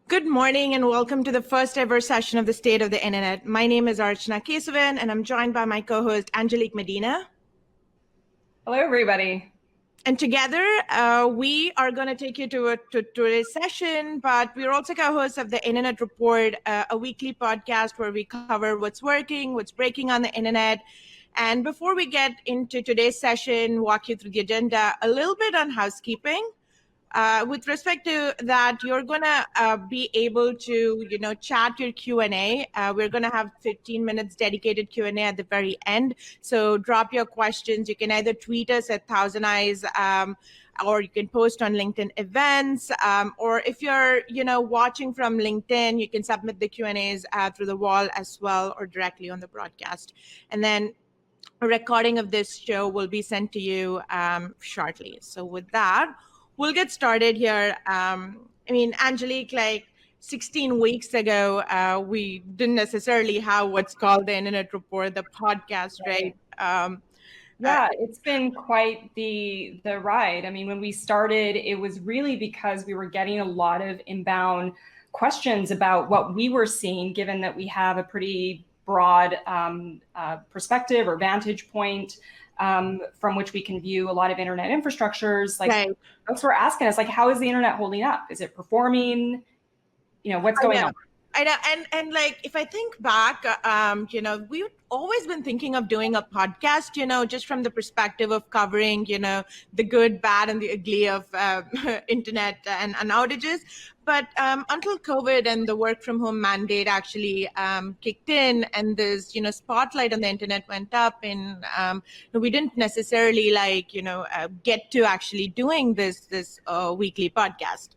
Good morning and welcome to the first ever session of the State of the Internet. My name is Archana Kesavan and I'm joined by my co-host Angelique Medina. Hello, everybody. And together we are going to take you to today's session, but we're also co-hosts of the Internet Report, a weekly podcast where we cover what's working, what's breaking on the internet. And before we get into today's session, walk you through the agenda, a little bit on housekeeping. With respect to that, you're going to be able to, chat your Q&A. We're going to have 15 minutes dedicated Q&A at the very end. So drop your questions. You can either tweet us at ThousandEyes, or you can post on LinkedIn events. Or if you're, watching from LinkedIn, you can submit the Q&As through the wall as well, or directly on the broadcast. And then a recording of this show will be sent to you shortly. So with that, we'll get started here. Angelique, like 16 weeks ago, we didn't necessarily have what's called the Internet Report, the podcast, right? Yeah, it's been quite the ride. I mean, when we started, it was really because we were getting a lot of inbound questions about what we were seeing, given that we have a pretty broad perspective or vantage point from which we can view a lot of internet infrastructures. Like, right. Folks were asking us, like, how is the internet holding up? Is it performing? What's going on? I know. And like, if I think back, we've always been thinking of doing a podcast, just from the perspective of covering, the good, bad, and the ugly of internet and outages. But until COVID and the work from home mandate actually kicked in, and this, spotlight on the internet went up, and we didn't necessarily get to actually doing this weekly podcast.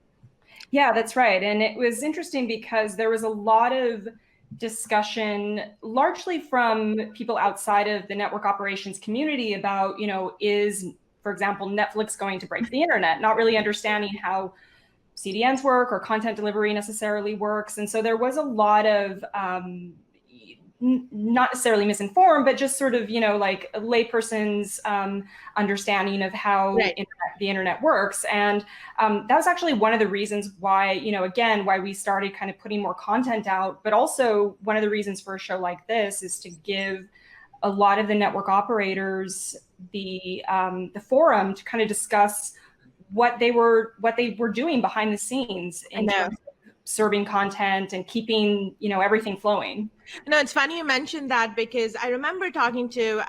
Yeah, that's right. And it was interesting because there was a lot of discussion, largely from people outside of the network operations community about, is, for example, Netflix going to break the internet, not really understanding how CDNs work or content delivery necessarily works. And so there was a lot of not necessarily misinformed, but just sort of, like a layperson's understanding of how the internet works. And that was actually one of the reasons why, again, why we started kind of putting more content out. But also one of the reasons for a show like this is to give a lot of the network operators the forum to kind of discuss what they were doing behind the scenes in terms of serving content and keeping, everything flowing. No, it's funny you mentioned that, because I remember talking to,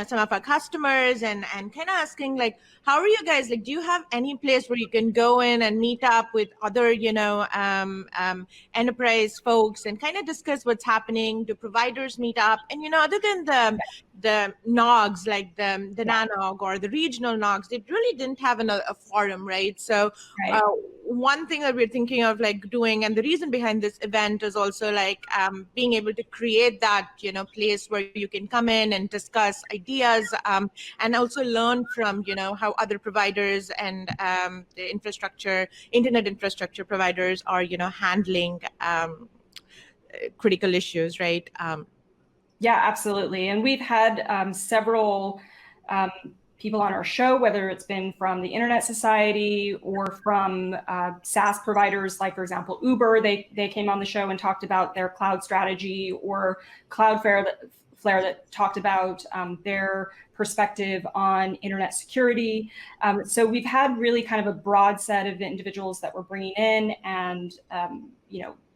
some of our customers and kind of asking, like, how are you guys? Like, do you have any place where you can go in and meet up with other, enterprise folks and kind of discuss what's happening? Do providers meet up? And, other than the NOGs, like the NANOG or the regional NOGs, they really didn't have a forum, right? So one thing that we're thinking of doing, and the reason behind this event is also being able to create that, place where you can come in and discuss ideas, and also learn from, how other providers and the internet infrastructure providers are, handling critical issues, right? Yeah, absolutely. And we've had several people on our show, whether it's been from the Internet Society or from SaaS providers, like, for example, Uber. They came on the show and talked about their cloud strategy, or Cloudflare that talked about their perspective on internet security. So we've had really kind of a broad set of individuals that we're bringing in and,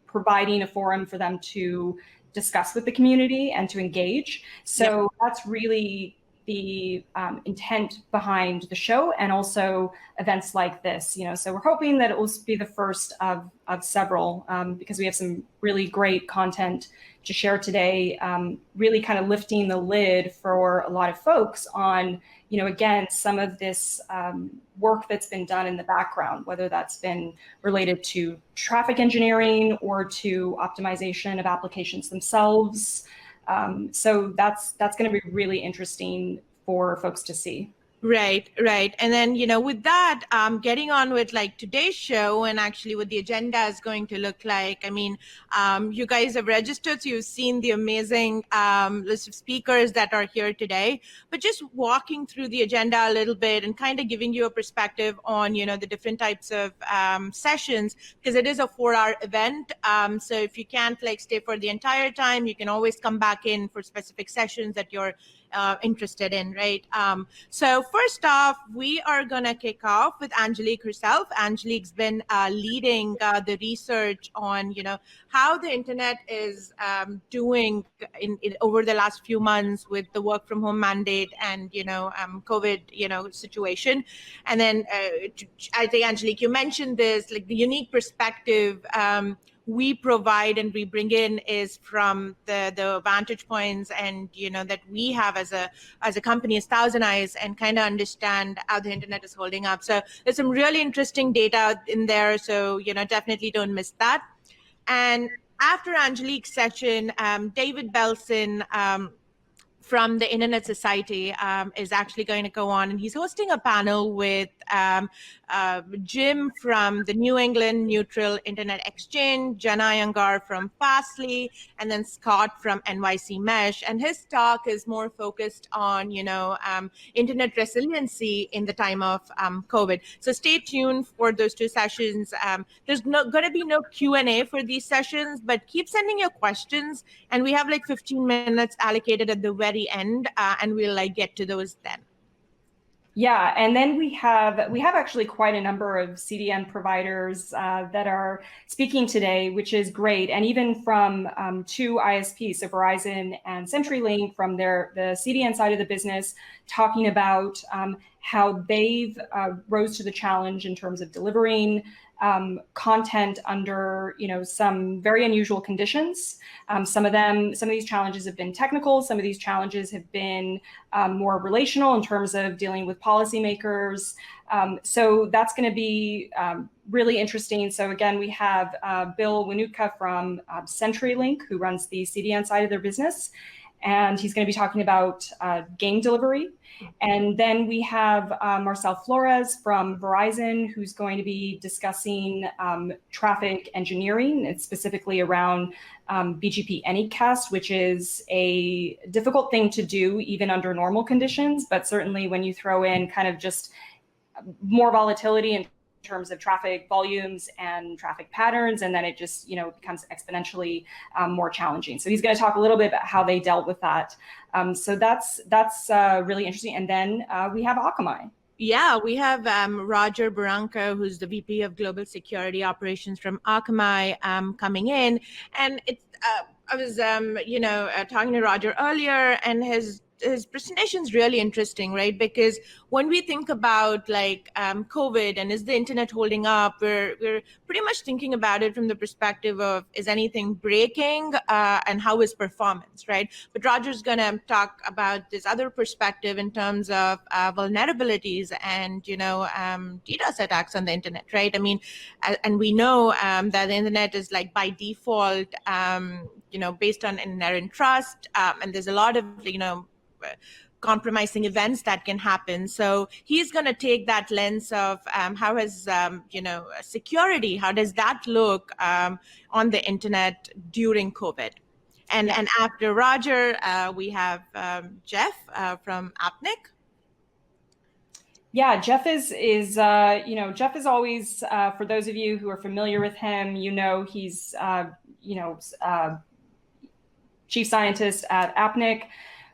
providing a forum for them to discuss with the community and to engage. So that's really the intent behind the show, and also events like this. So we're hoping that it will be the first of several, because we have some really great content to share today, really kind of lifting the lid for a lot of folks on, again, some of this work that's been done in the background, whether that's been related to traffic engineering or to optimization of applications themselves. So that's going to be really interesting for folks to see. Right, right. And then, with that, getting on with like today's show and actually what the agenda is going to look like. I mean, you guys have registered, so you've seen the amazing list of speakers that are here today, but just walking through the agenda a little bit and kind of giving you a perspective on, the different types of sessions, because it is a 4-hour event. So if you can't like stay for the entire time, you can always come back in for specific sessions that you're interested in, right? So first off, we are going to kick off with Angelique herself. Angelique's been leading the research on, how the internet is doing over the last few months with the work from home mandate and, COVID, situation. And then I think, Angelique, you mentioned this, like the unique perspective we provide and we bring in is from the vantage points and that we have as a company, as ThousandEyes, and kind of understand how the internet is holding up. So there's some really interesting data in there, so definitely don't miss that. And after Angelique's session, David Belson from the Internet Society is actually going to go on, and he's hosting a panel with Jim from the New England Neutral Internet Exchange, Jana Iyengar from Fastly, and then Scott from NYC Mesh. And his talk is more focused on, internet resiliency in the time of COVID. So stay tuned for those two sessions. There's going to be no Q&A for these sessions, but keep sending your questions. And we have like 15 minutes allocated at the very end, and we'll like get to those then. Yeah, and then we have actually quite a number of CDN providers that are speaking today, which is great. And even from two ISPs, so Verizon and CenturyLink, from the CDN side of the business, talking about how they've rose to the challenge in terms of delivering content under some very unusual conditions. Some of these challenges have been technical. Some of these challenges have been more relational in terms of dealing with policymakers. So that's going to be really interesting. So again, we have Bill Winutka from CenturyLink, who runs the CDN side of their business. And he's going to be talking about game delivery. And then we have Marcel Flores from Verizon, who's going to be discussing traffic engineering, and specifically around BGP Anycast, which is a difficult thing to do even under normal conditions, but certainly when you throw in kind of just more volatility in terms of traffic volumes and traffic patterns, and then it just becomes exponentially more challenging. So he's going to talk a little bit about how they dealt with that. So that's really interesting. And then we have Akamai. Yeah, we have Roger Barranco, who's the VP of Global Security Operations from Akamai, coming in. And it's I was talking to Roger earlier, and his presentation is really interesting, right? Because when we think about like COVID and is the internet holding up, we're pretty much thinking about it from the perspective of, is anything breaking and how is performance, right? But Roger's going to talk about this other perspective in terms of vulnerabilities and DDoS attacks on the internet, right? I mean, and we know that the internet is like by default based on inherent trust, and there's a lot of compromising events that can happen. So he's going to take that lens of how has security, how does that look on the internet during COVID. And after Roger, we have Jeff from AppNic. Yeah, Jeff is Jeff is always, for those of you who are familiar with him, he's chief scientist at AppNic.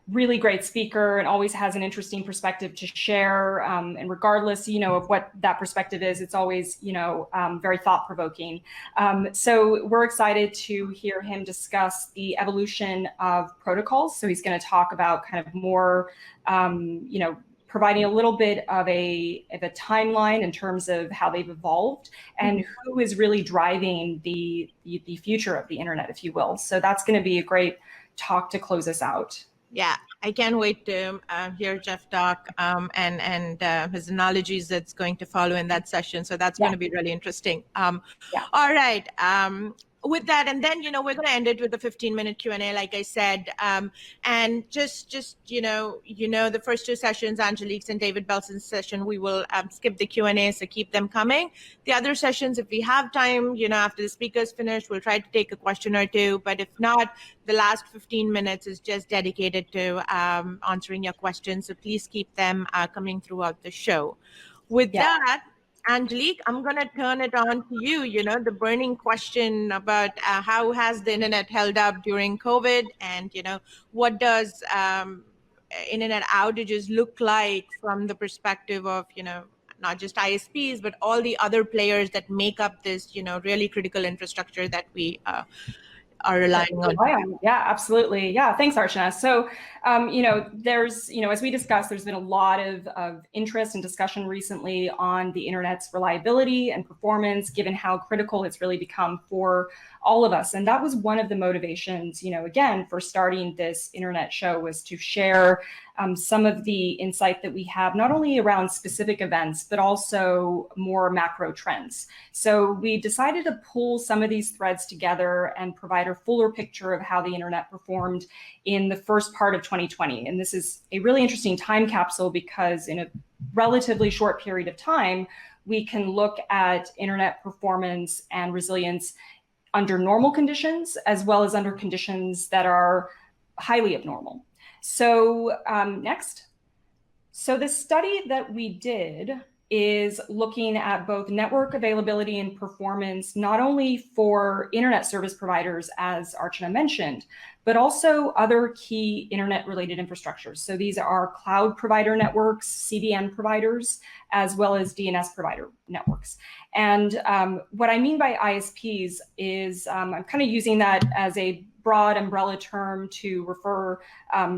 Really great speaker and always has an interesting perspective to share. And regardless, of what that perspective is, it's always, very thought-provoking. So we're excited to hear him discuss the evolution of protocols. So he's going to talk about kind of more, providing a little bit of a timeline in terms of how they've evolved and who is really driving the future of the internet, if you will. So that's going to be a great talk to close us out. Yeah, I can't wait to hear Jeff talk and his analogies that's going to follow in that session. So that's going to be really interesting. All right. with that, and then we're going to end it with a 15-minute Q&A, like I said, and just the first two sessions, Angelique's and David Belson's session, we will skip the Q&A, so keep them coming. The other sessions, if we have time, after the speakers finish, we'll try to take a question or two, but if not, the last 15 minutes is just dedicated to answering your questions, so please keep them coming throughout the show. With that, Angelique, I'm going to turn it on to you, the burning question about how has the internet held up during COVID, and, what does internet outages look like from the perspective of, not just ISPs, but all the other players that make up this, really critical infrastructure that we are relying on. Yeah, absolutely. Yeah, thanks, Archana. So, there's, as we discussed, there's been a lot of interest and discussion recently on the internet's reliability and performance, given how critical it's really become for all of us. And that was one of the motivations, again, for starting this internet show, was to share some of the insight that we have, not only around specific events, but also more macro trends. So we decided to pull some of these threads together and provide a fuller picture of how the internet performed in the first part of 2020. And this is a really interesting time capsule, because in a relatively short period of time, we can look at internet performance and resilience under normal conditions, as well as under conditions that are highly abnormal. So next. So the study that we did is looking at both network availability and performance, not only for internet service providers, as Archana mentioned, but also other key internet-related infrastructures. So these are cloud provider networks, CDN providers, as well as DNS provider networks. And what I mean by ISPs is I'm kind of using that as a broad umbrella term to refer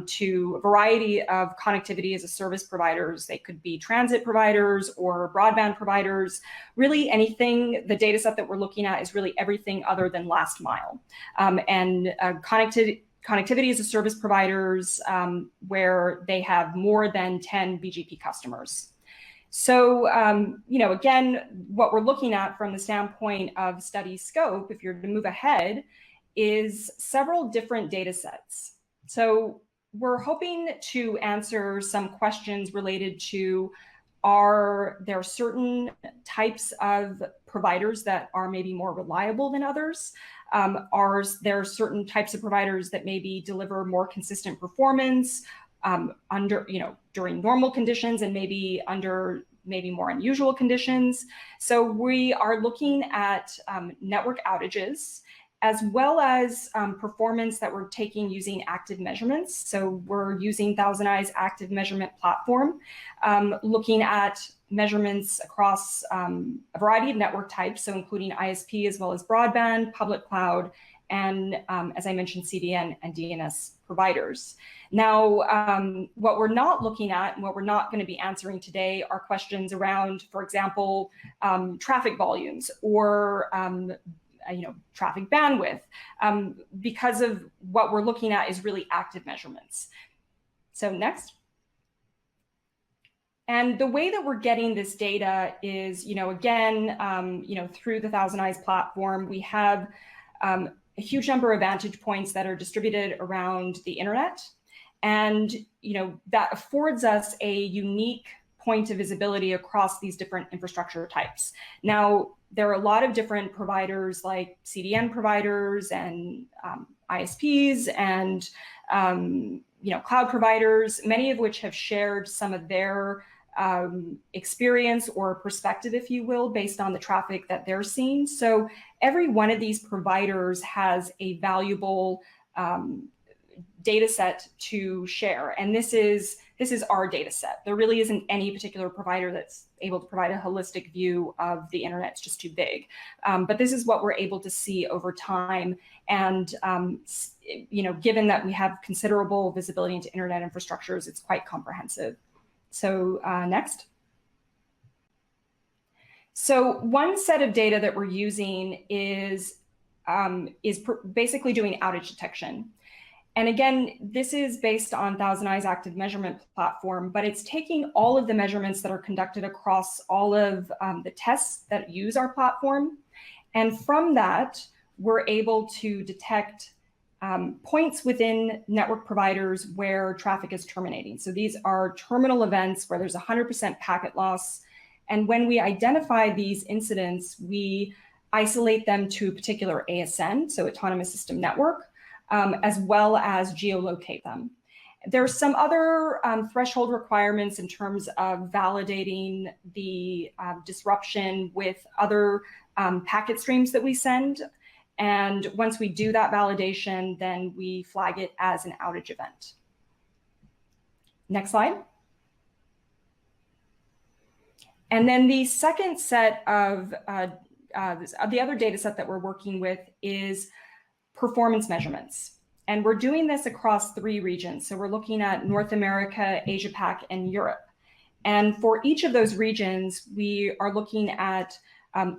to a variety of connectivity as a service providers. They could be transit providers or broadband providers, really anything. The data set that we're looking at is really everything other than last mile. And connectivity as a service providers where they have more than 10 BGP customers. So, again, what we're looking at from the standpoint of study scope, if you're to move ahead, is several different data sets. So we're hoping to answer some questions related to, are there certain types of providers that are maybe more reliable than others? Are there certain types of providers that maybe deliver more consistent performance during normal conditions, and maybe under more unusual conditions? So we are looking at network outages, as well as performance that we're taking using active measurements. So we're using ThousandEyes active measurement platform, looking at measurements across a variety of network types, so including ISP as well as broadband, public cloud, and as I mentioned, CDN and DNS providers. Now, what we're not looking at and what we're not going to be answering today are questions around, for example, traffic volumes or traffic bandwidth, because of what we're looking at is really active measurements. So next. And the way that we're getting this data is, again, through the ThousandEyes platform, we have a huge number of vantage points that are distributed around the internet. And, that affords us a unique point of visibility across these different infrastructure types. Now, there are a lot of different providers like CDN providers and ISPs and cloud providers, many of which have shared some of their experience or perspective, if you will, based on the traffic that they're seeing. So every one of these providers has a valuable data set to share. And this is our data set. There really isn't any particular provider that's able to provide a holistic view of the internet. It's just too big. But this is what we're able to see over time. And, given that we have considerable visibility into internet infrastructures, it's quite comprehensive. So next. So one set of data that we're using is basically doing outage detection. And again, this is based on ThousandEyes active measurement platform, but it's taking all of the measurements that are conducted across all of the tests that use our platform. And from that, we're able to detect points within network providers where traffic is terminating. So these are terminal events where there's 100% packet loss. And when we identify these incidents, we isolate them to a particular ASN, so autonomous system network, as well as geolocate them. There are some other threshold requirements in terms of validating the disruption with other packet streams that we send. And once we do that validation, then we flag it as an outage event. Next slide. And then the second set of the other data set that we're working with is performance measurements. And we're doing this across 3 regions. So we're looking at North America, Asia Pac, and Europe. And for each of those regions, we are looking at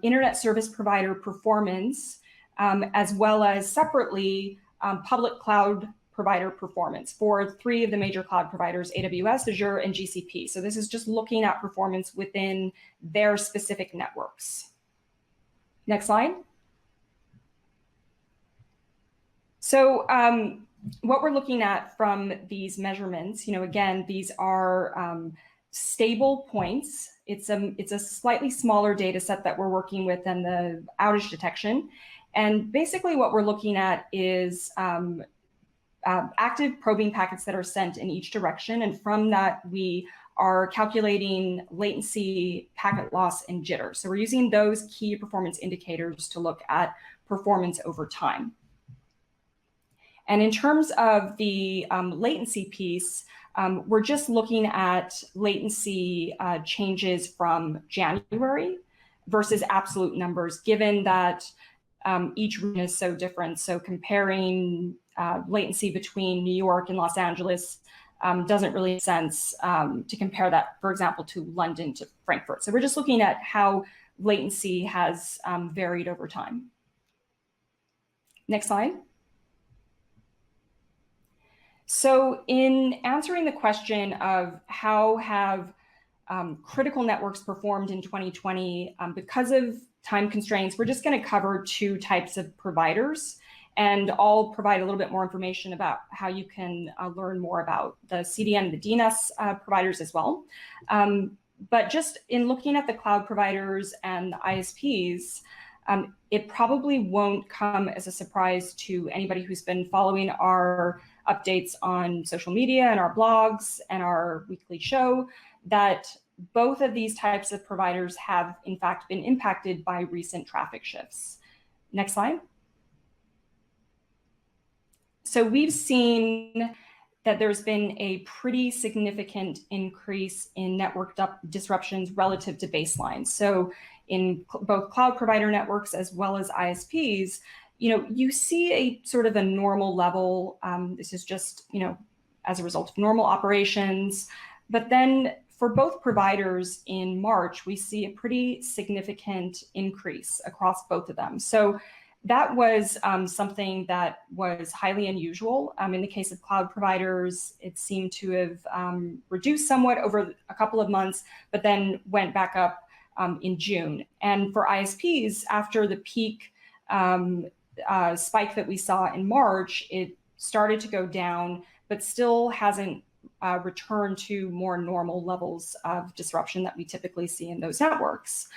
internet service provider performance, as well as separately public cloud provider performance for 3 of the major cloud providers, AWS, Azure, and GCP. So this is just looking at performance within their specific networks. Next slide. So what we're looking at from these measurements, again, these are stable points. It's a slightly smaller data set that we're working with than the outage detection. And basically what we're looking at is active probing packets that are sent in each direction. And from that, we are calculating latency, packet loss, and jitter. So we're using those key performance indicators to look at performance over time. And in terms of the latency piece, we're just looking at latency changes from January versus absolute numbers, given that each region is so different. So comparing latency between New York and Los Angeles doesn't really make sense to compare that, for example, to London to Frankfurt. So we're just looking at how latency has varied over time. Next slide. So in answering the question of how have critical networks performed in 2020, because of time constraints, we're just going to cover 2 types of providers, and I'll provide a little bit more information about how you can learn more about the CDN and the DNS providers as well. But just in looking at the cloud providers and the ISPs, it probably won't come as a surprise to anybody who's been following our updates on social media and our blogs and our weekly show that both of these types of providers have in fact been impacted by recent traffic shifts. Next slide. So we've seen that there's been a pretty significant increase in network disruptions relative to baseline. So in both cloud provider networks as well as ISPs, you see a sort of a normal level. This is just, as a result of normal operations. But then for both providers in March, we see a pretty significant increase across both of them. So that was something that was highly unusual. In the case of cloud providers, it seemed to have reduced somewhat over a couple of months, but then went back up in June. And for ISPs, after the peak spike that we saw in March, it started to go down, but still hasn't returned to more normal levels of disruption that we typically see in those networks.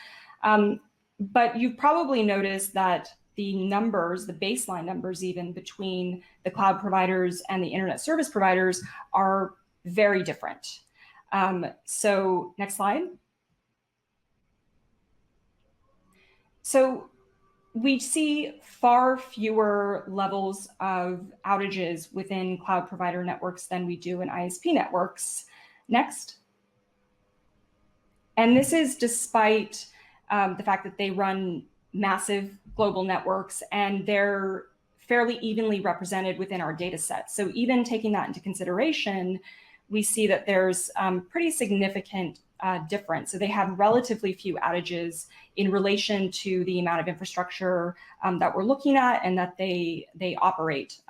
But you've probably noticed that the numbers, the baseline numbers even between the cloud providers and the internet service providers are very different. So next slide. So we see far fewer levels of outages within cloud provider networks than we do in ISP networks. Next. And this is despite the fact that they run massive global networks and they're fairly evenly represented within our data set. So even taking that into consideration, we see that there's pretty significant difference. So they have relatively few outages in relation to the amount of infrastructure that we're looking at and that they operate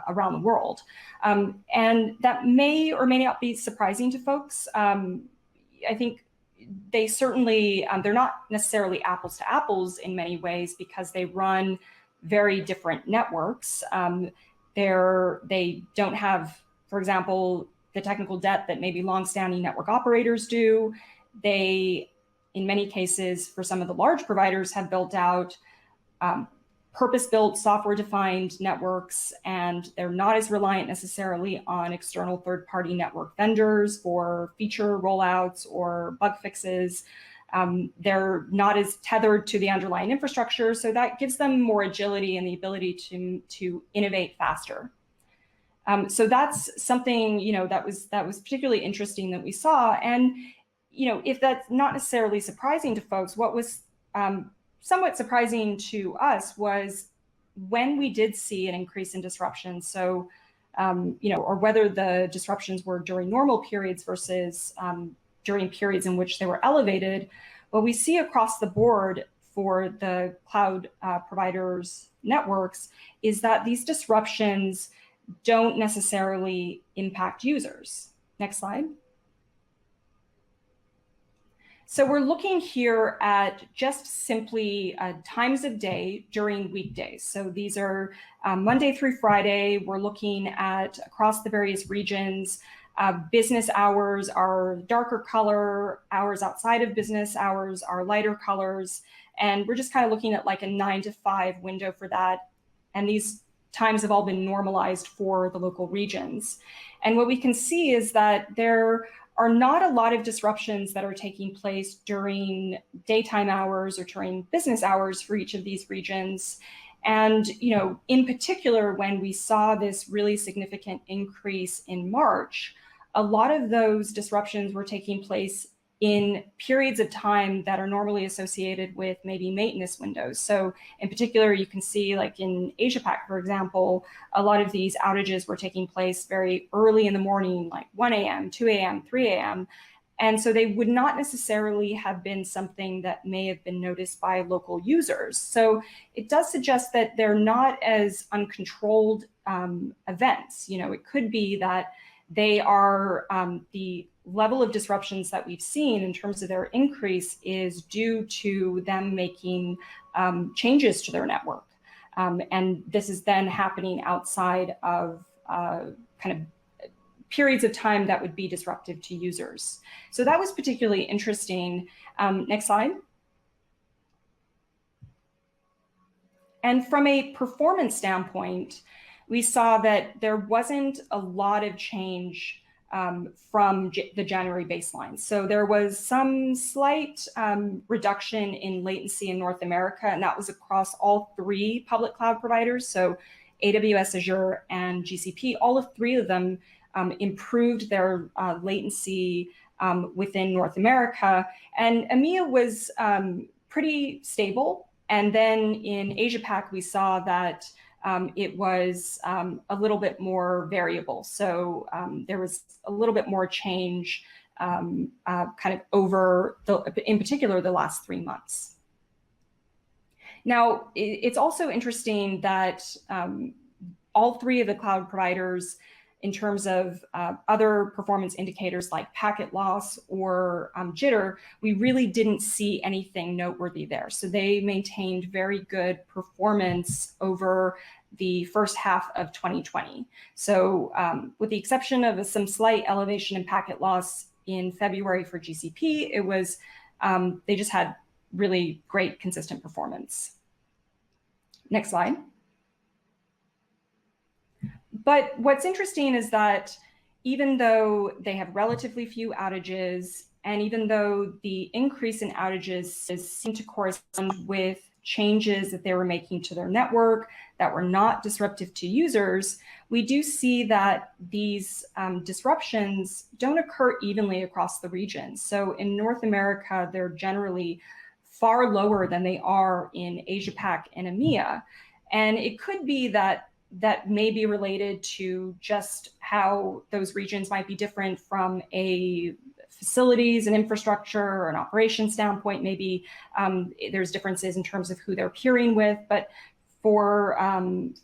around the world. And that may or may not be surprising to folks. I think they certainly, they're not necessarily apples to apples in many ways because they run very different networks. They don't have, for example, the technical debt that maybe longstanding network operators do. They, in many cases, for some of the large providers, have built out purpose-built software-defined networks, and they're not as reliant necessarily on external third-party network vendors for feature rollouts or bug fixes. They're not as tethered to the underlying infrastructure, so that gives them more agility and the ability to innovate faster. So that's something, that was particularly interesting that we saw. And if that's not necessarily surprising to folks, what was somewhat surprising to us was when we did see an increase in disruption. So, or whether the disruptions were during normal periods versus during periods in which they were elevated, what we see across the board for the cloud providers' networks is that these disruptions don't necessarily impact users. Next slide. So we're looking here at just simply times of day during weekdays. So these are Monday through Friday. We're looking at across the various regions. Business hours are darker color, hours outside of business hours are lighter colors. And we're just kind of looking at like a 9 to 5 window for that. And these times have all been normalized for the local regions. And what we can see is that there are not a lot of disruptions that are taking place during daytime hours or during business hours for each of these regions. And, in particular, when we saw this really significant increase in March, a lot of those disruptions were taking place in periods of time that are normally associated with maybe maintenance windows. So in particular, you can see like in Asia Pac, for example, a lot of these outages were taking place very early in the morning, like 1 a.m., 2 a.m., 3 a.m. And so they would not necessarily have been something that may have been noticed by local users. So it does suggest that they're not as uncontrolled events. It could be that they are the level of disruptions that we've seen in terms of their increase is due to them making changes to their network. And this is then happening outside of kind of periods of time that would be disruptive to users. So that was particularly interesting. Next slide. And from a performance standpoint, we saw that there wasn't a lot of change from the January baseline. So there was some slight reduction in latency in North America, and that was across all 3 public cloud providers. So AWS, Azure, and GCP, all of 3 of them improved their latency within North America. And EMEA was pretty stable. And then in Asia Pac, we saw that it was a little bit more variable. So there was a little bit more change kind of over, in particular, the last 3 months. Now, it's also interesting that all 3 of the cloud providers, in terms of other performance indicators like packet loss or jitter, we really didn't see anything noteworthy there. So they maintained very good performance over the first half of 2020. So with the exception of some slight elevation in packet loss in February for GCP, it was, they just had really great consistent performance. Next slide. But what's interesting is that even though they have relatively few outages, and even though the increase in outages seem to correspond with changes that they were making to their network that were not disruptive to users, we do see that these disruptions don't occur evenly across the region. So in North America, they're generally far lower than they are in Asia Pac and EMEA. And it could be that may be related to just how those regions might be different from a facilities and infrastructure or an operations standpoint. Maybe there's differences in terms of who they're peering with, but for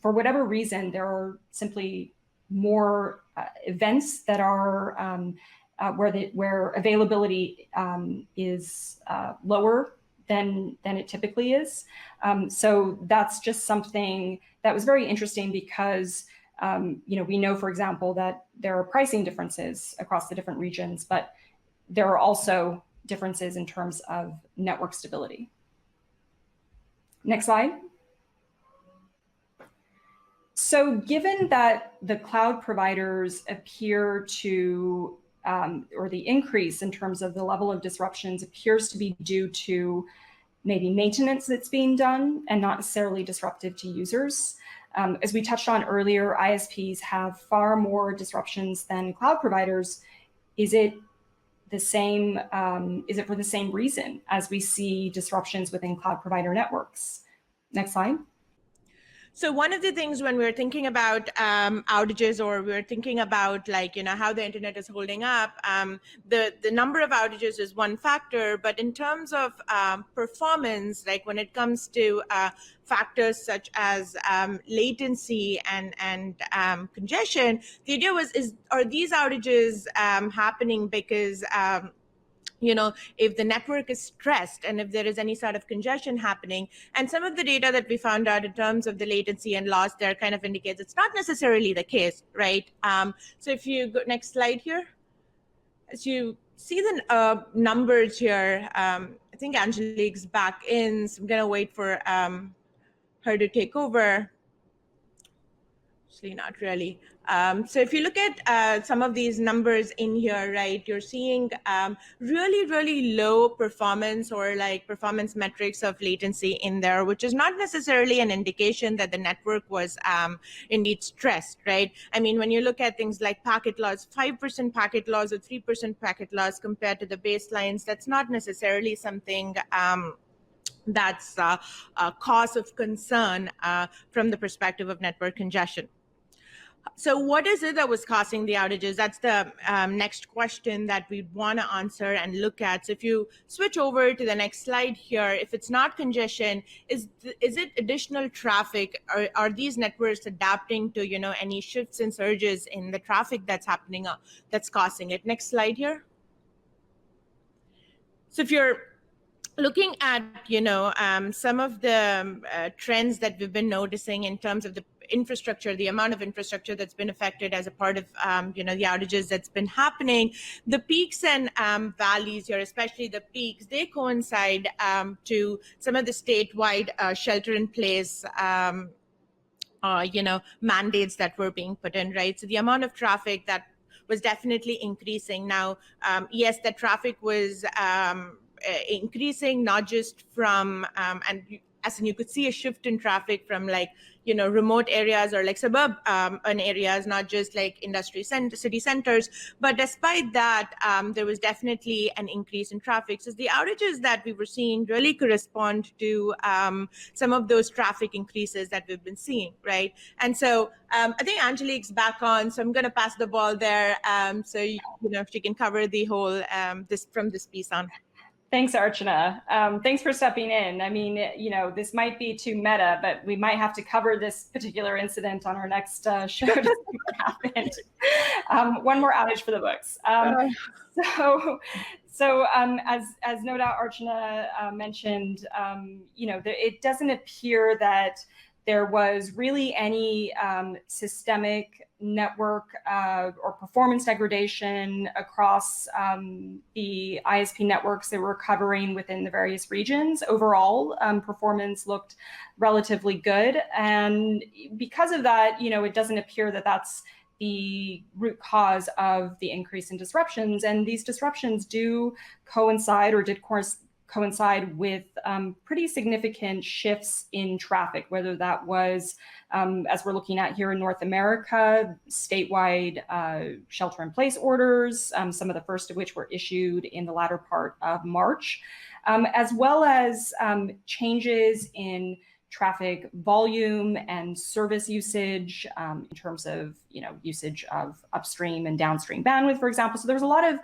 whatever reason, there are simply more events that are where availability is lower than it typically is. So that's just something that was very interesting because we know, for example, that there are pricing differences across the different regions, but there are also differences in terms of network stability. Next slide. So given that the cloud providers appear to, or the increase in terms of the level of disruptions appears to be due to maybe maintenance that's being done and not necessarily disruptive to users. As we touched on earlier, ISPs have far more disruptions than cloud providers. Is it the same? Is it for the same reason as we see disruptions within cloud provider networks? Next slide. So one of the things when we're thinking about outages, or we're thinking about how the internet is holding up, the number of outages is one factor, but in terms of performance, like when it comes to factors such as latency and congestion, the idea are these outages happening because if the network is stressed and if there is any sort of congestion happening? And some of the data that we found out in terms of the latency and loss there kind of indicates it's not necessarily the case, right? So if you go next slide here, as you see the numbers here, I think Angelique's back in, so I'm going to wait for her to take over. Actually, not really. So if you look at some of these numbers in here, right, you're seeing really, really low performance or performance metrics of latency in there, which is not necessarily an indication that the network was indeed stressed, right? I mean, when you look at things like packet loss, 5% packet loss or 3% packet loss compared to the baselines, that's not necessarily something that's a cause of concern from the perspective of network congestion. So what is it that was causing the outages? That's the next question that we want to answer and look at. So if you switch over to the next slide here, if it's not congestion, is it additional traffic? Are these networks adapting to any shifts and surges in the traffic that's happening, that's causing it? Next slide here. So if you're looking at some of the trends that we've been noticing in terms of the infrastructure, the amount of infrastructure that's been affected as a part of the outages that's been happening, the peaks and valleys here, especially the peaks, they coincide to some of the statewide shelter-in-place mandates that were being put in, right? So the amount of traffic that was definitely increasing. Now, yes, the traffic was increasing, not just from as in you could see a shift in traffic from remote areas or suburban areas, not just industry city centers. But despite that, there was definitely an increase in traffic. So the outages that we were seeing really correspond to some of those traffic increases that we've been seeing, right? And so I think Angelique's back on, so I'm going to pass the ball there. So if she can cover the whole from this piece on. Thanks, Archana. Thanks for stepping in. I mean, this might be too meta, but we might have to cover this particular incident on our next show to see what happened. One more outage for the books. So as no doubt Archana mentioned, it doesn't appear that there was really any systemic network or performance degradation across the ISP networks that we're covering within the various regions. Overall, performance looked relatively good. And because of that, it doesn't appear that that's the root cause of the increase in disruptions. And these disruptions do coincide or did coincide with pretty significant shifts in traffic, whether that was, as we're looking at here in North America, statewide shelter-in-place orders, some of the first of which were issued in the latter part of March, as well as changes in traffic volume and service usage in terms of usage of upstream and downstream bandwidth, for example. So there was a lot of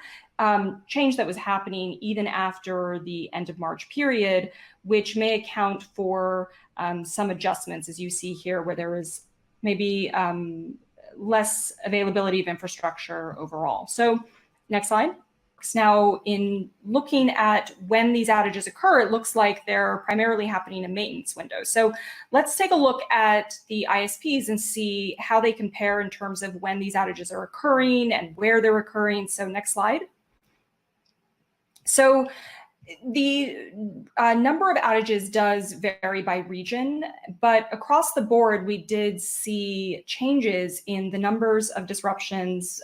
change that was happening even after the end of March period, which may account for some adjustments, as you see here, where there was maybe less availability of infrastructure overall. So next slide. Now, in looking at when these outages occur, it looks like they're primarily happening in maintenance windows. So let's take a look at the ISPs and see how they compare in terms of when these outages are occurring and where they're occurring. So next slide. So the number of outages does vary by region, but across the board, we did see changes in the numbers of disruptions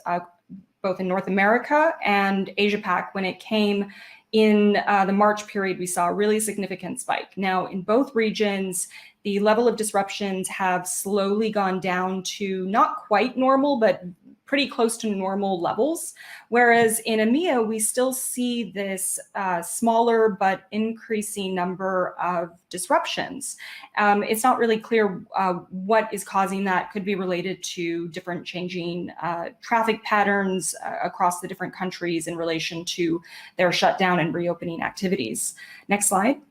both in North America and Asia Pac. When it came in the March period, we saw a really significant spike. Now, in both regions, the level of disruptions have slowly gone down to not quite normal, but pretty close to normal levels. Whereas in EMEA, we still see this smaller but increasing number of disruptions. It's not really clear what is causing that. Could be related to different changing traffic patterns across the different countries in relation to their shutdown and reopening activities. Next slide.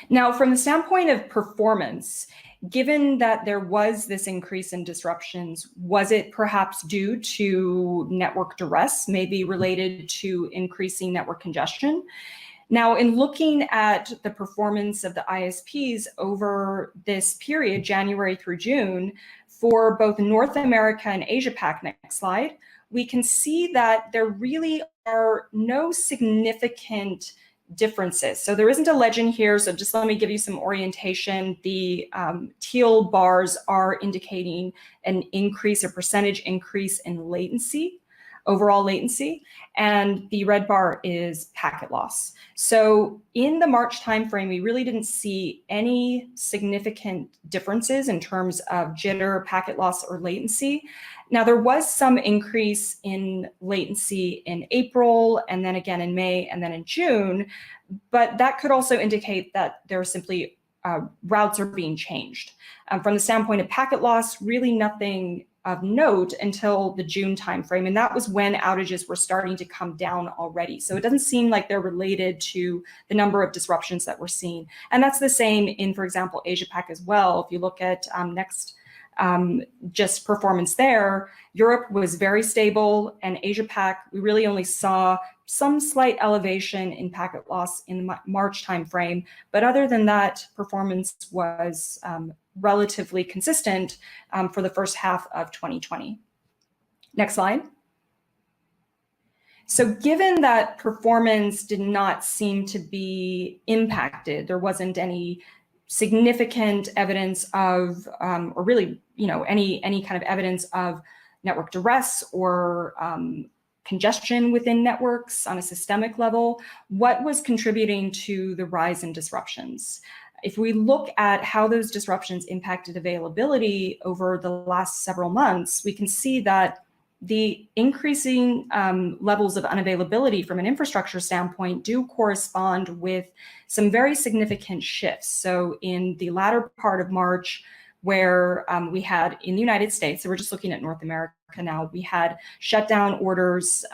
Now, from the standpoint of performance, given that there was this increase in disruptions, was it perhaps due to network duress, maybe related to increasing network congestion? Now, in looking at the performance of the ISPs over this period, January through June, for both North America and Asia Pac, next slide, we can see that there really are no significant differences. So there isn't a legend here, so just let me give you some orientation. The teal bars are indicating an increase, a percentage increase in latency, overall latency, and the red bar is packet loss. So in the March timeframe, we really didn't see any significant differences in terms of jitter, packet loss, or latency. Now, there was some increase in latency in April, and then again in May, and then in June, but that could also indicate that there are simply routes are being changed. From the standpoint of packet loss, really nothing of note until the June timeframe, and that was when outages were starting to come down already. So it doesn't seem like they're related to the number of disruptions that we're seeing. And that's the same in, for example, Asia Pac as well. If you look at just performance there, Europe was very stable, and Asia Pac, we really only saw some slight elevation in packet loss in the March timeframe. But other than that, performance was relatively consistent for the first half of 2020. Next slide. So given that performance did not seem to be impacted, there wasn't any significant evidence of, or really, any kind of evidence of network duress or congestion within networks on a systemic level, what was contributing to the rise in disruptions? If we look at how those disruptions impacted availability over the last several months, we can see that the increasing levels of unavailability from an infrastructure standpoint do correspond with some very significant shifts. So in the latter part of March, where we had in the United States, so we're just looking at North America now, we had shutdown orders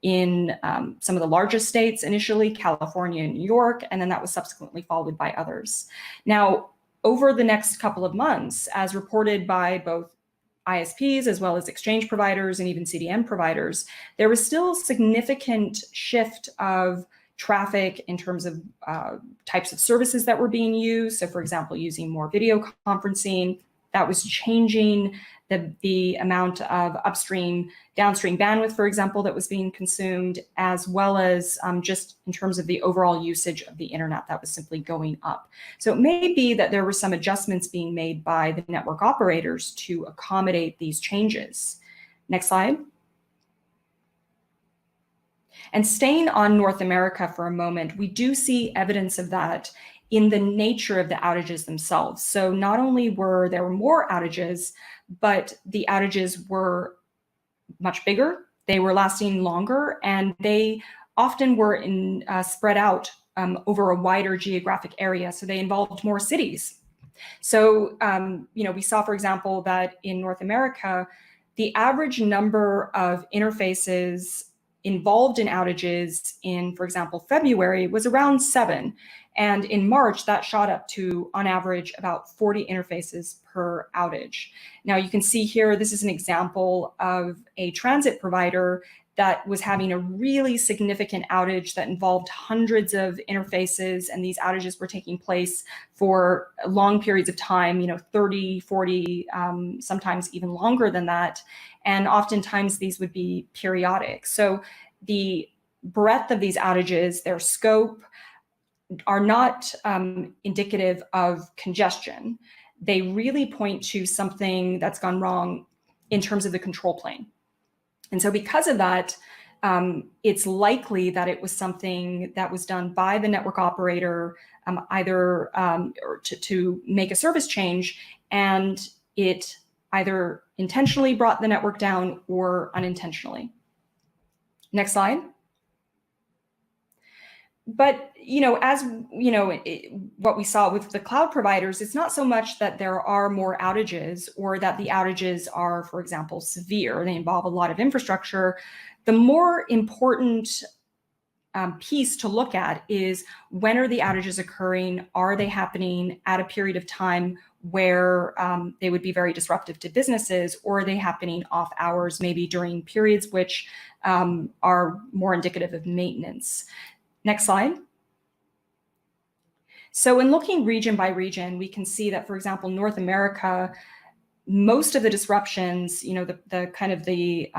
in some of the largest states initially, California and New York, and then that was subsequently followed by others. Now, over the next couple of months, as reported by both ISPs as well as exchange providers and even CDN providers, there was still significant shift of traffic in terms of types of services that were being used. So for example, using more video conferencing, that was changing the amount of upstream, downstream bandwidth, for example, that was being consumed, as well as just in terms of the overall usage of the internet that was simply going up. So it may be that there were some adjustments being made by the network operators to accommodate these changes. Next slide. And staying on North America for a moment, we do see evidence of that in the nature of the outages themselves. So not only were there more outages, but the outages were much bigger, they were lasting longer, and they often were spread out over a wider geographic area. So they involved more cities. So, we saw, for example, that in North America, the average number of interfaces involved in outages in, for example, February was around 7. And in March, that shot up to, on average, about 40 interfaces per outage. Now you can see here, this is an example of a transit provider that was having a really significant outage that involved hundreds of interfaces, and these outages were taking place for long periods of time, 30, 40, sometimes even longer than that. And oftentimes these would be periodic. So the breadth of these outages, their scope, are not indicative of congestion. They really point to something that's gone wrong in terms of the control plane. And so because of that, it's likely that it was something that was done by the network operator, either or to make a service change, and it either intentionally brought the network down or unintentionally. Next slide. But, as what we saw with the cloud providers, it's not so much that there are more outages or that the outages are, for example, severe. They involve a lot of infrastructure. The more important piece to look at is, when are the outages occurring? Are they happening at a period of time where they would be very disruptive to businesses, or are they happening off hours, maybe during periods which are more indicative of maintenance? Next slide. So in looking region by region, we can see that, for example, North America, most of the disruptions, the kind of the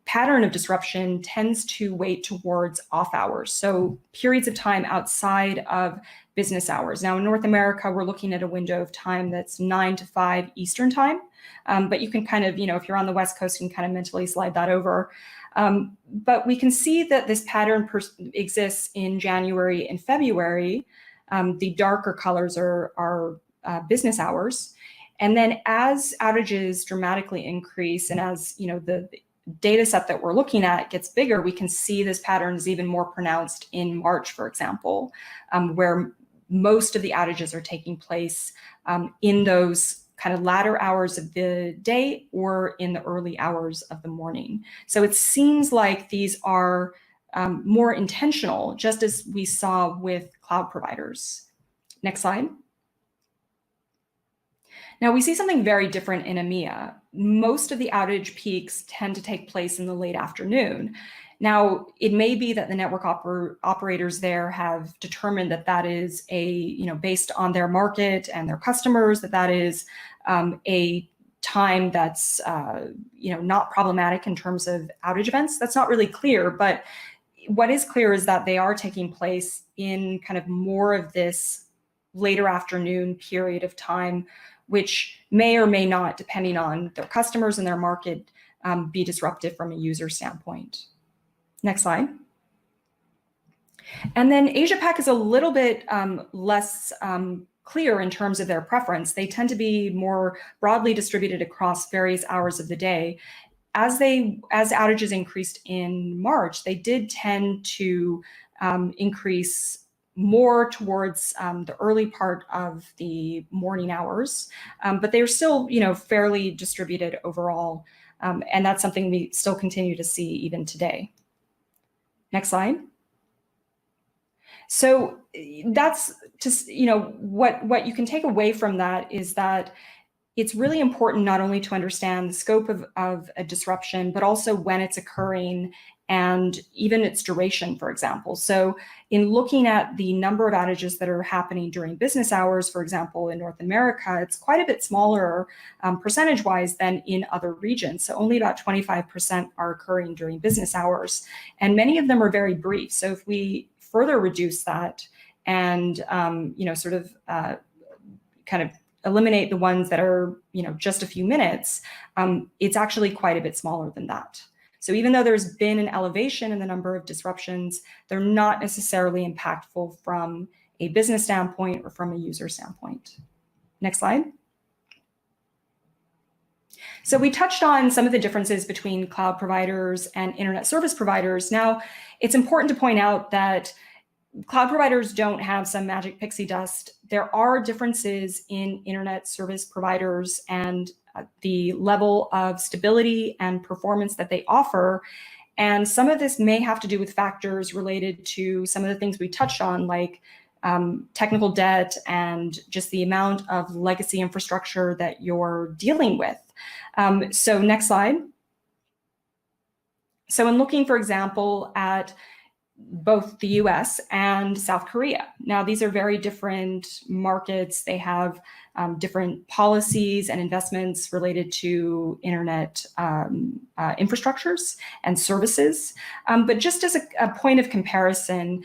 pattern of disruption tends to weight towards off hours. So periods of time outside of business hours. Now in North America, we're looking at a window of time that's 9 to 5 Eastern time. But you can kind of, if you're on the West Coast, you can kind of mentally slide that over. But we can see that this pattern exists in January and February. The darker colors are business hours. And then as outages dramatically increase, and as the data set that we're looking at gets bigger, we can see this pattern is even more pronounced in March, for example, where most of the outages are taking place in those kind of latter hours of the day or in the early hours of the morning. So it seems like these are more intentional, just as we saw with cloud providers. Next slide. Now we see something very different in EMEA. Most of the outage peaks tend to take place in the late afternoon. Now, it may be that the network operators there have determined that that is based on their market and their customers, that is a time that's, not problematic in terms of outage events. That's not really clear, but what is clear is that they are taking place in kind of more of this later afternoon period of time, which may or may not, depending on their customers and their market, be disruptive from a user standpoint. Next slide. And then Asia-Pac is a little bit less clear in terms of their preference. They tend to be more broadly distributed across various hours of the day. As outages increased in March, they did tend to increase more towards the early part of the morning hours, but they're still, fairly distributed overall, and that's something we still continue to see even today. Next slide. So that's just, what you can take away from that is that it's really important not only to understand the scope of a disruption, but also when it's occurring and even its duration, for example. So in looking at the number of outages that are happening during business hours, for example, in North America, it's quite a bit smaller percentage-wise than in other regions. So only about 25% are occurring during business hours, and many of them are very brief. So if we further reduce that and, kind of eliminate the ones that are, just a few minutes, it's actually quite a bit smaller than that. So even though there's been an elevation in the number of disruptions, they're not necessarily impactful from a business standpoint or from a user standpoint. Next slide. So we touched on some of the differences between cloud providers and internet service providers. Now, it's important to point out that cloud providers don't have some magic pixie dust. There are differences in internet service providers and the level of stability and performance that they offer. And some of this may have to do with factors related to some of the things we touched on, like technical debt and just the amount of legacy infrastructure that you're dealing with. So next slide. So in looking, for example, at both the US and South Korea. Now, these are very different markets. They have different policies and investments related to internet infrastructures and services. But just as a point of comparison,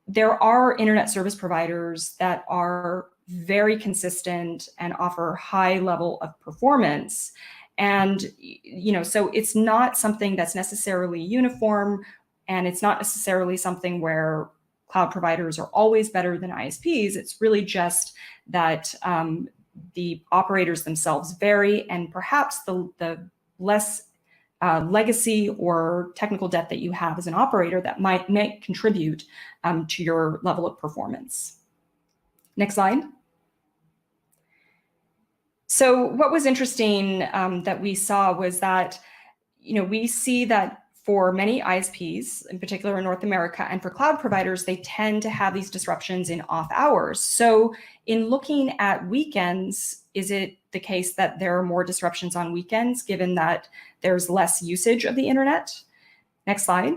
there are internet service providers that are very consistent and offer high level of performance. And, so it's not something that's necessarily uniform, and it's not necessarily something where cloud providers are always better than ISPs. It's really just that the operators themselves vary, and perhaps the less legacy or technical debt that you have as an operator that might contribute to your level of performance. Next slide. So what was interesting that we saw was that, we see that for many ISPs, in particular in North America, and for cloud providers, they tend to have these disruptions in off hours. So in looking at weekends, is it the case that there are more disruptions on weekends, given that there's less usage of the internet? Next slide.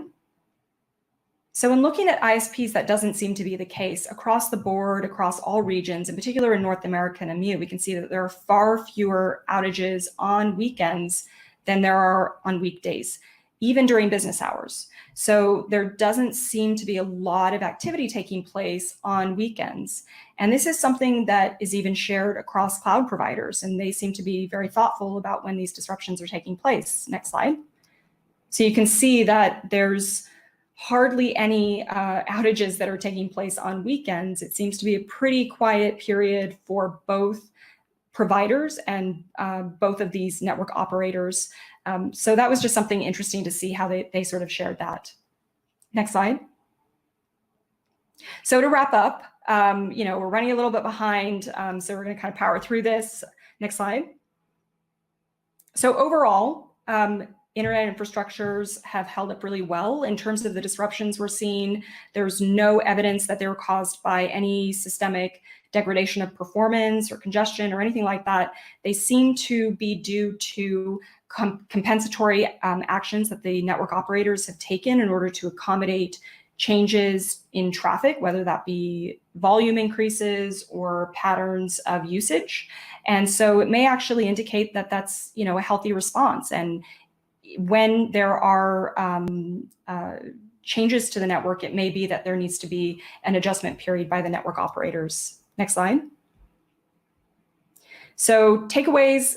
So in looking at ISPs, that doesn't seem to be the case. Across the board, across all regions, in particular in North America and EMEA, we can see that there are far fewer outages on weekends than there are on weekdays, even during business hours. So there doesn't seem to be a lot of activity taking place on weekends. And this is something that is even shared across cloud providers, and they seem to be very thoughtful about when these disruptions are taking place. Next slide. So you can see that there's hardly any outages that are taking place on weekends. It seems to be a pretty quiet period for both providers and both of these network operators. So that was just something interesting to see how they sort of shared that. Next slide. So to wrap up, we're running a little bit behind, so we're going to kind of power through this. Next slide. So overall, internet infrastructures have held up really well in terms of the disruptions we're seeing. There's no evidence that they were caused by any systemic degradation of performance or congestion or anything like that. They seem to be due to compensatory actions that the network operators have taken in order to accommodate changes in traffic, whether that be volume increases or patterns of usage. And so it may actually indicate that that's, a healthy response. And when there are changes to the network, it may be that there needs to be an adjustment period by the network operators. Next slide. So takeaways,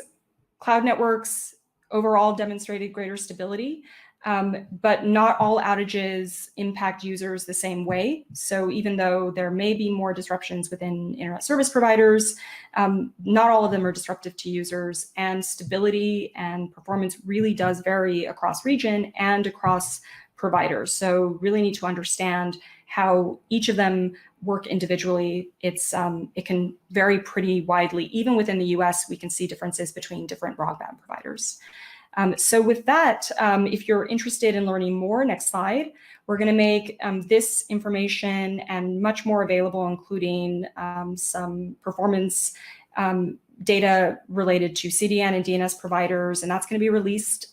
cloud networks overall demonstrated greater stability, but not all outages impact users the same way. So even though there may be more disruptions within internet service providers, not all of them are disruptive to users, and stability and performance really does vary across region and across providers. So really need to understand how each of them work individually. It can vary pretty widely. Even within the US, we can see differences between different broadband providers. So with that, if you're interested in learning more, next slide, we're going to make this information and much more available, including some performance data related to CDN and DNS providers, and that's going to be released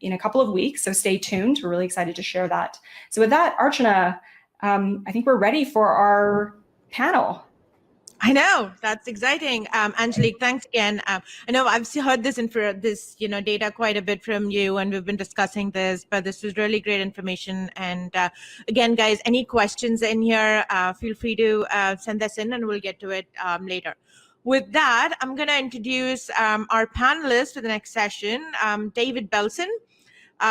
in a couple of weeks, so stay tuned. We're really excited to share that. So with that, Archana, I think we're ready for our panel. I know, that's exciting. Angelique, thanks again. I know I've heard this data quite a bit from you, and we've been discussing this, but this was really great information. And again, guys, any questions in here, feel free to send this in and we'll get to it later. With that, I'm going to introduce our panelist for the next session, David Belson.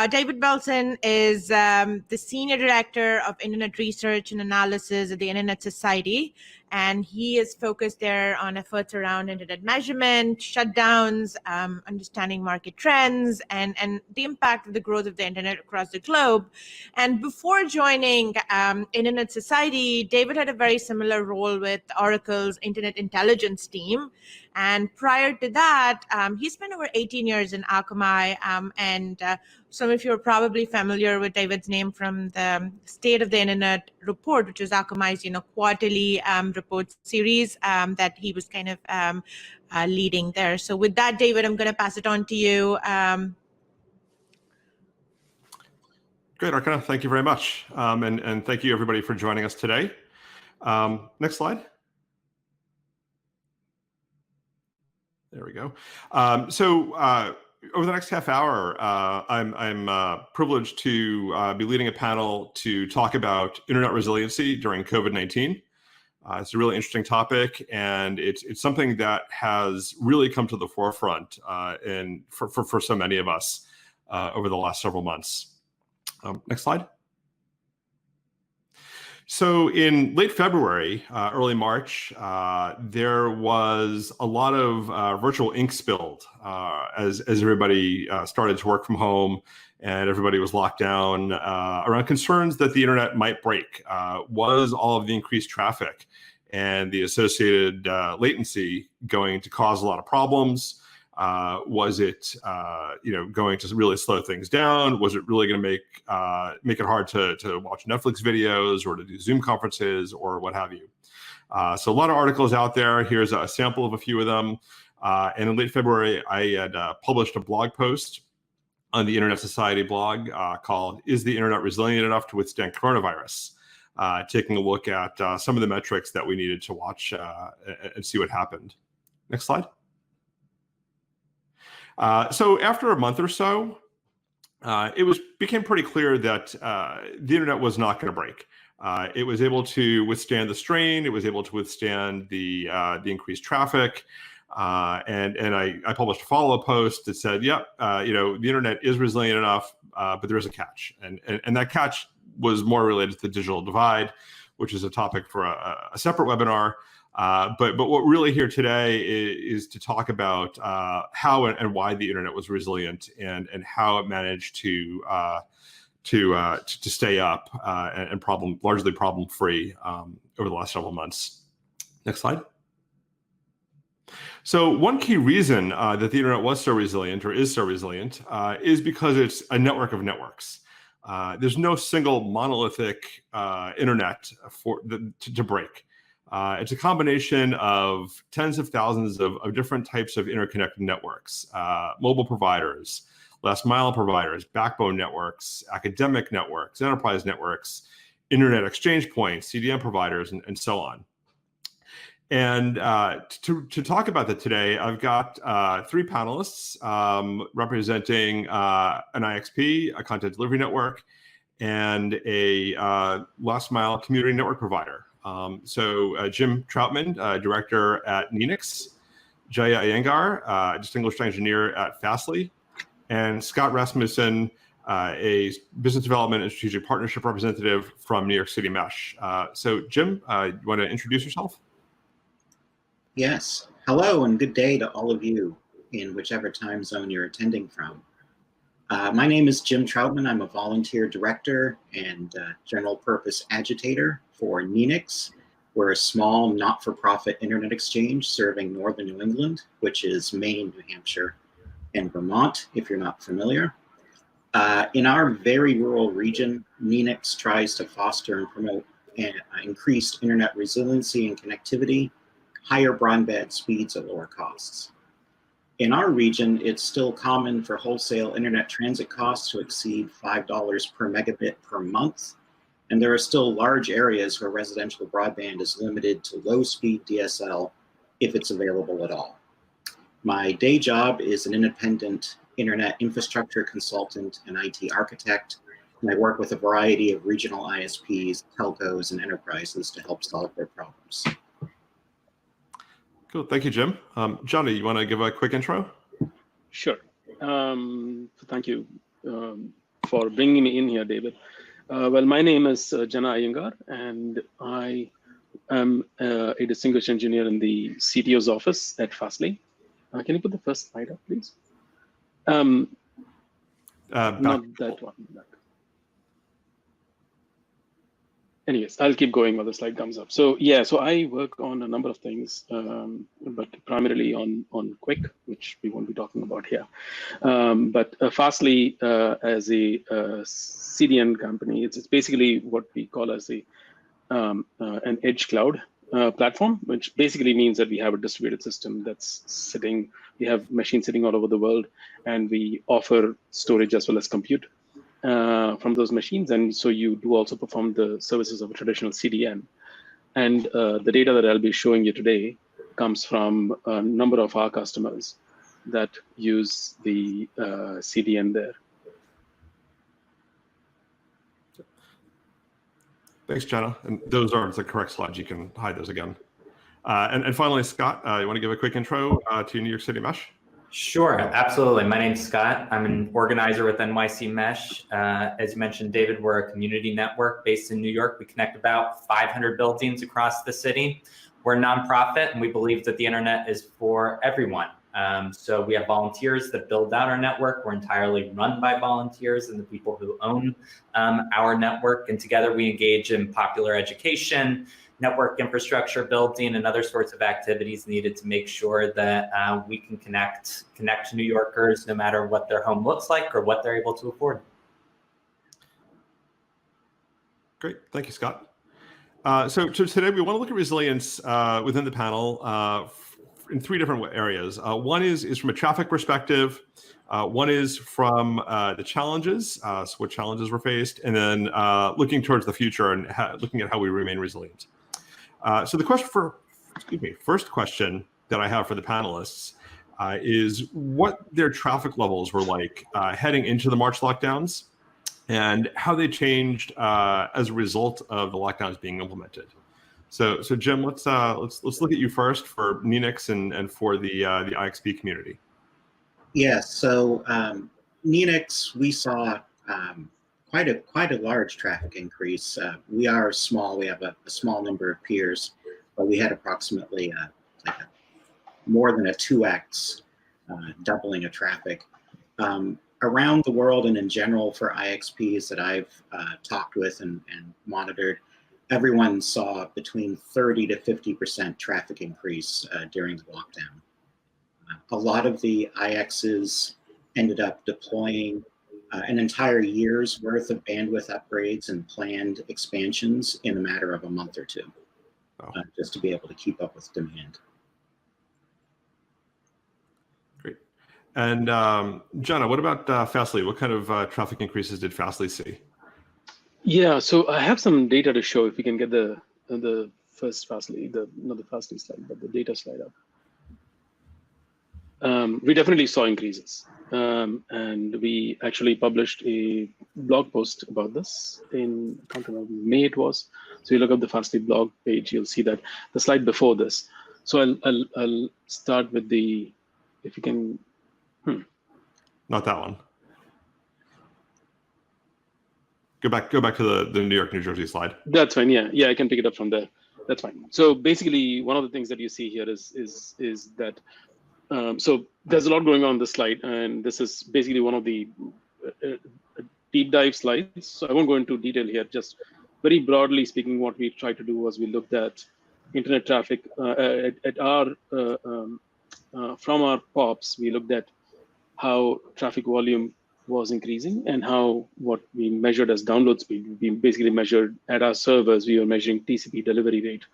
David Belson is the Senior Director of Internet Research and Analysis at the Internet Society. And he is focused there on efforts around internet measurement, shutdowns, understanding market trends, and the impact of the growth of the internet across the globe. And before joining Internet Society, David had a very similar role with Oracle's Internet Intelligence team. And prior to that, he spent over 18 years in Akamai. And some of you are probably familiar with David's name from the State of the Internet report, which is Akamai's quarterly report series that he was kind of leading there. So with that, David, I'm going to pass it on to you. Great, Archana, thank you very much. And thank you everybody for joining us today. Next slide. There we go. Over the next half hour, I'm privileged to be leading a panel to talk about internet resiliency during COVID-19. It's a really interesting topic, and it's something that has really come to the forefront for so many of us over the last several months. Next slide. So in late February, early March, there was a lot of virtual ink spilled as everybody started to work from home and everybody was locked down around concerns that the internet might break. Was all of the increased traffic and the associated latency going to cause a lot of problems? Was it going to really slow things down? Was it really going to make it hard to watch Netflix videos or to do Zoom conferences or what have you? So a lot of articles out there. Here's a sample of a few of them. And in late February, I had published a blog post on the Internet Society blog called "Is the Internet Resilient Enough to Withstand Coronavirus?" Taking a look at some of the metrics that we needed to watch and see what happened. Next slide. So after a month or so, it became pretty clear that the internet was not going to break. It was able to withstand the strain. It was able to withstand the increased traffic. And I published a follow-up post that said, "Yep, the internet is resilient enough, but there is a catch." And that catch was more related to the digital divide, which is a topic for a separate webinar. But what we're really here today is to talk about how and why the internet was resilient and how it managed to stay up and largely problem free over the last several months. Next slide. So one key reason that the internet was so resilient or is so resilient is because it's a network of networks. There's no single monolithic internet to break. It's a combination of tens of thousands of different types of interconnected networks, mobile providers, last mile providers, backbone networks, academic networks, enterprise networks, internet exchange points, CDN providers, and so on. And to talk about that today, I've got three panelists representing an IXP, a content delivery network, and a last mile community network provider. So Jim Troutman, director at NNENIX, Jana Iyengar, distinguished engineer at Fastly, and Scott Rasmussen, a business development and strategic partnership representative from New York City Mesh. So Jim, you want to introduce yourself? Yes. Hello and good day to all of you in whichever time zone you're attending from. My name is Jim Troutman. I'm a volunteer director and general purpose agitator for NNENIX. We're a small not-for-profit internet exchange serving northern New England, which is Maine, New Hampshire, and Vermont, if you're not familiar. In our very rural region, NNENIX tries to foster and promote increased internet resiliency and connectivity, higher broadband speeds at lower costs. In our region, it's still common for wholesale internet transit costs to exceed $5 per megabit per month. And there are still large areas where residential broadband is limited to low-speed DSL if it's available at all. My day job is an independent internet infrastructure consultant and IT architect, and I work with a variety of regional ISPs, telcos, and enterprises to help solve their problems. Cool. Thank you, Jim. Jana, you want to give a quick intro? Sure. Thank you for bringing me in here, David. Well, my name is Jana Iyengar, and I I'm a distinguished engineer in the CTO's office at Fastly. Can you put the first slide up, please? Not that one. Anyways, I'll keep going while the slide comes up. So yeah, so I work on a number of things, but primarily on Quick, which we won't be talking about here. But Fastly, as a CDN company, it's basically what we call as an edge cloud platform, which basically means that we have a distributed system that's sitting, we have machines sitting all over the world, and we offer storage as well as compute from those machines. And so you do also perform the services of a traditional CDN. And the data that I'll be showing you today comes from a number of our customers that use the CDN there. Thanks, Jana. And those are the correct slides. You can hide those again. And finally, Scott, you want to give a quick intro to New York City Mesh? Sure, absolutely. My name's Scott. I'm an organizer with NYC Mesh. As you mentioned, David, we're a community network based in New York. We connect about 500 buildings across the city. We're a nonprofit, and we believe that the internet is for everyone. So we have volunteers that build out our network. We're entirely run by volunteers and the people who own our network. And together we engage in popular education, network infrastructure building, and other sorts of activities needed to make sure that we can connect New Yorkers no matter what their home looks like or what they're able to afford. Great, thank you, Scott. So today we want to look at resilience within the panel in three different areas. One is from a traffic perspective. One is from the challenges, so what challenges were faced, and then looking towards the future and looking at how we remain resilient. So the question first question that I have for the panelists is what their traffic levels were like heading into the March lockdowns, and how they changed as a result of the lockdowns being implemented. So Jim, let's look at you first for NNENIX and for the IXP community. Yes. So NNENIX, we saw quite a large traffic increase. We are small. We have a small number of peers, but we had approximately more than a 2x doubling of traffic. Around the world and in general for IXPs that I've talked with and monitored, everyone saw between 30 to 50% traffic increase during the lockdown. A lot of the IXs ended up deploying an entire year's worth of bandwidth upgrades and planned expansions in a matter of a month or two, just to be able to keep up with demand. Great. And Jana, what about Fastly? What kind of traffic increases did Fastly see? Yeah, so I have some data to show. If we can get the first Fastly, not the Fastly slide, but the data slide up. We definitely saw increases, and we actually published a blog post about this in, I can't remember, May it was. So you look up the Fastly blog page, you'll see that the slide before this. So I'll start with the, if you can. Not that one. Go back to the New York, New Jersey slide. That's fine. Yeah, I can pick it up from there. That's fine. So basically, one of the things that you see here is that. So there's a lot going on this slide, and this is basically one of the deep dive slides. So I won't go into detail here. Just very broadly speaking, what we tried to do was we looked at internet traffic at our from our POPs. We looked at how traffic volume was increasing and how what we measured as download speed. We basically measured at our servers, we were measuring TCP delivery rate,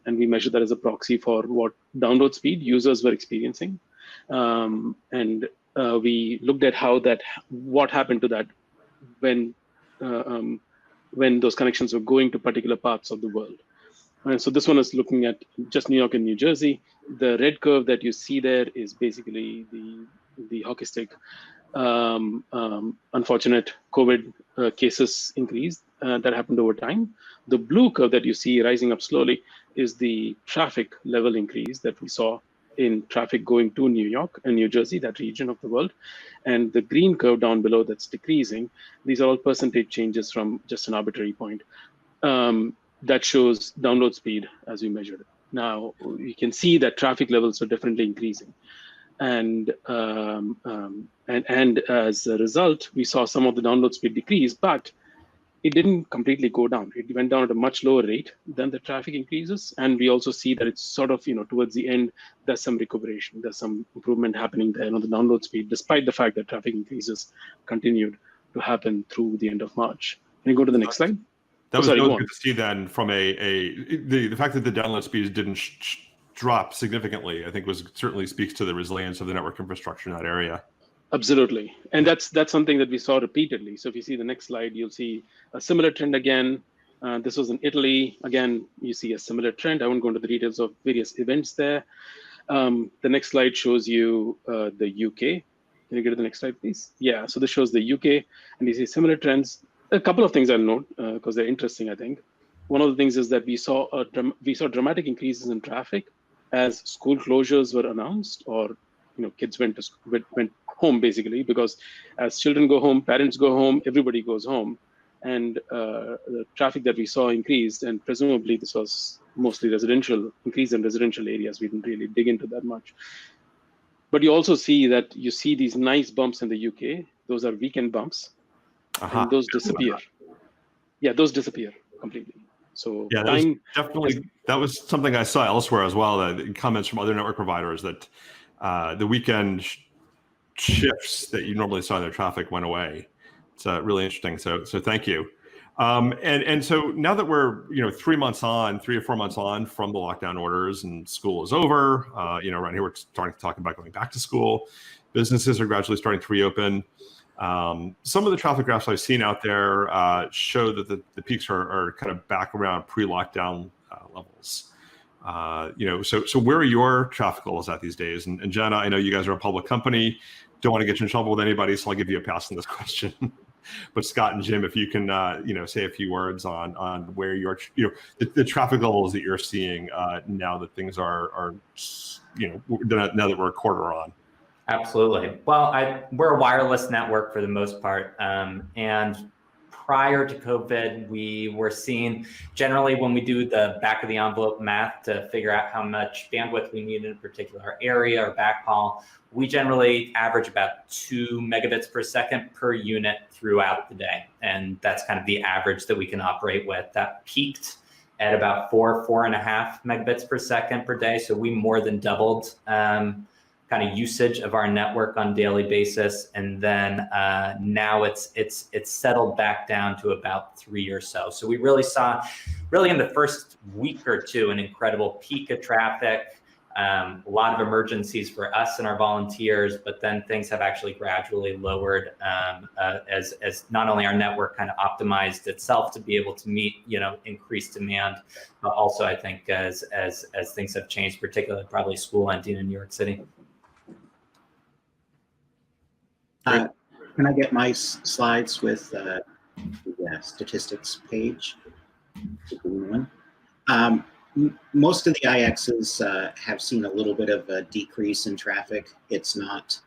and we measured that as a proxy for what download speed users were experiencing. And we looked at what happened to that when those connections were going to particular parts of the world. And so this one is looking at just New York and New Jersey. The red curve that you see there is basically the hockey stick. Unfortunate COVID cases increase that happened over time. The blue curve that you see rising up slowly is the traffic level increase that we saw in traffic going to New York and New Jersey, that region of the world. And the green curve down below that's decreasing, these are all percentage changes from just an arbitrary point. that shows download speed as we measured it. Now you can see that traffic levels are definitely increasing, and as a result, we saw some of the download speed decrease, but it didn't completely go down. It went down at a much lower rate than the traffic increases, and we also see that it's sort of, towards the end, there's some recuperation, there's some improvement happening there on the download speed, despite the fact that traffic increases continued to happen through the end of March. Can you go to the next slide? That was good to see then from the fact that the download speeds didn't drop significantly, I think certainly speaks to the resilience of the network infrastructure in that area. Absolutely. And that's something that we saw repeatedly. So if you see the next slide, you'll see a similar trend again. This was in Italy. Again, you see a similar trend. I won't go into the details of various events there. The next slide shows you the UK. Can you go to the next slide, please? Yeah, so this shows the UK, and you see similar trends. A couple of things I'll note because they're interesting, I think. One of the things is that we saw dramatic increases in traffic as school closures were announced, or kids went home, basically, because as children go home, parents go home, everybody goes home, and the traffic that we saw increased, and presumably this was mostly increase in residential areas. We didn't really dig into that much. But you also see that these nice bumps in the UK. Those are weekend bumps, and those disappear. Yeah, those disappear completely. So yeah, that was something I saw elsewhere as well. Comments from other network providers that the weekend shifts that you normally saw in their traffic went away. It's really interesting. So thank you. And so now that we're 3 or 4 months on from the lockdown orders and school is over, around here we're starting to talk about going back to school. Businesses are gradually starting to reopen. Some of the traffic graphs I've seen out there show that the peaks are kind of back around pre-lockdown levels. So where are your traffic levels at these days? And Jana, I know you guys are a public company. Don't want to get you in trouble with anybody, so I'll give you a pass on this question. But Scott and Jim, if you can, say a few words on where your, the traffic levels that you're seeing now that things are, now that we're a quarter on. Absolutely. Well, we're a wireless network for the most part, and prior to COVID, we were seeing generally when we do the back of the envelope math to figure out how much bandwidth we need in a particular area or backhaul, we generally average about 2 megabits per second per unit throughout the day. And that's kind of the average that we can operate with. That peaked at about 4.5 megabits per second per day. So we more than doubled kind of usage of our network on a daily basis, and then now it's settled back down to about 3 or so. So we really saw, in the first week or two, an incredible peak of traffic, a lot of emergencies for us and our volunteers, but then things have actually gradually lowered as not only our network kind of optimized itself to be able to meet increased demand, but also I think as things have changed, particularly probably school ending in New York City. Can I get my slides with the statistics page? The green one. Most of the IXs have seen a little bit of a decrease in traffic. It's not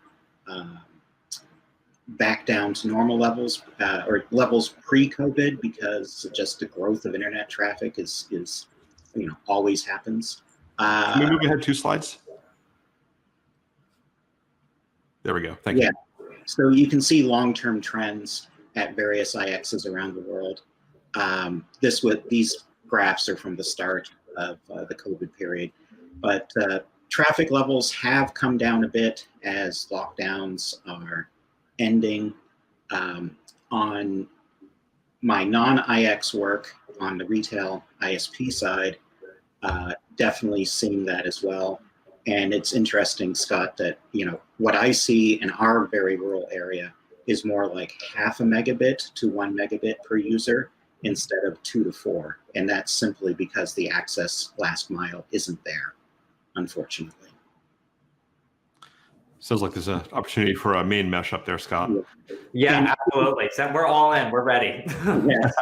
back down to normal levels or levels pre-COVID, because just the growth of internet traffic is always happens. Can we move ahead 2 slides? There we go. Thank you. So you can see long-term trends at various IXs around the world. These graphs are from the start of the COVID period, but traffic levels have come down a bit as lockdowns are ending. On my non-IX work on the retail ISP side, definitely seeing that as well. And it's interesting, Scott, that what I see in our very rural area is more like 0.5 megabit to 1 megabit per user instead of 2 to 4. And that's simply because the access last mile isn't there, unfortunately. Sounds like there's an opportunity for a main mesh up there, Scott. Yeah, absolutely. So we're all in. We're ready. Yes,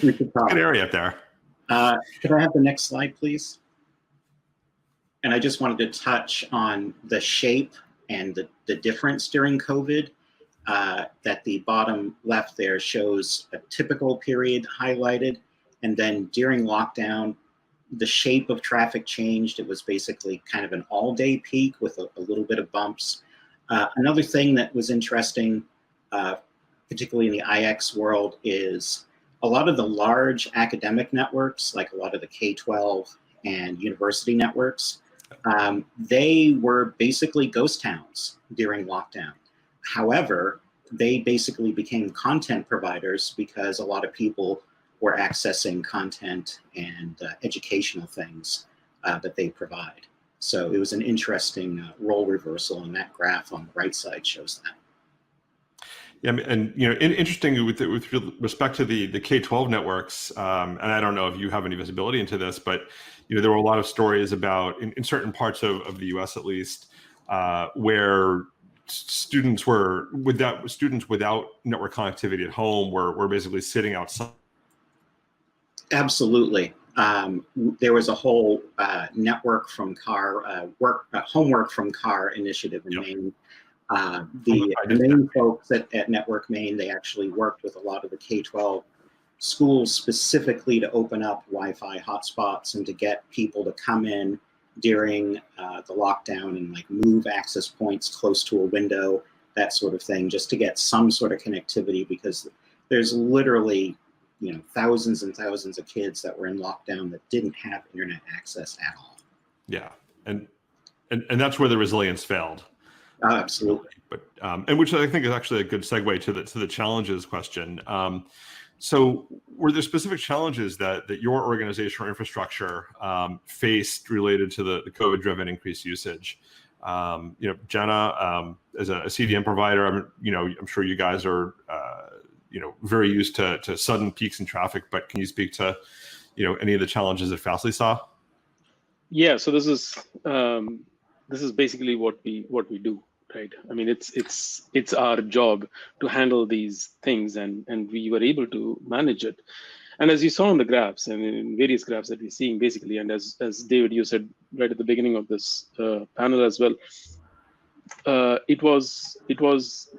we could talk. Good area up there. Could I have the next slide, please? And I just wanted to touch on the shape and the difference during COVID. That the bottom left there shows a typical period highlighted, And then during lockdown, the shape of traffic changed. It was basically kind of an all-day peak with a little bit of bumps. Another thing that was interesting, particularly in the IX world, is a lot of the large academic networks, like a lot of the K-12 and university networks, they were basically ghost towns during lockdown. However, they basically became content providers because a lot of people were accessing content and educational things that they provide. So it was an interesting role reversal, and that graph on the right side shows that. Yeah, and interesting with respect to the K-12 networks, and I don't know if you have any visibility into this, but there were a lot of stories about in certain parts of the U.S. at least, where students without network connectivity at home were basically sitting outside. Absolutely. There was a whole network from car homework from car initiative in Maine. The Maine folks at Network Maine, they actually worked with a lot of the K-12 schools specifically to open up Wi-Fi hotspots and to get people to come in during the lockdown and like move access points close to a window, that sort of thing, just to get some sort of connectivity, because there's literally thousands and thousands of kids that were in lockdown that didn't have internet access at all. Yeah, and that's where the resilience failed. Absolutely. But and which I think is actually a good segue to the challenges question. So were there specific challenges that your organization or infrastructure faced related to the COVID-driven increased usage? Jana, as a CDN provider, I'm sure you guys are very used to sudden peaks in traffic, but can you speak to any of the challenges that Fastly saw? Yeah, so this is basically what we do. Right. I mean, it's our job to handle these things, and we were able to manage it. And as you saw in the graphs and in various graphs that we're seeing, basically, and as David, you said right at the beginning of this panel as well, it was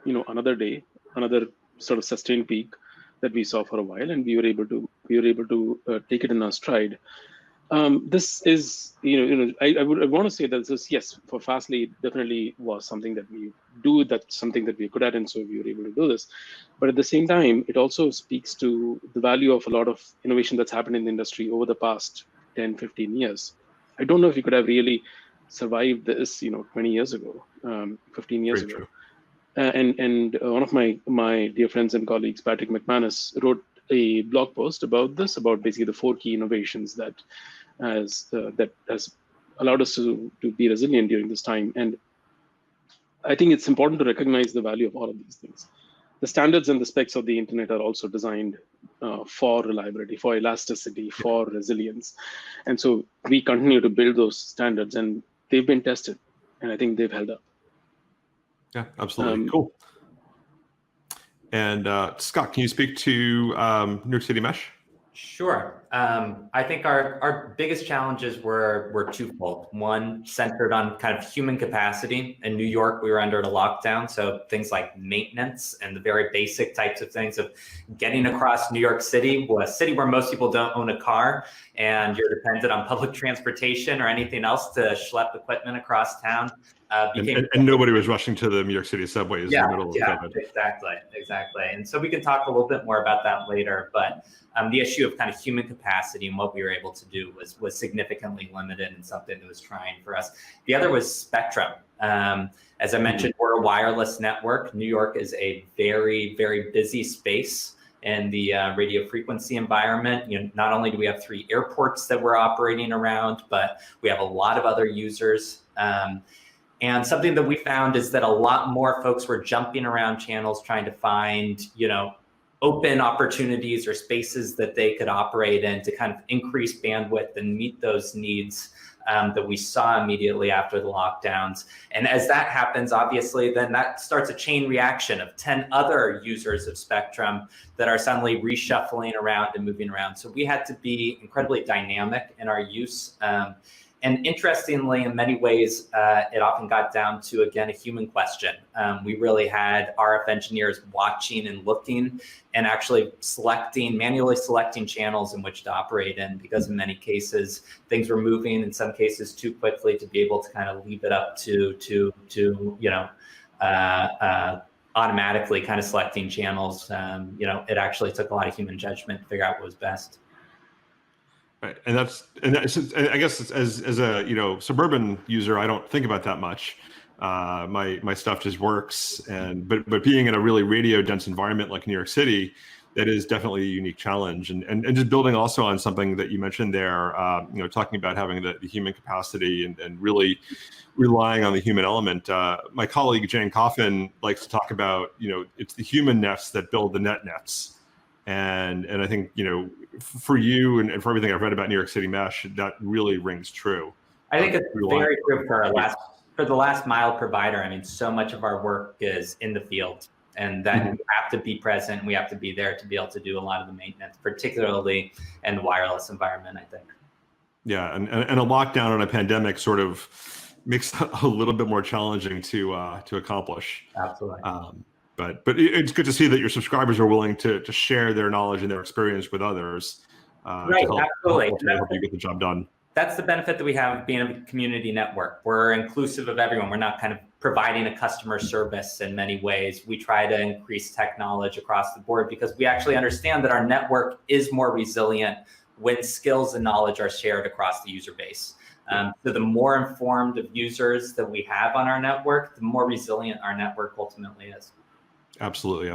another day, another sort of sustained peak that we saw for a while, and we were able to take it in our stride. This is, I want to say that this, yes, for Fastly, it definitely was something that we do, that's something that we're good at, and so we were able to do this. But at the same time, it also speaks to the value of a lot of innovation that's happened in the industry over the past 10, 15 years. I don't know if we could have really survived this, 20 years ago, 15 years ago. And one of my dear friends and colleagues, Patrick McManus, wrote a blog post about this, about basically the 4 key innovations that has allowed us to be resilient during this time. And I think it's important to recognize the value of all of these things. The standards and the specs of the internet are also designed for reliability, for elasticity, for resilience. And so we continue to build those standards, and they've been tested, and I think they've held up. Yeah, absolutely. Cool. And Scott, can you speak to New York City Mesh? Sure. I think our biggest challenges were twofold. One, centered on kind of human capacity. In New York, we were under a lockdown, so things like maintenance and the very basic types of things of getting across New York City, a city where most people don't own a car, and you're dependent on public transportation or anything else to schlep equipment across town. And nobody was rushing to the New York City subways in the middle of COVID. Exactly. And so we can talk a little bit more about that later, but the issue of kind of human capacity and what we were able to do was significantly limited, and something that was trying for us. The other was spectrum. As I mentioned, we're a wireless network. New York is a very, very busy space in the radio frequency environment. Not only do we have 3 airports that we're operating around, but we have a lot of other users. And something that we found is that a lot more folks were jumping around channels trying to find, open opportunities or spaces that they could operate in to kind of increase bandwidth and meet those needs that we saw immediately after the lockdowns. And as that happens, obviously, then that starts a chain reaction of 10 other users of spectrum that are suddenly reshuffling around and moving around. So we had to be incredibly dynamic in our use. And interestingly, in many ways, it often got down to, again, a human question. We really had RF engineers watching and looking and actually manually selecting channels in which to operate in, because in many cases, things were moving, in some cases too quickly to be able to kind of leave it up to automatically kind of selecting channels. It actually took a lot of human judgment to figure out what was best. Right, and I guess as a suburban user, I don't think about that much. My stuff just works, but being in a really radio dense environment like New York City, that is definitely a unique challenge. And just building also on something that you mentioned there, talking about having the human capacity and really relying on the human element. My colleague Jane Coffin likes to talk about, it's the human nets that build the net nets. And I think, for you and for everything I've read about New York City Mesh, that really rings true. I think it's very true for the last mile provider. I mean, so much of our work is in the field, and that we have to be present. We have to be there to be able to do a lot of the maintenance, particularly in the wireless environment, I think. Yeah, and a lockdown and a pandemic sort of makes it a little bit more challenging to accomplish. Absolutely. But it's good to see that your subscribers are willing to share their knowledge and their experience with others. Right, to absolutely. help you get the job done. That's the benefit that we have of being a community network. We're inclusive of everyone. We're not kind of providing a customer service in many ways. We try to increase tech knowledge across the board because we actually understand that our network is more resilient when skills and knowledge are shared across the user base. So the more informed of users that we have on our network, the more resilient our network ultimately is. Absolutely.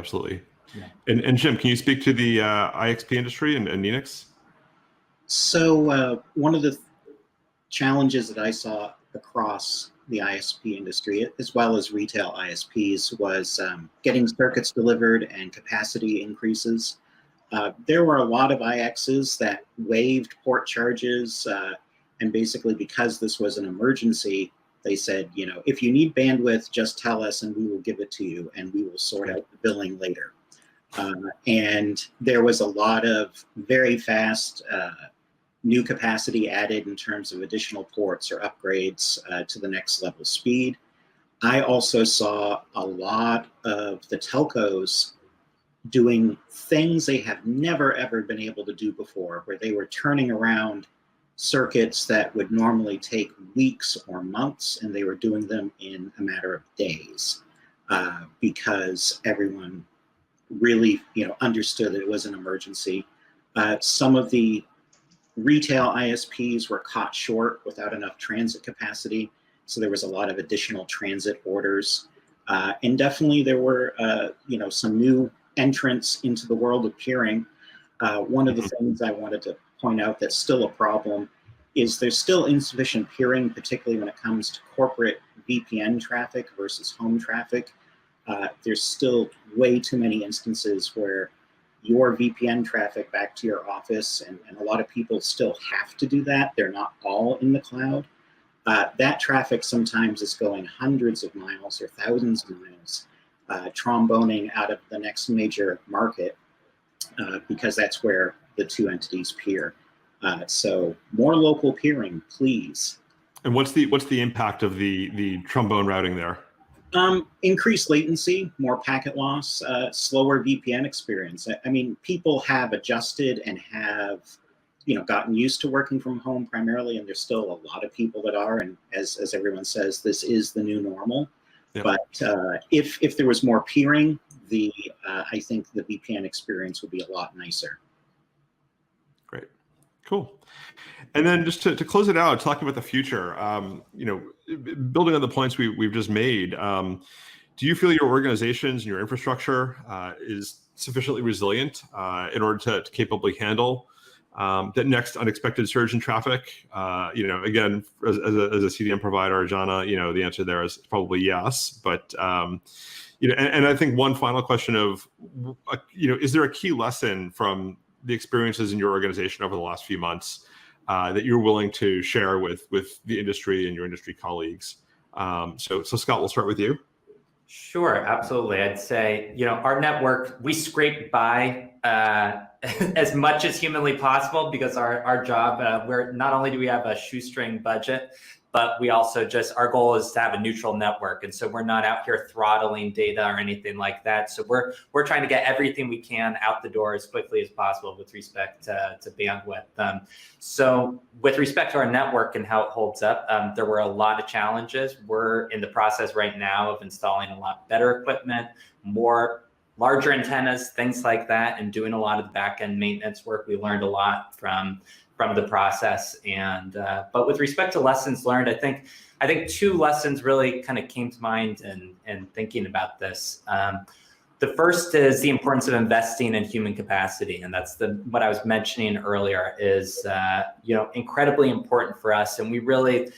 Yeah. And Jim, can you speak to the IXP industry and NNENIX? So one of the challenges that I saw across the ISP industry, as well as retail ISPs, was getting circuits delivered and capacity increases. There were a lot of IXs that waived port charges, and basically because this was an emergency, they said, if you need bandwidth, just tell us and we will give it to you and we will sort out the billing later. And there was a lot of very fast new capacity added in terms of additional ports or upgrades to the next level speed. I also saw a lot of the telcos doing things they have never ever been able to do before, where they were turning around circuits that would normally take weeks or months, and they were doing them in a matter of days because everyone really understood that it was an emergency. Some of the retail ISPs were caught short without enough transit capacity, so there was a lot of additional transit orders. And definitely there were some new entrants into the world of peering. One of the things I wanted to point out that's still a problem is there's still insufficient peering, particularly when it comes to corporate VPN traffic versus home traffic. There's still way too many instances where your VPN traffic back to your office, and a lot of people still have to do that. They're not all in the cloud. That traffic sometimes is going hundreds of miles or thousands of miles, tromboning out of the next major market because that's where the two entities peer. So more local peering, please. And what's the impact of the trombone routing there? Increased latency, more packet loss, slower VPN experience. I mean, people have adjusted and have, gotten used to working from home primarily, and there's still a lot of people that are. And as everyone says, this is the new normal. Yep. But if there was more peering, I think the VPN experience would be a lot nicer. Great, cool. And then just to close it out, talking about the future, building on the points we've just made, do you feel your organizations and your infrastructure is sufficiently resilient in order to capably handle that next unexpected surge in traffic? Again, as a CDN provider, Jana, the answer there is probably yes. But and I think one final question of, is there a key lesson from the experiences in your organization over the last few months that you're willing to share with the industry and your industry colleagues? So Scott, we'll start with you. Sure, absolutely. I'd say, our network, we scrape by as much as humanly possible because our job, we're not only do we have a shoestring budget, but we also our goal is to have a neutral network. And so we're not out here throttling data or anything like that. So we're trying to get everything we can out the door as quickly as possible with respect to bandwidth. So with respect to our network and how it holds up, there were a lot of challenges. We're in the process right now of installing a lot better equipment, larger antennas, things like that, and doing a lot of the back-end maintenance work. We learned a lot from the process. And but with respect to lessons learned, I think two lessons really kind of came to mind in thinking about this. The first is the importance of investing in human capacity, and that's what I was mentioning earlier is incredibly important for us. And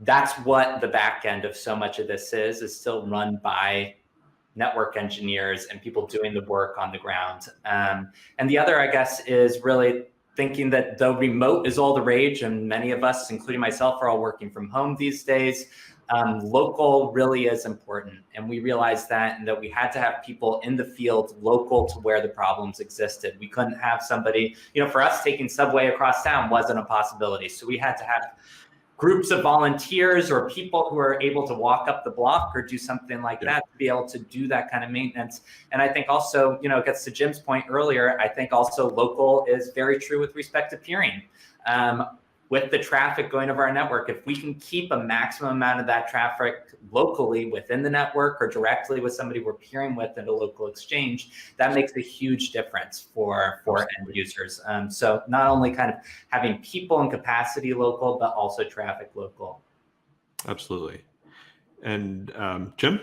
that's what the back end of so much of this is still run by network engineers and people doing the work on the ground. And the other, I guess, is really thinking that though remote is all the rage, and many of us, including myself, are all working from home these days, local really is important. And we realized that, and that we had to have people in the field local to where the problems existed. We couldn't have somebody, for us, taking subway across town wasn't a possibility. So we had to have groups of volunteers or people who are able to walk up the block or do something like that to be able to do that kind of maintenance. And I think also, it gets to Jim's point earlier, I think also local is very true with respect to peering. With the traffic going over our network, if we can keep a maximum amount of that traffic locally within the network or directly with somebody we're peering with at a local exchange, that makes a huge difference for end users. So not only kind of having people and capacity local, but also traffic local. Absolutely. And Jim?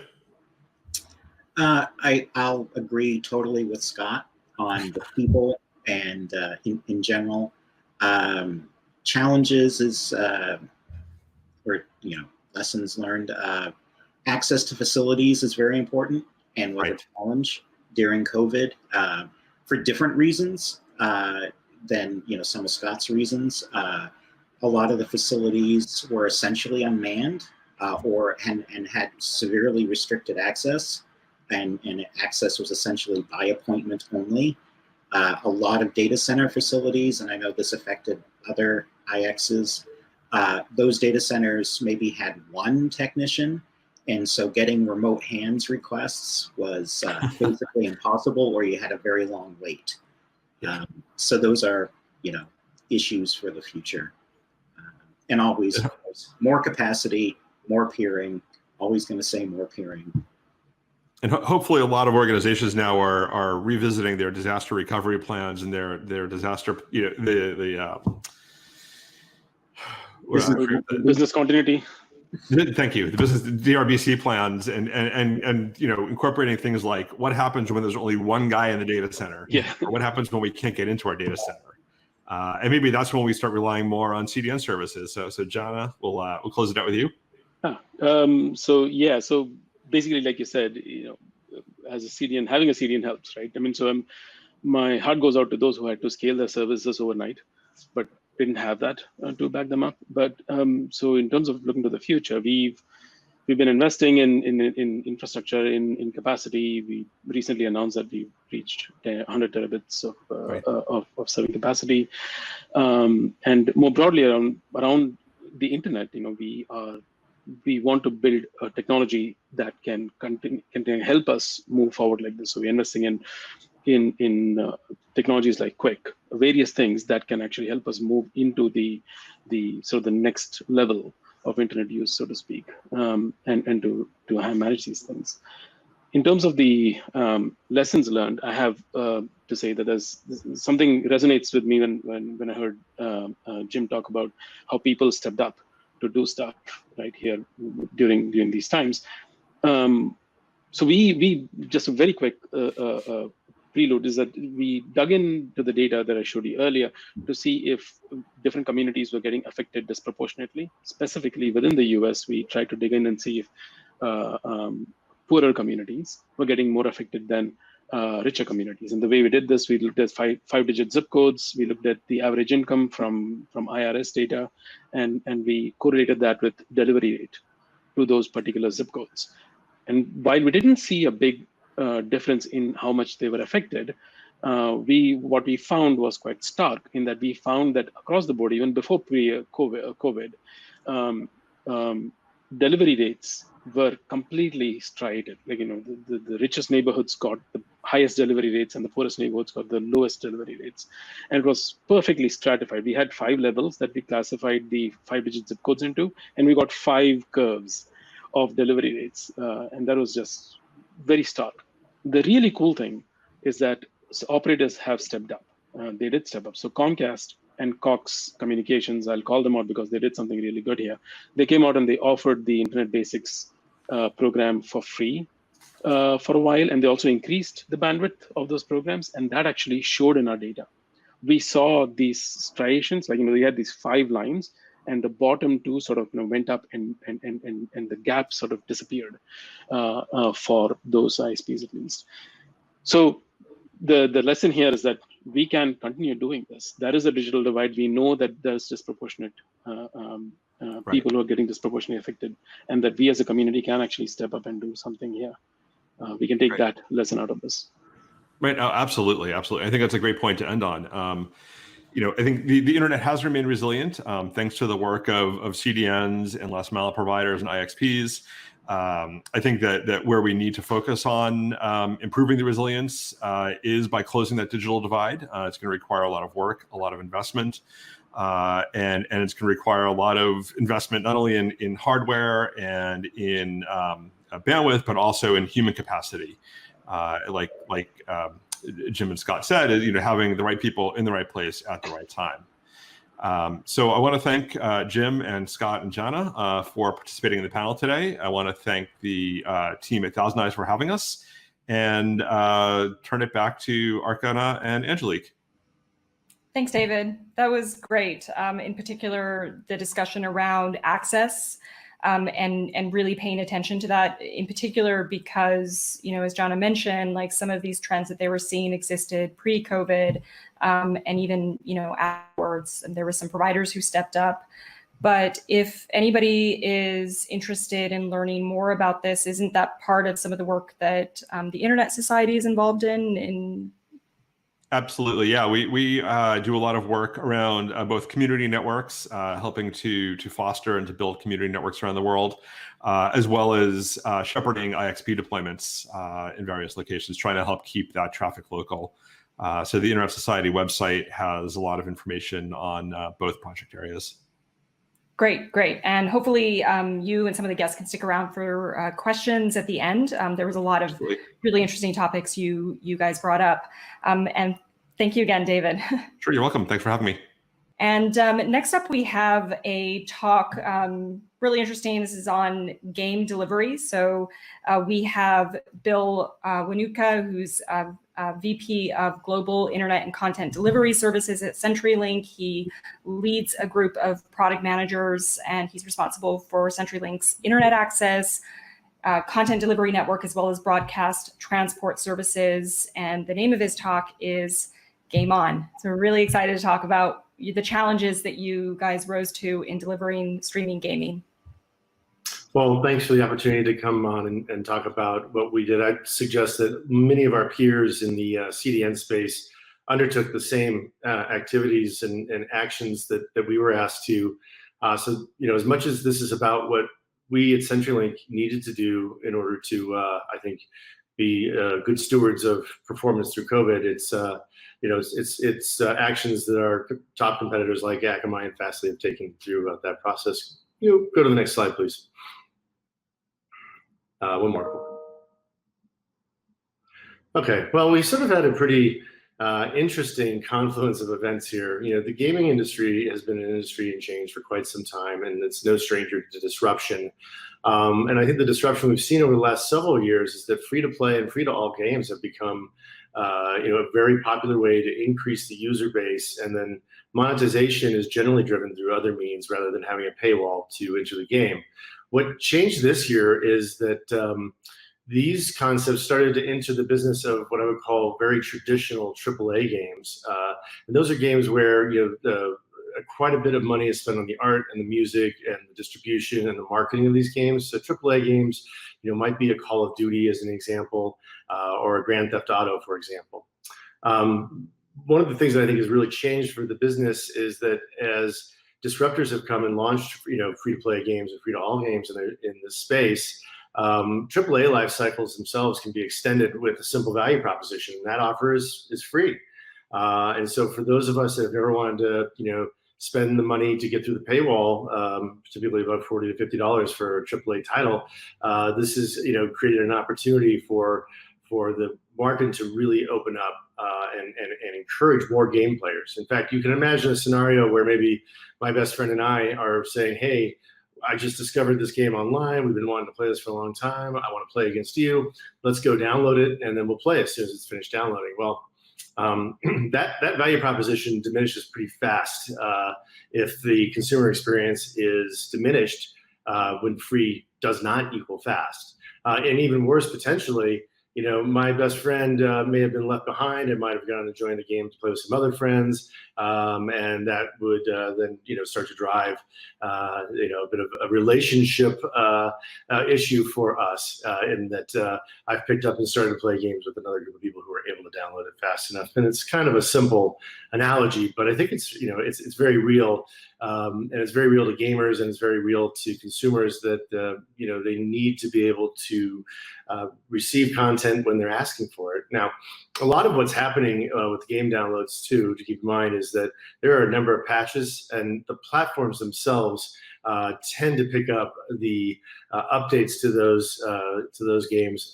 I'll agree totally with Scott on the people and in general. Challenges is, lessons learned. Access to facilities is very important and was a challenge during COVID for different reasons than some of Scott's reasons. A lot of the facilities were essentially unmanned and had severely restricted access, and access was essentially by appointment only. A lot of data center facilities, and I know this affected other IXs, those data centers maybe had one technician, and so getting remote hands requests was basically impossible, or you had a very long wait. So those are, issues for the future. And always more capacity, more peering, always going to say more peering. And hopefully a lot of organizations now are revisiting their disaster recovery plans and their disaster, business continuity. Thank you. The DRBC plans and incorporating things like what happens when there's only one guy in the data center, or what happens when we can't get into our data center, and maybe that's when we start relying more on CDN services. So Jana, we'll close it out with you. So basically, like you said, as a CDN, having a CDN helps, right? I mean, my heart goes out to those who had to scale their services overnight, but didn't have that to back them up. But so in terms of looking to the future, we've been investing in infrastructure, in capacity. We recently announced that we've reached 100 terabits of serving capacity, and more broadly around the internet. We want to build a technology that can help us move forward like this. So we're investing in technologies like Quick, various things that can actually help us move into the next level of internet use, so to speak, and to manage these things. In terms of the lessons learned, I have to say that there's something resonates with me when I heard Jim talk about how people stepped up to do stuff right here during these times. So we just a very quick prelude is that we dug into the data that I showed you earlier to see if different communities were getting affected disproportionately. Specifically within the US, we tried to dig in and see if poorer communities were getting more affected than richer communities. And the way we did this, we looked at five-digit zip codes. We looked at the average income from IRS data, and we correlated that with delivery rate to those particular zip codes. And while we didn't see a big difference in how much they were affected, what we found was quite stark in that we found that across the board, even before pre-COVID, delivery rates were completely striated. Like, the richest neighborhoods got the highest delivery rates and the poorest neighborhoods got the lowest delivery rates. And it was perfectly stratified. We had 5 levels that we classified the 5-digit zip codes into, and we got 5 curves of delivery rates. And that was just very stark. The really cool thing is that operators have stepped up. They did step up. So Comcast and Cox Communications, I'll call them out because they did something really good here. They came out and they offered the Internet Basics program for free for a while, and they also increased the bandwidth of those programs, and that actually showed in our data. We saw these striations, like, we had these 5 lines, and the bottom 2 sort of went up, and the gap sort of disappeared for those ISPs at least. So the lesson here is that we can continue doing this. There is a digital divide. We know that there's disproportionate people who are getting disproportionately affected, and that we as a community can actually step up and do something here. We can take that lesson out of this. Right. Oh, absolutely. Absolutely. I think that's a great point to end on. I think the internet has remained resilient thanks to the work of CDNs and last mile providers and IXPs. I think that where we need to focus on improving the resilience is by closing that digital divide. It's going to require a lot of work, a lot of investment, and it's going to require a lot of investment not only in hardware and in bandwidth, but also in human capacity. Like Jim and Scott said, having the right people in the right place at the right time. So I want to thank Jim and Scott and Jana for participating in the panel today. I want to thank the team at ThousandEyes for having us, and turn it back to Archana and Angelique. Thanks, David. That was great. In particular, the discussion around access and really paying attention to that, in particular because, as Jana mentioned, like some of these trends that they were seeing existed pre-COVID, and even, afterwards. And there were some providers who stepped up. But if anybody is interested in learning more about this, isn't that part of some of the work that the Internet Society is involved in? Absolutely, yeah. We do a lot of work around both community networks, helping to foster and to build community networks around the world, as well as shepherding IXP deployments in various locations, trying to help keep that traffic local. So the Internet Society website has a lot of information on both project areas. Great. And hopefully you and some of the guests can stick around for questions at the end. There was a lot of really interesting topics you guys brought up. And thank you again, David. Sure, you're welcome. Thanks for having me. And next up, we have a talk, really interesting. This is on game delivery. So we have Bill Wanuka, who's VP of Global Internet and Content Delivery Services at CenturyLink. He leads a group of product managers, and he's responsible for CenturyLink's internet access, content delivery network, as well as broadcast transport services. And the name of his talk is Game On. So we're really excited to talk about the challenges that you guys rose to in delivering streaming gaming. Well, thanks for the opportunity to come on and talk about what we did. I suggest that many of our peers in the CDN space undertook the same activities and actions that we were asked to. So, as much as this is about what we at CenturyLink needed to do in order to, I think, be good stewards of performance through COVID, it's actions that our top competitors like Akamai and Fastly have taken through that process. Go to the next slide, please. One more. Okay, well, we sort of had a pretty interesting confluence of events here. The gaming industry has been an industry in change for quite some time, and it's no stranger to disruption. And I think the disruption we've seen over the last several years is that free-to-play and free-to-all games have become a very popular way to increase the user base, and then monetization is generally driven through other means rather than having a paywall to enter the game. What changed this year is that these concepts started to enter the business of what I would call very traditional AAA games, and those are games where quite a bit of money is spent on the art and the music and the distribution and the marketing of these games. So AAA games, might be a Call of Duty as an example, or a Grand Theft Auto, for example. One of the things that I think has really changed for the business is that as disruptors have come and launched, free-to-play games and free-to-all games in this space, AAA life cycles themselves can be extended with a simple value proposition. And that offer is free. And so for those of us that have never wanted to, spend the money to get through the paywall, typically about $40 to $50 for a AAA title, this is, created an opportunity for the market to really open up and encourage more game players. In fact, you can imagine a scenario where maybe my best friend and I are saying, hey, I just discovered this game online. We've been wanting to play this for a long time. I want to play against you. Let's go download it, and then we'll play as soon as it's finished downloading. Well, that value proposition diminishes pretty fast if the consumer experience is diminished when free does not equal fast. And even worse, potentially, my best friend may have been left behind and might have gone to join the game to play with some other friends, and that would then start to drive a bit of a relationship issue for us, in that I've picked up and started to play games with another group of people who are able to download it fast enough. And it's kind of a simple analogy, but I think it's it's very real, and it's very real to gamers, and it's very real to consumers that they need to be able to receive content when they're asking for it. Now, a lot of what's happening with game downloads too, to keep in mind, is that there are a number of patches, and the platforms themselves tend to pick up the updates to those games,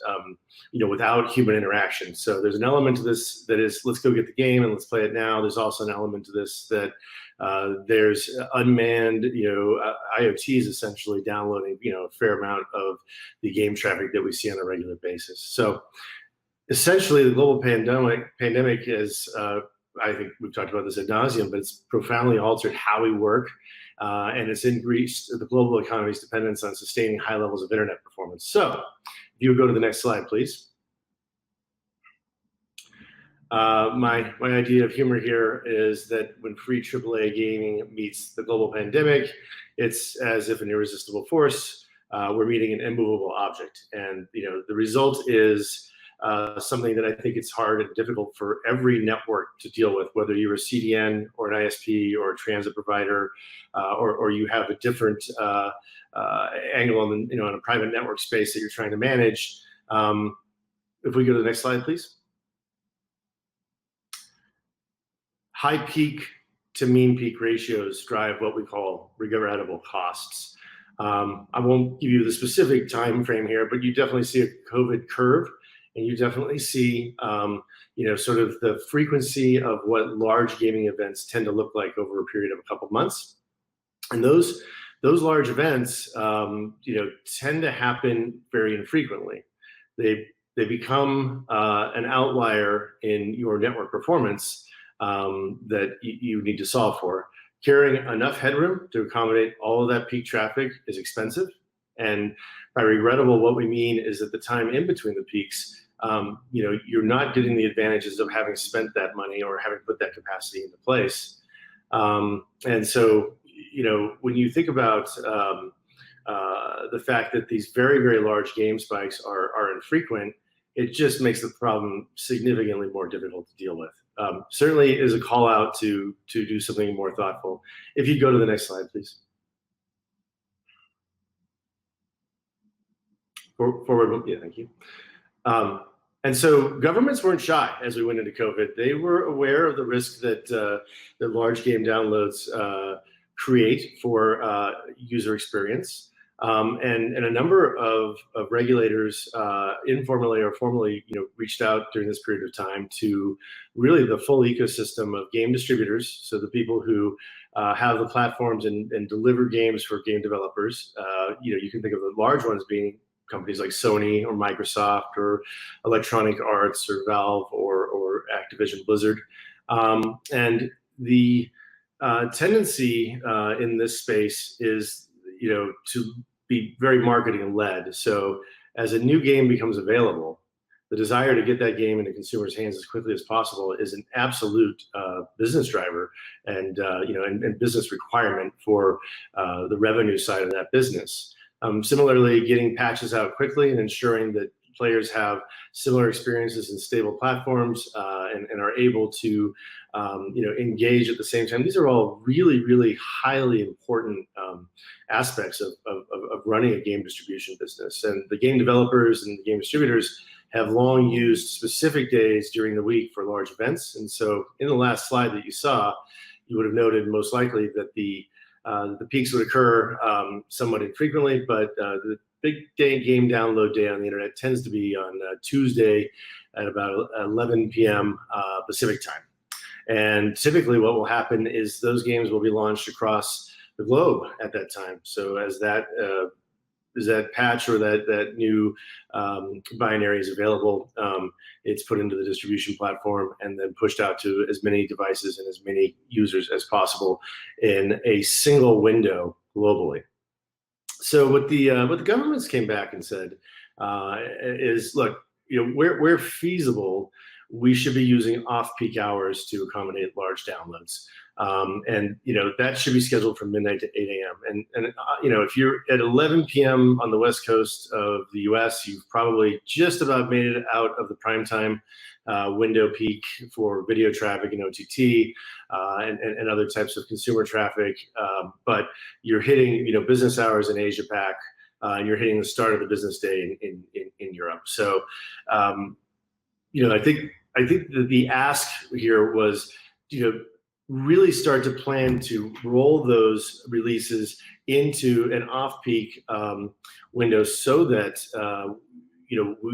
without human interaction. So there's an element to this that is, let's go get the game and let's play it now. There's also an element to this that there's unmanned, IoTs essentially downloading, a fair amount of the game traffic that we see on a regular basis. So essentially, the global pandemic is, I think we've talked about this ad nauseum, but it's profoundly altered how we work, and it's increased the global economy's dependence on sustaining high levels of internet performance. So if you would go to the next slide, please. My idea of humor here is that when free AAA gaming meets the global pandemic, it's as if an irresistible force, we're meeting an immovable object. And the result is something that I think it's hard and difficult for every network to deal with, whether you're a CDN or an ISP or a transit provider, or you have a different angle on on a private network space that you're trying to manage. If we go to the next slide, please. High peak to mean peak ratios drive what we call regrettable costs. I won't give you the specific time frame here, but you definitely see a COVID curve, and you definitely see sort of the frequency of what large gaming events tend to look like over a period of a couple months. And those large events tend to happen very infrequently. They become an outlier in your network performance that you need to solve for. Carrying enough headroom to accommodate all of that peak traffic is expensive. And by regrettable, what we mean is that the time in between the peaks, you're not getting the advantages of having spent that money or having put that capacity into place. And so, when you think about the fact that these very, very large game spikes are infrequent, it just makes the problem significantly more difficult to deal with. Certainly is a call out to do something more thoughtful. If you go to the next slide, please. Forward, yeah, thank you. And so governments weren't shy as we went into COVID. They were aware of the risk that large game downloads create for user experience. And a number of regulators, informally or formally, reached out during this period of time to really the full ecosystem of game distributors. So the people who have the platforms and deliver games for game developers. You can think of the large ones being companies like Sony or Microsoft or Electronic Arts or Valve or Activision Blizzard. And the tendency in this space is, to be very marketing led. So as a new game becomes available, the desire to get that game into consumers' hands as quickly as possible is an absolute business driver and and business requirement for the revenue side of that business. Similarly, getting patches out quickly and ensuring that players have similar experiences in stable platforms and are able to engage at the same time. These are all really, really highly important aspects of running a game distribution business. And the game developers and the game distributors have long used specific days during the week for large events. And so in the last slide that you saw, you would have noted most likely that the peaks would occur somewhat infrequently, but the big day game download day on the internet tends to be on Tuesday at about 11 p.m. Pacific time. And typically what will happen is those games will be launched across the globe at that time. So as that patch or that new binary is available, it's put into the distribution platform and then pushed out to as many devices and as many users as possible in a single window globally. So what the governments came back and said is, look, where feasible, we should be using off-peak hours to accommodate large downloads. And that should be scheduled from midnight to 8 a.m. And if you're at 11 p.m. on the West Coast of the US, you've probably just about made it out of the primetime window peak for video traffic and OTT and other types of consumer traffic. But you're hitting business hours in Asia Pac, and you're hitting the start of the business day in Europe. So I think that the ask here was really start to plan to roll those releases into an off-peak window so that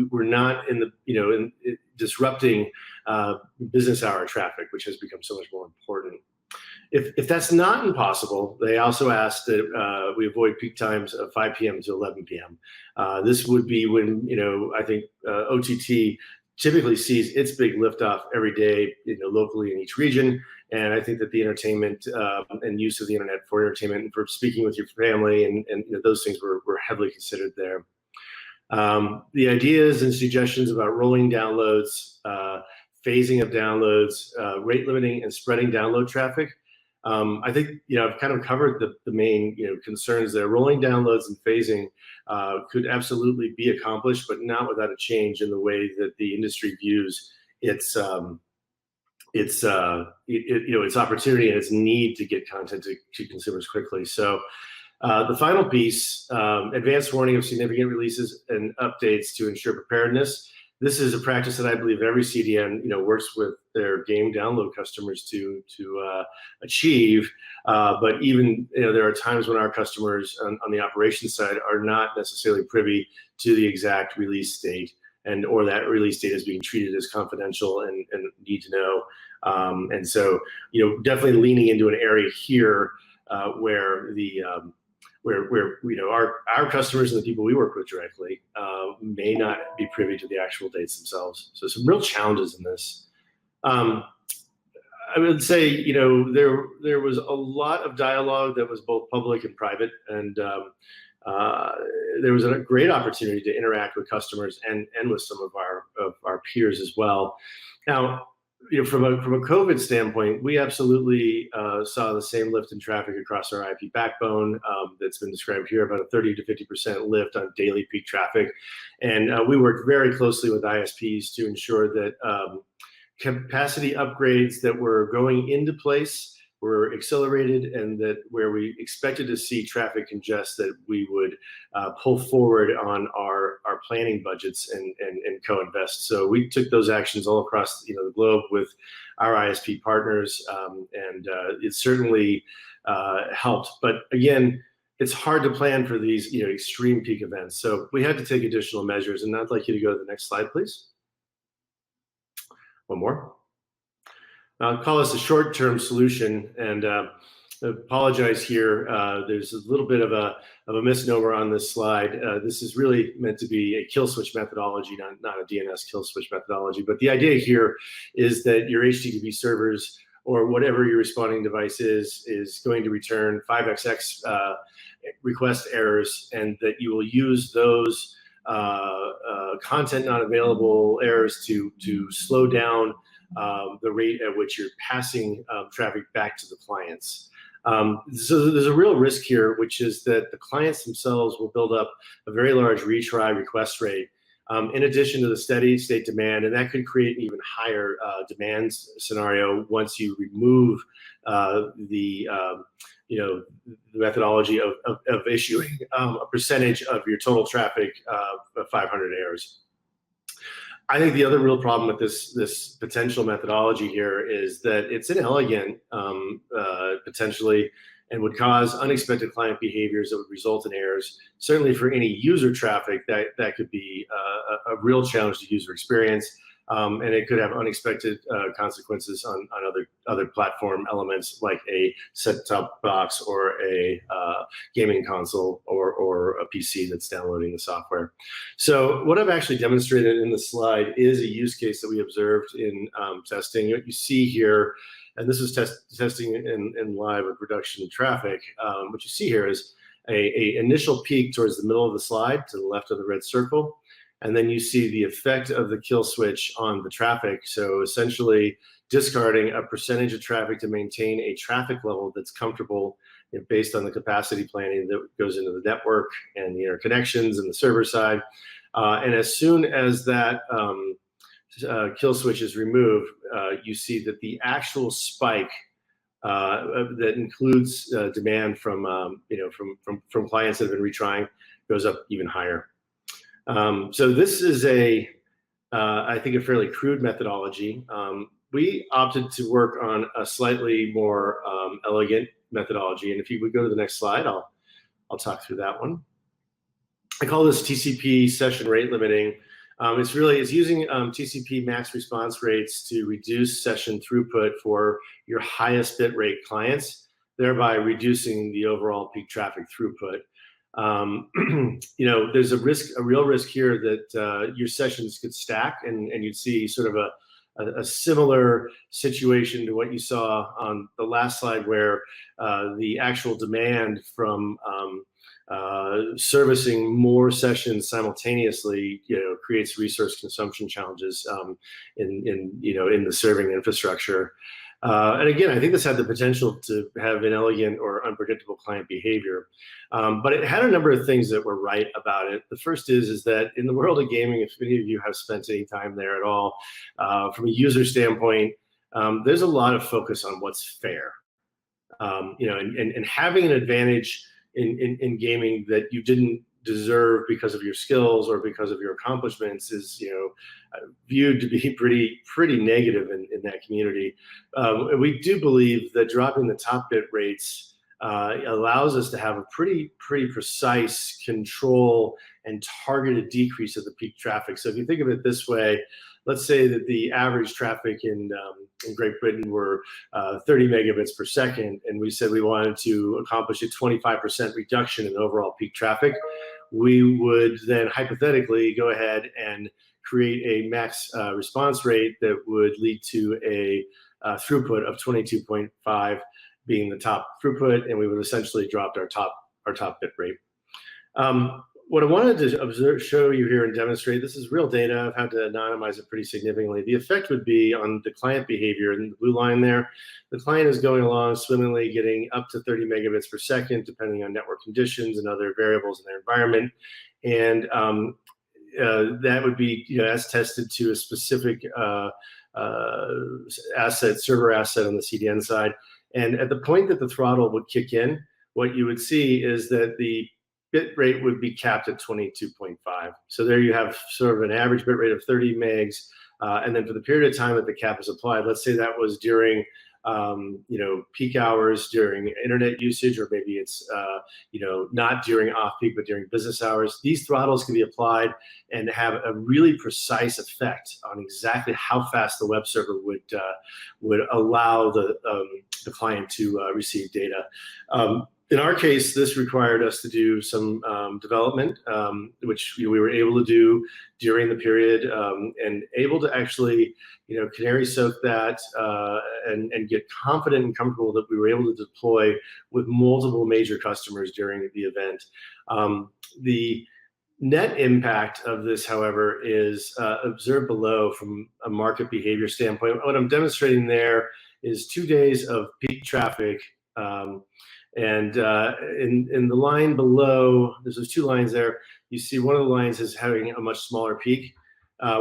we're not in disrupting business hour traffic, which has become so much more important. If that's not impossible, they also asked that we avoid peak times of 5 p.m. to 11 p.m. This would be when I think OTT typically sees its big liftoff every day, locally in each region. And I think that the entertainment and use of the internet for entertainment and for speaking with your family and those things were heavily considered there. The ideas and suggestions about rolling downloads, phasing of downloads, rate limiting and spreading download traffic. I think I've kind of covered the main concerns there. Rolling downloads and phasing could absolutely be accomplished, but not without a change in the way that the industry views its opportunity and its need to get content to consumers quickly. So the final piece, advanced warning of significant releases and updates to ensure preparedness. This is a practice that I believe every CDN works with their game download customers to achieve. But even there are times when our customers on the operations side are not necessarily privy to the exact release date, or that release date is being treated as confidential and need to know. And so definitely leaning into an area here where our customers and the people we work with directly may not be privy to the actual dates themselves. So some real challenges in this. I would say there was a lot of dialogue that was both public and private, and there was a great opportunity to interact with customers and with some of our peers as well. Now, from a COVID standpoint, we absolutely saw the same lift in traffic across our IP backbone that's been described here, about a 30 to 50% lift on daily peak traffic. And we worked very closely with ISPs to ensure that capacity upgrades that were going into place were accelerated, and that where we expected to see traffic congest, that we would pull forward on our planning budgets and co-invest. So we took those actions all across the globe with our ISP partners, and it certainly helped. But again, it's hard to plan for these extreme peak events. So we had to take additional measures, and I'd like you to go to the next slide, please. One more. I'll call this a short-term solution, and apologize here. There's a little bit of a misnomer on this slide. This is really meant to be a kill switch methodology, not a DNS kill switch methodology. But the idea here is that your HTTP servers, or whatever your responding device is going to return 5xx request errors, and that you will use those content not available errors to slow down the rate at which you're passing traffic back to the clients. So there's a real risk here, which is that the clients themselves will build up a very large retry request rate, in addition to the steady state demand, and that could create an even higher demand scenario once you remove the methodology of issuing a percentage of your total traffic of 500 errors. I think the other real problem with this potential methodology here is that it's inelegant potentially, and would cause unexpected client behaviors that would result in errors. Certainly for any user traffic, that could be a real challenge to user experience, and it could have unexpected consequences on other platform elements like a set-top box or a gaming console or a PC that's downloading the software. So what I've actually demonstrated in the slide is a use case that we observed in testing. What you see here, and this is testing in live with reduction in traffic. What you see here is a initial peak towards the middle of the slide to the left of the red circle. And then you see the effect of the kill switch on the traffic. So essentially discarding a percentage of traffic to maintain a traffic level that's comfortable, based on the capacity planning that goes into the network and the interconnections and the server side. And as soon as that kill switch is removed, you see that the actual spike that includes demand from clients that have been retrying goes up even higher. So this is I think a fairly crude methodology. We opted to work on a slightly more elegant methodology, and if you would go to the next slide, I'll talk through that one. I call this TCP session rate limiting. It's using TCP max response rates to reduce session throughput for your highest bit rate clients, thereby reducing the overall peak traffic throughput. There's a real risk here that your sessions could stack, and you'd see sort of a similar situation to what you saw on the last slide, where the actual demand from servicing more sessions simultaneously, creates resource consumption challenges in the serving infrastructure. And again, I think this had the potential to have inelegant or unpredictable client behavior, but it had a number of things that were right about it. The first is that in the world of gaming, if any of you have spent any time there at all, from a user standpoint, there's a lot of focus on what's fair, and having an advantage in gaming that you didn't deserve because of your skills or because of your accomplishments is viewed to be pretty negative in that community. We do believe that dropping the top bit rates allows us to have a pretty precise control and targeted decrease of the peak traffic. So if you think of it this way, let's say that the average traffic in Great Britain were 30 megabits per second, and we said we wanted to accomplish a 25% reduction in overall peak traffic. We would then hypothetically go ahead and create a max response rate that would lead to a throughput of 22.5 being the top throughput, and we would essentially drop our top bit rate. What I wanted to show you here and demonstrate, this is real data. I've had to anonymize it pretty significantly. The effect would be on the client behavior in the blue line there. The client is going along swimmingly, getting up to 30 megabits per second, depending on network conditions and other variables in their environment. And that would be as tested to a specific server asset on the CDN side. And at the point that the throttle would kick in, what you would see is that the bit rate would be capped at 22.5. So there you have sort of an average bit rate of 30 megs. And then for the period of time that the cap is applied, let's say that was during peak hours, during internet usage, or maybe it's not during off-peak, but during business hours. These throttles can be applied and have a really precise effect on exactly how fast the web server would allow the client to receive data. In our case, this required us to do some development, which we were able to do during the period, and able to actually, canary soak that and get confident and comfortable that we were able to deploy with multiple major customers during the event. Net impact of this, however, is observed below from a market behavior standpoint. What I'm demonstrating there is 2 days of peak traffic. And in the line below, there's those 2 lines there. You see one of the lines is having a much smaller peak.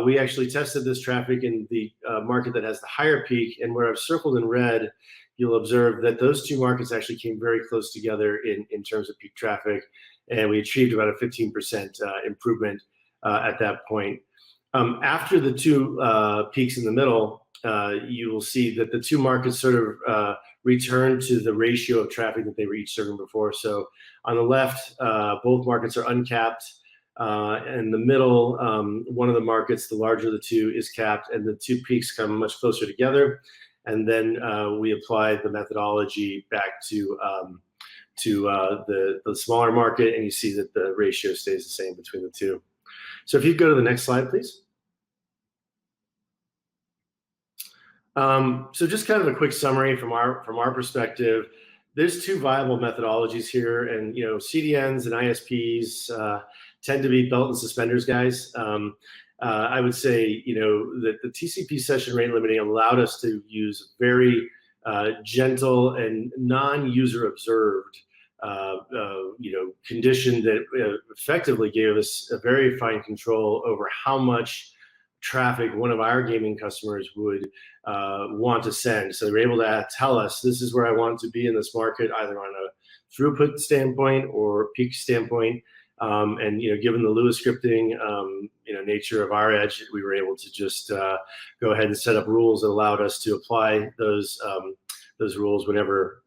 We actually tested this traffic in the market that has the higher peak, and where I've circled in red, you'll observe that those 2 markets actually came very close together in terms of peak traffic, and we achieved about a 15% improvement at that point. After the 2 peaks in the middle, you will see that the 2 markets sort of return to the ratio of traffic that they were each serving before. So on the left, both markets are uncapped. In the middle, one of the markets, the larger of the 2, is capped, and the 2 peaks come much closer together. And then we applied the methodology back to the smaller market, and you see that the ratio stays the same between the 2. So if you go to the next slide, please. So just kind of a quick summary from our perspective. There's 2 viable methodologies here, and CDNs and ISPs tend to be belt and suspenders guys. I would say that the TCP session rate limiting allowed us to use very gentle and non-user observed condition that effectively gave us a very fine control over how much traffic one of our gaming customers would want to send. So they were able to tell us, this is where I want to be in this market, either on a throughput standpoint or peak standpoint. And given the Lua scripting nature of our edge, we were able to just go ahead and set up rules that allowed us to apply those rules whenever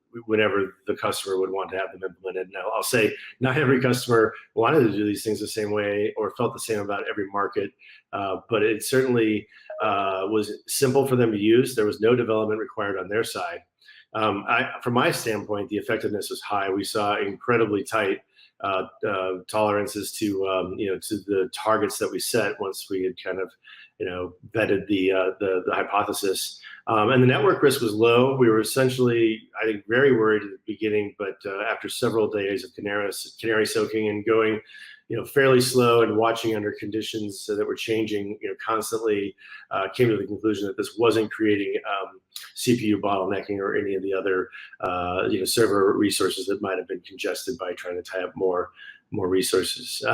the customer would want to have them implemented. Now, I'll say not every customer wanted to do these things the same way or felt the same about every market, but it certainly was simple for them to use. There was no development required on their side. From my standpoint, the effectiveness was high. We saw incredibly tight tolerances to the targets that we set once we had kind of vetted the hypothesis, and the network risk was low. We were essentially, I think, very worried at the beginning, but after several days of canary soaking and going fairly slow and watching under conditions that were changing constantly, came to the conclusion that this wasn't creating CPU bottlenecking or any of the other server resources that might have been congested by trying to tie up more resources.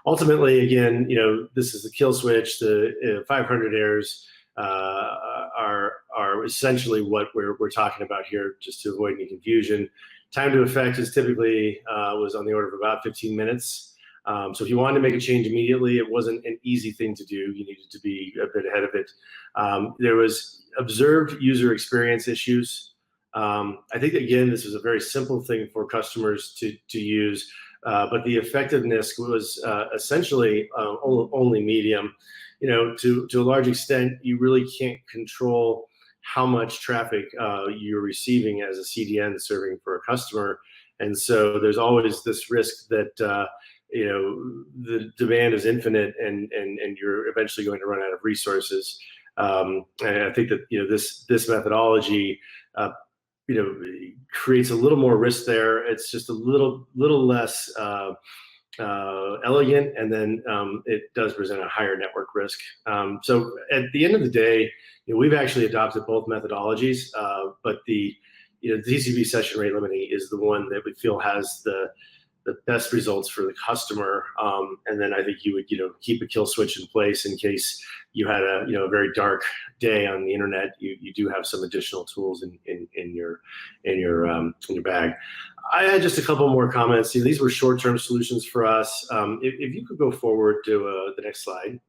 Ultimately, again, this is the kill switch. The 500 errors are essentially what we're talking about here, just to avoid any confusion. Time to effect is typically was on the order of about 15 minutes. So if you wanted to make a change immediately, it wasn't an easy thing to do. You needed to be a bit ahead of it. There was observed user experience issues. I think, again, this was a very simple thing for customers to use, but the effectiveness was essentially only medium. To a large extent, you really can't control how much traffic you're receiving as a CDN serving for a customer. And so there's always this risk that the demand is infinite and you're eventually going to run out of resources. And I think that this methodology creates a little more risk there. It's just a little less elegant, and then it does present a higher network risk. So at the end of the day, we've actually adopted both methodologies, but the TCP session rate limiting is the one that we feel has the best results for the customer. And then I think you would keep a kill switch in place in case you had a very dark day on the internet. You do have some additional tools in your bag. I had just a couple more comments. These were short-term solutions for us. If you could go forward to the next slide.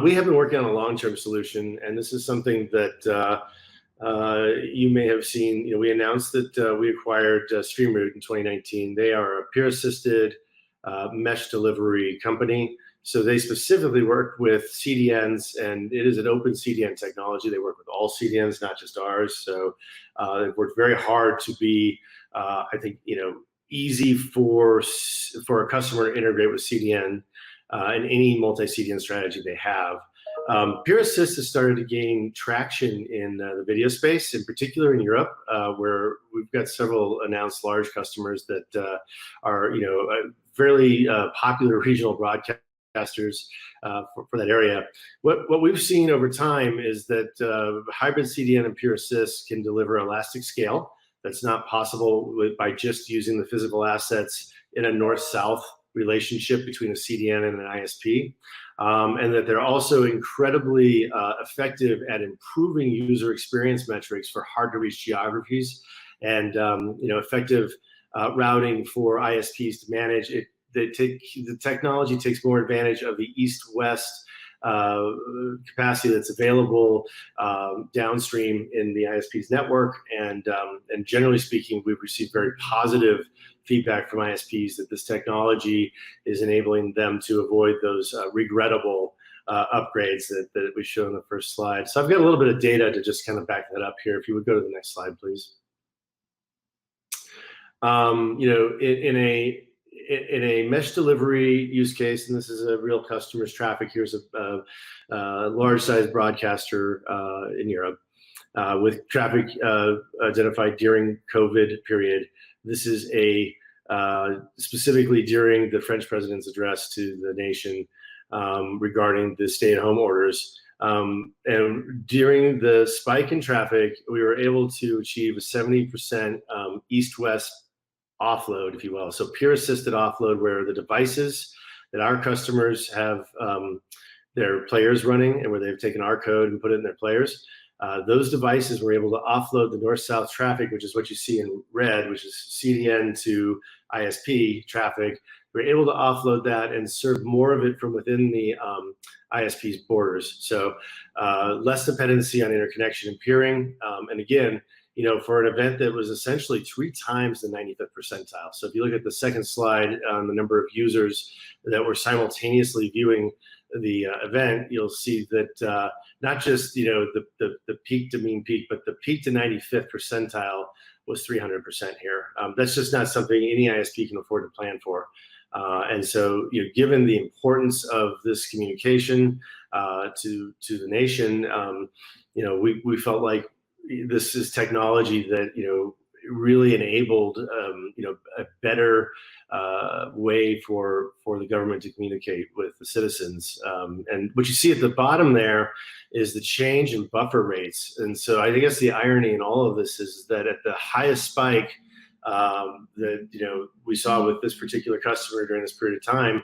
We have been working on a long-term solution, and this is something that you may have seen. We announced that we acquired StreamRoot in 2019. They are a peer-assisted mesh delivery company. So they specifically work with CDNs, and it is an open CDN technology. They work with all CDNs, not just ours. So they've worked very hard to be, I think, easy for a customer to integrate with CDN and any multi-CDN strategy they have. Peer Assist has started to gain traction in the video space, in particular in Europe, where we've got several announced large customers that are, fairly popular regional broadcasters for that area. What we've seen over time is that hybrid CDN and Peer Assist can deliver elastic scale that's not possible by just using the physical assets in a north-south relationship between a CDN and an ISP, and that they're also incredibly effective at improving user experience metrics for hard-to-reach geographies, and effective routing for ISPs to manage it. The technology takes more advantage of the east-west capacity that's available downstream in the ISP's network, and generally speaking, we've received very positive feedback from ISPs that this technology is enabling them to avoid those regrettable upgrades that we showed in the first slide. So I've got a little bit of data to just kind of back that up here. If you would go to the next slide, please. In a mesh delivery use case, and this is a real customer's traffic, here's a large-sized broadcaster in Europe with traffic identified during COVID period. This is specifically during the French president's address to the nation regarding the stay-at-home orders. And during the spike in traffic, we were able to achieve a 70% east-west offload, if you will. So peer-assisted offload, where the devices that our customers have their players running and where they've taken our code and put it in their players, those devices were able to offload the north-south traffic, which is what you see in red, which is CDN to ISP traffic. We're able to offload that and serve more of it from within the ISP's borders. So less dependency on interconnection and peering. And again, for an event that was essentially 3 times the 95th percentile. So if you look at the second slide on the number of users that were simultaneously viewing the event, you'll see that not just the peak to mean peak, but the peak to 95th percentile was 300% here. That's just not something any ISP can afford to plan for. And so, given the importance of this communication to the nation, we felt like this is technology that really enabled a better way for the government to communicate with the citizens. And what you see at the bottom there is the change in buffer rates. And so I guess the irony in all of this is that at the highest spike that we saw with this particular customer during this period of time,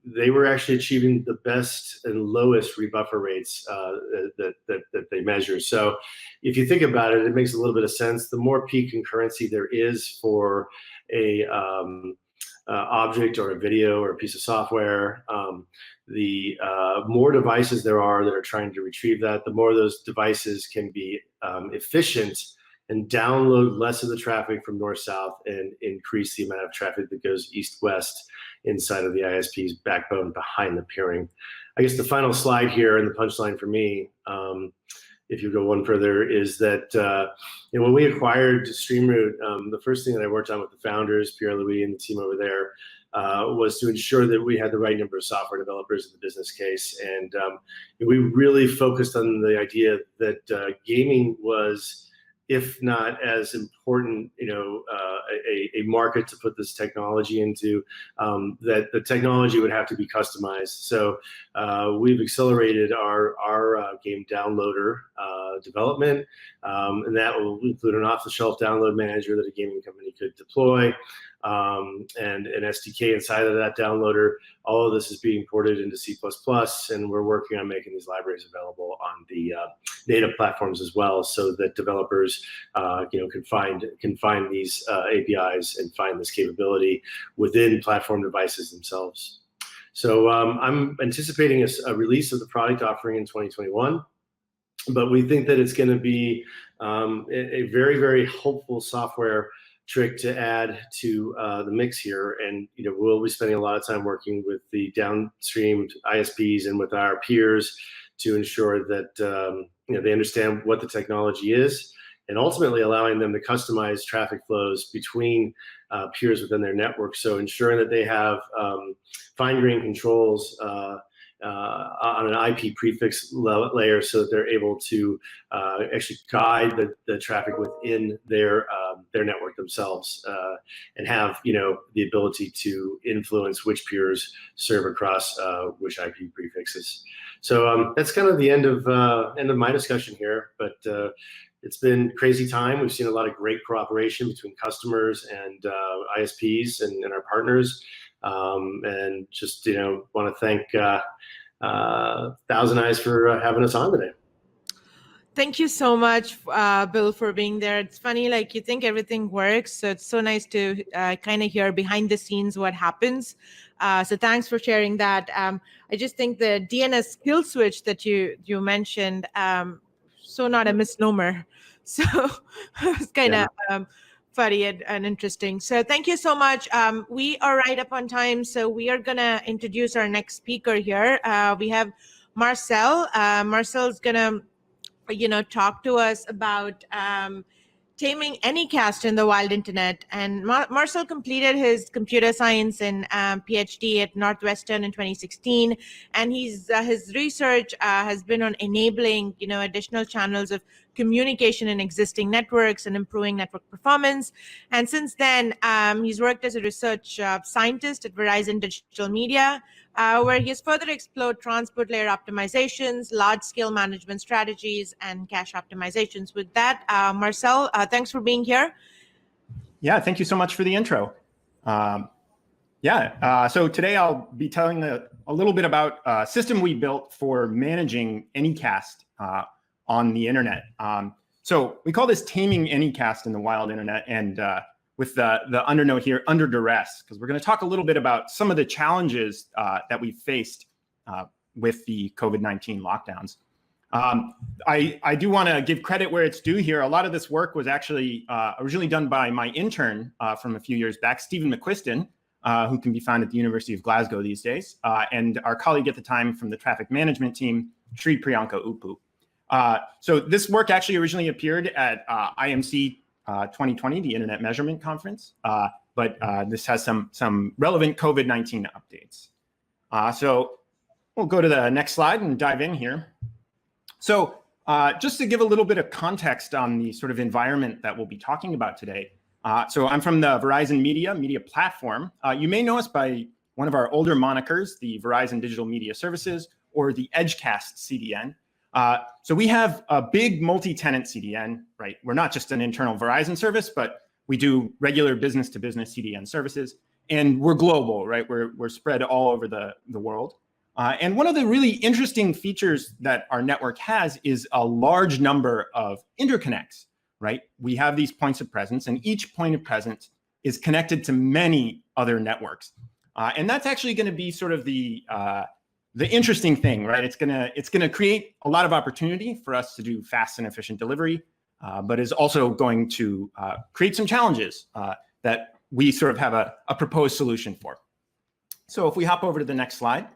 they were actually achieving the best and lowest rebuffer rates that they measure. So if you think about it, it makes a little bit of sense. The more peak concurrency there is for a object or a video or a piece of software, the more devices there are that are trying to retrieve that, the more those devices can be efficient and download less of the traffic from north-south and increase the amount of traffic that goes east-west inside of the ISP's backbone behind the peering. I guess the final slide here and the punchline for me, if you go one further, is that when we acquired StreamRoot, the first thing that I worked on with the founders, Pierre-Louis and the team over there, was to ensure that we had the right number of software developers in the business case. And we really focused on the idea that gaming was, if not as important, a market to put this technology into, that the technology would have to be customized. So we've accelerated our game downloader development, and that will include an off-the-shelf download manager that a gaming company could deploy, and an SDK inside of that downloader. All of this is being ported into C++, and we're working on making these libraries available on the native platforms as well, so that developers can find these APIs and find this capability within platform devices themselves. So I'm anticipating a release of the product offering in 2021, but we think that it's going to be a very, very hopeful software trick to add to the mix here. And we'll be spending a lot of time working with the downstream ISPs and with our peers to ensure that they understand what the technology is, and ultimately allowing them to customize traffic flows between peers within their network. So ensuring that they have fine-grained controls on an IP prefix layer, so that they're able to actually guide the traffic within their network themselves, and have the ability to influence which peers serve across which IP prefixes. So that's kind of the end of my discussion here. But it's been crazy time. We've seen a lot of great cooperation between customers and ISPs and our partners. And just want to thank ThousandEyes for having us on today. Thank you so much, Bill, for being there. It's funny, like you think everything works, so it's so nice to kind of hear behind the scenes what happens. So thanks for sharing that. I just think the DNS kill switch that you mentioned, so not a misnomer. So it's kind of funny and interesting. So thank you so much. We are right up on time, so we are gonna introduce our next speaker here. We have Marcel. Marcel's gonna talk to us about taming Anycast in the wild internet. And Marcel completed his computer science and PhD at Northwestern in 2016. And his research has been on enabling, additional channels of communication in existing networks and improving network performance. And since then, he's worked as a research scientist at Verizon Digital Media, where he has further explored transport layer optimizations, large-scale management strategies, and cache optimizations. With that, Marcel, thanks for being here. Yeah, thank you so much for the intro. So today I'll be telling a little bit about a system we built for managing Anycast on the internet. So we call this taming Anycast in the wild internet, and with the undernote here, under duress, because we're going to talk a little bit about some of the challenges that we faced with the COVID-19 lockdowns. I do want to give credit where it's due here. A lot of this work was actually originally done by my intern from a few years back, Stephen McQuiston, who can be found at the University of Glasgow these days, and our colleague at the time from the traffic management team, Sri Priyanka Upu. So this work actually originally appeared at IMC 2020, the Internet Measurement Conference, but this has some relevant COVID-19 updates. So we'll go to the next slide and dive in here. So just to give a little bit of context on the sort of environment that we'll be talking about today. So I'm from the Verizon media platform. You may know us by one of our older monikers, the Verizon Digital Media Services, or the Edgecast CDN. So we have a big multi-tenant CDN, right? We're not just an internal Verizon service, but we do regular business-to-business CDN services, and we're global, right? We're spread all over the world. And one of the really interesting features that our network has is a large number of interconnects, right? We have these points of presence, and each point of presence is connected to many other networks. And that's actually going to be sort of the interesting thing, right? It's gonna create a lot of opportunity for us to do fast and efficient delivery, but is also going to create some challenges that we sort of have a proposed solution for. So if we hop over to the next slide.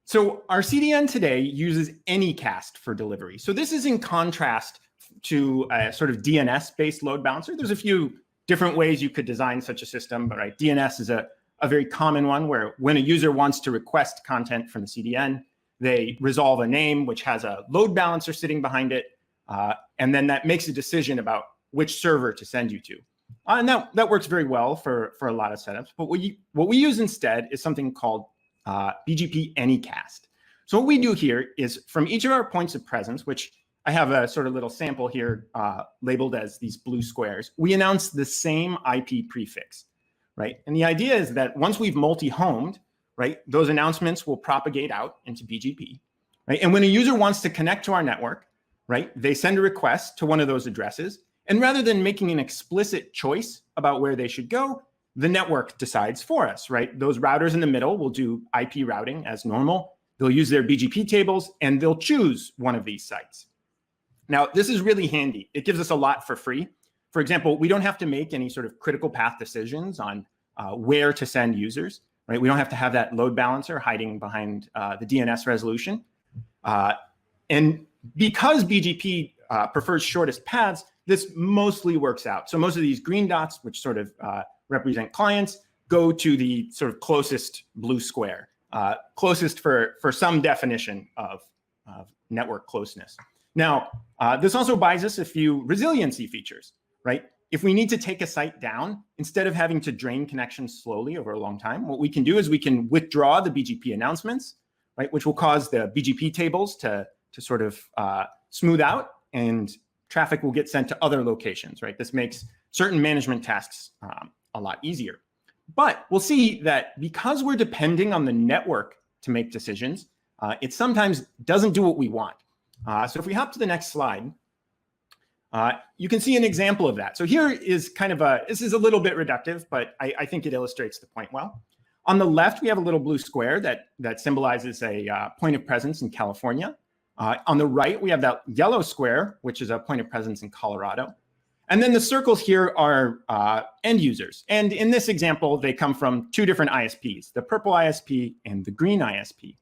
So our CDN today uses Anycast for delivery. So this is in contrast to a sort of DNS-based load balancer. There's a few different ways you could design such a system, but right, DNS is a very common one where when a user wants to request content from the CDN, they resolve a name which has a load balancer sitting behind it, and then that makes a decision about which server to send you to. And that works very well for a lot of setups. But what we use instead is something called BGP Anycast. So what we do here is from each of our points of presence, which I have a sort of little sample here labeled as these blue squares, we announce the same IP prefix, right? And the idea is that once we've multi-homed, right, those announcements will propagate out into BGP, right? And when a user wants to connect to our network, right, they send a request to one of those addresses. And rather than making an explicit choice about where they should go, the network decides for us, right? Those routers in the middle will do IP routing as normal. They'll use their BGP tables and they'll choose one of these sites. Now, this is really handy. It gives us a lot for free. For example, we don't have to make any sort of critical path decisions on where to send users, right? We don't have to have that load balancer hiding behind the DNS resolution. And because BGP prefers shortest paths, this mostly works out. So most of these green dots, which sort of represent clients, go to the sort of closest blue square. closest for some definition of network closeness. Now, this also buys us a few resiliency features, right? If we need to take a site down, instead of having to drain connections slowly over a long time, what we can do is we can withdraw the BGP announcements, right? Which will cause the BGP tables to sort of smooth out, and traffic will get sent to other locations, right? This makes certain management tasks a lot easier. But we'll see that because we're depending on the network to make decisions, it sometimes doesn't do what we want. So if we hop to the next slide, you can see an example of that. So here is kind of this is a little bit reductive, but I think it illustrates the point well. On the left, we have a little blue square that symbolizes a point of presence in California. On the right, we have that yellow square, which is a point of presence in Colorado. And then the circles here are end users. And in this example, they come from two different ISPs, the purple ISP and the green ISP.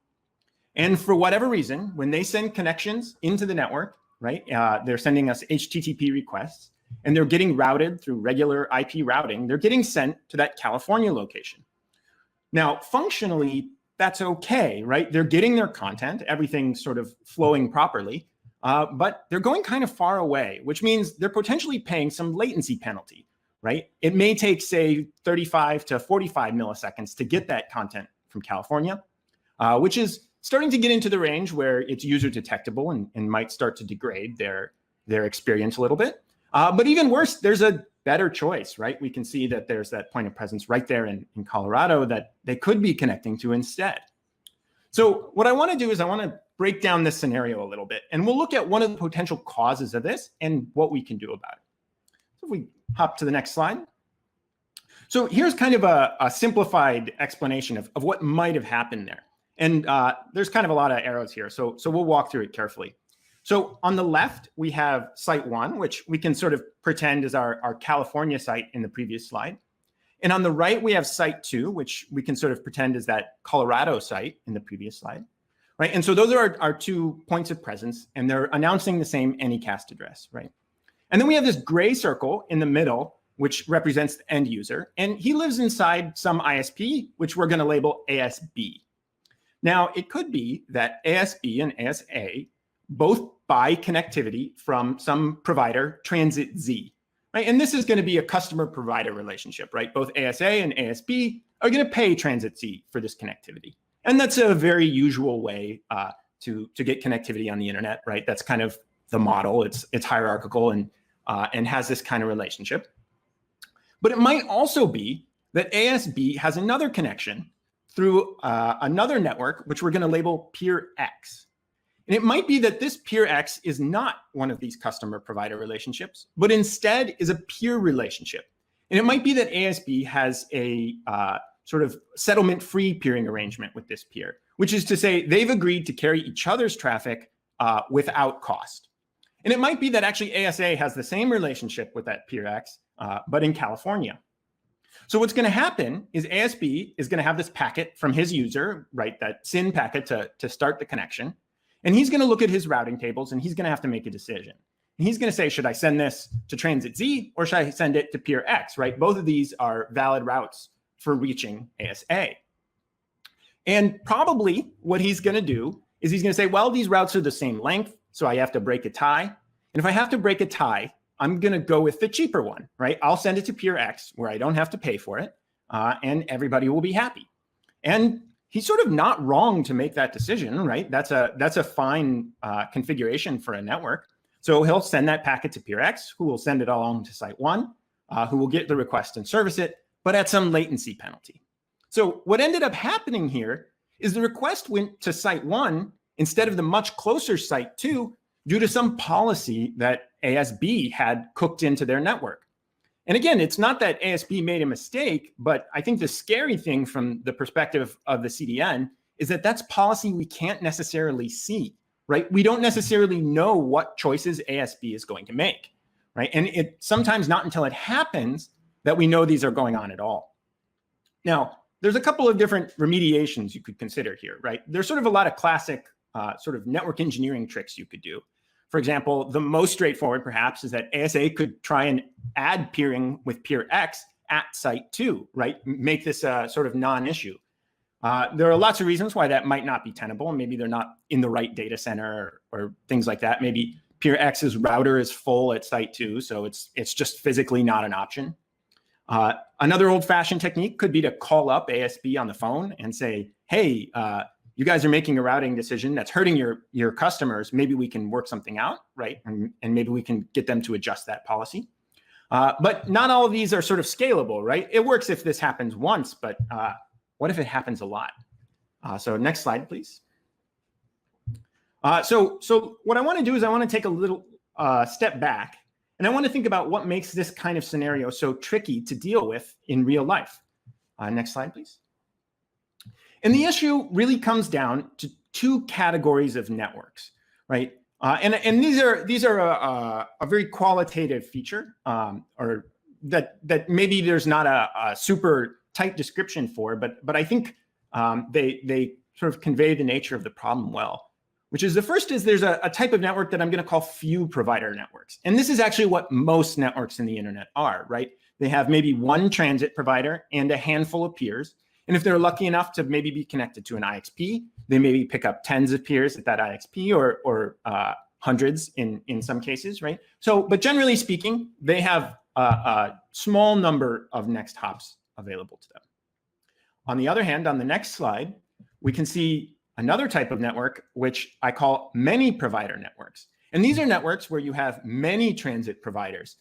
And for whatever reason, when they send connections into the network, right, they're sending us HTTP requests, and they're getting routed through regular IP routing. They're getting sent to that California location. Now, functionally, that's okay, right? They're getting their content, everything's sort of flowing properly, but they're going kind of far away, which means they're potentially paying some latency penalty, right? It may take, say, 35 to 45 milliseconds to get that content from California, which is starting to get into the range where it's user detectable and might start to degrade their experience a little bit. But even worse, there's a better choice, right? We can see that there's that point of presence right there in Colorado that they could be connecting to instead. So what I want to do is I want to break down this scenario a little bit, and we'll look at one of the potential causes of this and what we can do about it. So if we hop to the next slide. So here's kind of a simplified explanation of what might have happened there. And there's kind of a lot of arrows here, so we'll walk through it carefully. So on the left, we have site 1, which we can sort of pretend is our California site in the previous slide. And on the right, we have site 2, which we can sort of pretend is that Colorado site in the previous slide, right? And so those are our 2 points of presence, and they're announcing the same Anycast address, right? And then we have this gray circle in the middle, which represents the end user, and he lives inside some ISP, which we're going to label ASB. Now, it could be that ASB and ASA both buy connectivity from some provider, Transit Z, right? And this is going to be a customer-provider relationship, right? Both ASA and ASB are going to pay Transit Z for this connectivity. And that's a very usual way to get connectivity on the internet, right? That's kind of the model. It's hierarchical and has this kind of relationship. But it might also be that ASB has another connection through another network, which we're going to label peer X. And it might be that this peer X is not one of these customer-provider relationships, but instead is a peer relationship. And it might be that ASB has a sort of settlement-free peering arrangement with this peer, which is to say they've agreed to carry each other's traffic without cost. And it might be that actually ASA has the same relationship with that peer X, but in California. So what's going to happen is ASB is going to have this packet from his user, right, that SYN packet to start the connection. And he's going to look at his routing tables, and he's going to have to make a decision. And he's going to say, should I send this to Transit Z or should I send it to peer X, right? Both of these are valid routes for reaching ASA. And probably what he's going to do is he's going to say, well, these routes are the same length, so I have to break a tie. And if I have to break a tie, I'm going to go with the cheaper one, right? I'll send it to peer X where I don't have to pay for it, and everybody will be happy. And he's sort of not wrong to make that decision, right? That's a fine configuration for a network. So he'll send that packet to peer X, who will send it along to site 1, who will get the request and service it, but at some latency penalty. So what ended up happening here is the request went to site 1 instead of the much closer site 2 due to some policy that ASB had cooked into their network. And again, it's not that ASB made a mistake, but I think the scary thing from the perspective of the CDN is that that's policy we can't necessarily see, right? We don't necessarily know what choices ASB is going to make, right? And it's sometimes not until it happens that we know these are going on at all. Now, there's a couple of different remediations you could consider here, right? There's sort of a lot of classic sort of network engineering tricks you could do. For example, the most straightforward perhaps is that ASA could try and add peering with peer X at site 2, right? Make this a sort of non-issue. There are lots of reasons why that might not be tenable. Maybe they're not in the right data center or things like that. Maybe peer X's router is full at site 2, so it's just physically not an option. Another old-fashioned technique could be to call up ASB on the phone and say, hey, you guys are making a routing decision that's hurting your customers. Maybe we can work something out, right? And maybe we can get them to adjust that policy. But not all of these are sort of scalable, right? It works if this happens once, but what if it happens a lot? So next slide, please. So what I want to do is I want to take a little step back, and I want to think about what makes this kind of scenario so tricky to deal with in real life. Next slide, please. And the issue really comes down to 2 categories of networks, right? And these are a very qualitative feature, or that maybe there's not a super tight description for, but I think they sort of convey the nature of the problem well, which is the first is there's a type of network that I'm going to call few provider networks. And this is actually what most networks in the internet are, right? They have maybe one transit provider and a handful of peers. And if they're lucky enough to maybe be connected to an IXP, they maybe pick up tens of peers at that IXP or hundreds in some cases, right? So, but generally speaking, they have a small number of next hops available to them. On the other hand, on the next slide, we can see another type of network, which I call many provider networks. And these are networks where you have many transit providers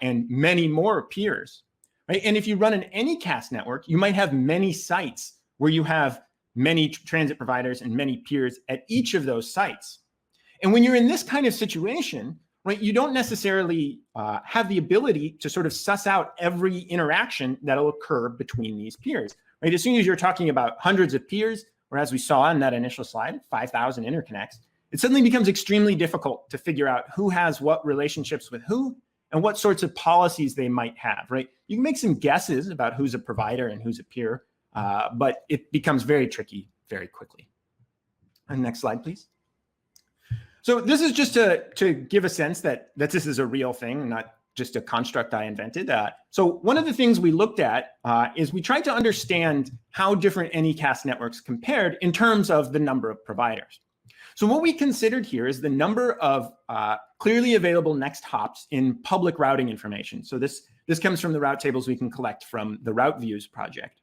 and many more peers, right? And if you run an Anycast network, you might have many sites where you have many transit providers and many peers at each of those sites. And when you're in this kind of situation, right, you don't necessarily have the ability to sort of suss out every interaction that'll occur between these peers, right? As soon as you're talking about hundreds of peers, or as we saw in that initial slide, 5,000 interconnects, it suddenly becomes extremely difficult to figure out who has what relationships with who and what sorts of policies they might have, right? You can make some guesses about who's a provider and who's a peer, but it becomes very tricky very quickly. And next slide, please. So this is just to give a sense that this is a real thing, not just a construct I invented. So one of the things we looked at is we tried to understand how different Anycast networks compared in terms of the number of providers. So what we considered here is the number of clearly available next hops in public routing information. So this comes from the route tables we can collect from the Route Views project.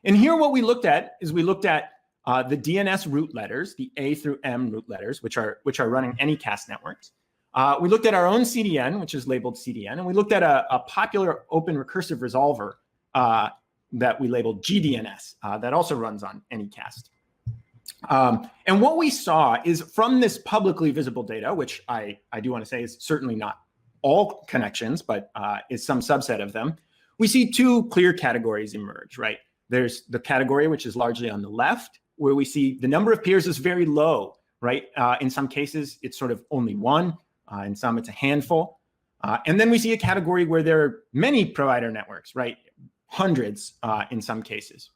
And here what we looked at is we looked at the DNS root letters, the A through M root letters, which are running Anycast networks. We looked at our own CDN, which is labeled CDN, and we looked at a popular open recursive resolver that we labeled GDNS that also runs on Anycast. And what we saw is from this publicly visible data, which I do want to say is certainly not all connections, but is some subset of them, we see 2 clear categories emerge, right? There's the category which is largely on the left, where we see the number of peers is very low, right? In some cases, it's sort of only 1. In some, it's a handful. And then we see a category where there are many provider networks, right? Hundreds in some cases.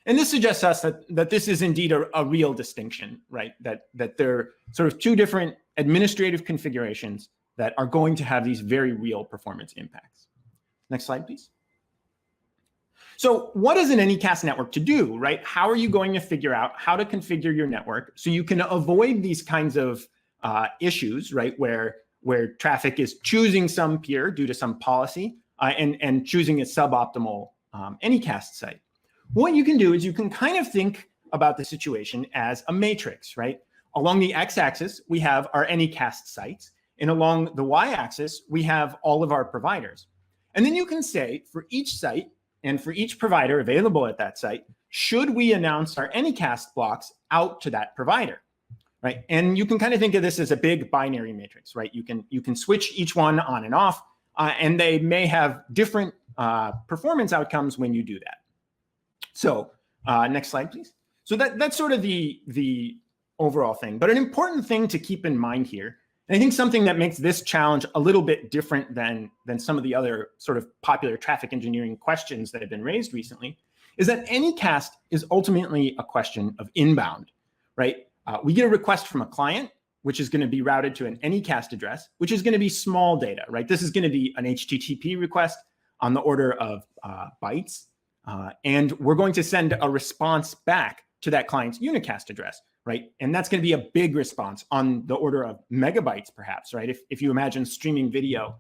And this suggests us that this is indeed a real distinction, right? That there are sort of 2 different administrative configurations that are going to have these very real performance impacts. Next slide, please. So what is an Anycast network to do, right? How are you going to figure out how to configure your network so you can avoid these kinds of issues, right? Where traffic is choosing some peer due to some policy and choosing a suboptimal Anycast site. What you can do is you can kind of think about the situation as a matrix, right? Along the x-axis, we have our Anycast sites, and along the y-axis, we have all of our providers. And then you can say for each site and for each provider available at that site, should we announce our Anycast blocks out to that provider? Right, and you can kind of think of this as a big binary matrix, right? You can switch each one on and off, and they may have different performance outcomes when you do that. So next slide, please. So that's sort of the overall thing. But an important thing to keep in mind here, and I think something that makes this challenge a little bit different than some of the other sort of popular traffic engineering questions that have been raised recently, is that Anycast is ultimately a question of inbound, right? We get a request from a client, which is going to be routed to an Anycast address, which is going to be small data, right? This is going to be an HTTP request on the order of bytes. And we're going to send a response back to that client's unicast address, right? And that's going to be a big response on the order of megabytes, perhaps, right? If you imagine streaming video,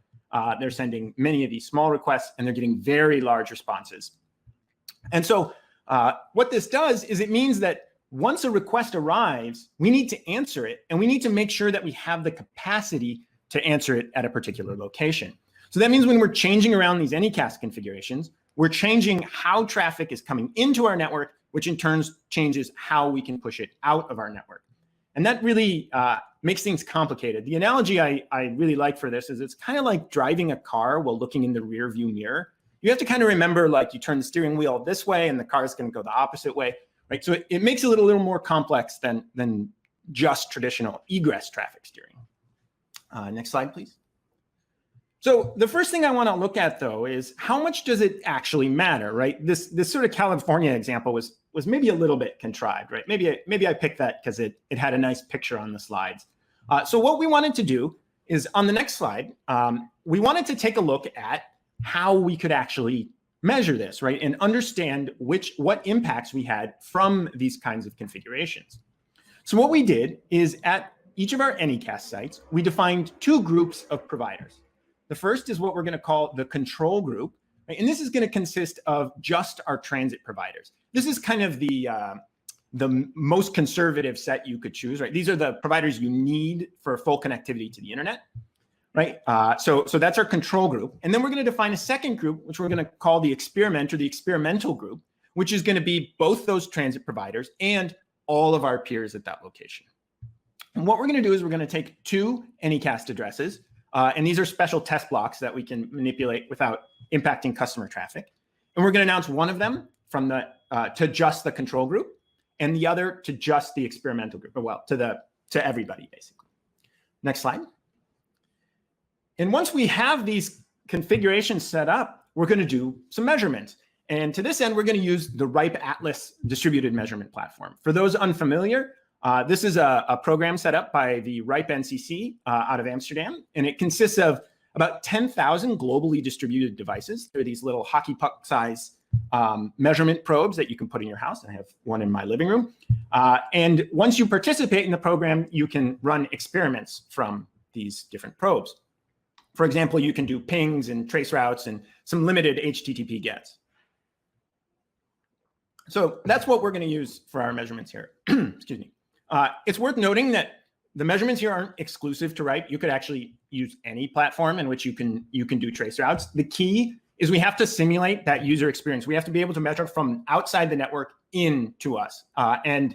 they're sending many of these small requests and they're getting very large responses. And so what this does is it means that once a request arrives, we need to answer it, and we need to make sure that we have the capacity to answer it at a particular location. So that means when we're changing around these Anycast configurations, we're changing how traffic is coming into our network, which in turn changes how we can push it out of our network. And that really makes things complicated. The analogy I really like for this is it's kind of like driving a car while looking in the rear view mirror. You have to kind of remember, like, you turn the steering wheel this way and the car is going to go the opposite way, right? So it makes it a little more complex than just traditional egress traffic steering. Next slide, please. So the first thing I want to look at, though, is how much does it actually matter, right? This sort of California example was maybe a little bit contrived, right? Maybe I picked that because it had a nice picture on the slides. So what we wanted to do is, on the next slide, we wanted to take a look at how we could actually measure this, right? And understand what impacts we had from these kinds of configurations. So what we did is, at each of our Anycast sites, we defined two groups of providers. The first is what we're going to call the control group, right? And this is going to consist of just our transit providers. This is kind of the most conservative set you could choose, right? These are the providers you need for full connectivity to the internet, right? So that's our control group. And then we're going to define a second group, which we're going to call the experiment, or the experimental group, which is going to be both those transit providers and all of our peers at that location. And what we're going to do is we're going to take two Anycast addresses, and these are special test blocks that we can manipulate without impacting customer traffic. And we're going to announce one of them from to just the control group, and the other to just the experimental group, or well, to everybody, basically. Next slide. And once we have these configurations set up, we're going to do some measurements. And to this end, we're going to use the RIPE Atlas distributed measurement platform. For those unfamiliar, this is a program set up by the RIPE NCC out of Amsterdam, and it consists of about 10,000 globally distributed devices. They're these little hockey puck size measurement probes that you can put in your house. I have one in my living room. And once you participate in the program, you can run experiments from these different probes. For example, you can do pings and trace routes and some limited HTTP gets. So that's what we're going to use for our measurements here. Excuse me. It's worth noting that the measurements here aren't exclusive to RIPE. You could actually use any platform in which you can do trace routes. The key is we have to simulate that user experience. We have to be able to measure from outside the network in to us. And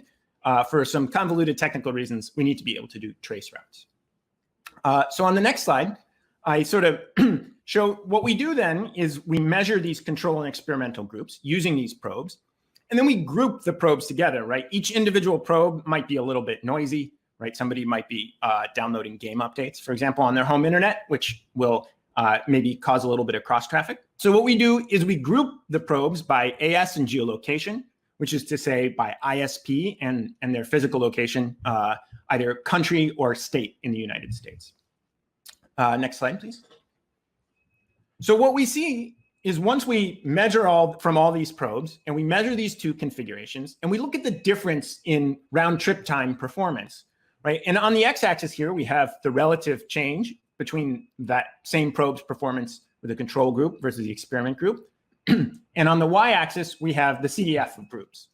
for some convoluted technical reasons, we need to be able to do trace routes. So on the next slide, I sort of show what we do then is we measure these control and experimental groups using these probes. And then we group the probes together, right? Each individual probe might be a little bit noisy, right? Somebody might be downloading game updates, for example, on their home internet, which will maybe cause a little bit of cross traffic. So what we do is we group the probes by AS and geolocation, which is to say by ISP and their physical location, either country or state in the United States. Next slide, please. So what we see is once we measure from all these probes and we measure these two configurations and we look at the difference in round trip time performance, right? And on the x-axis here, we have the relative change between that same probe's performance with the control group versus the experiment group. And on the y-axis, we have the CDF of groups.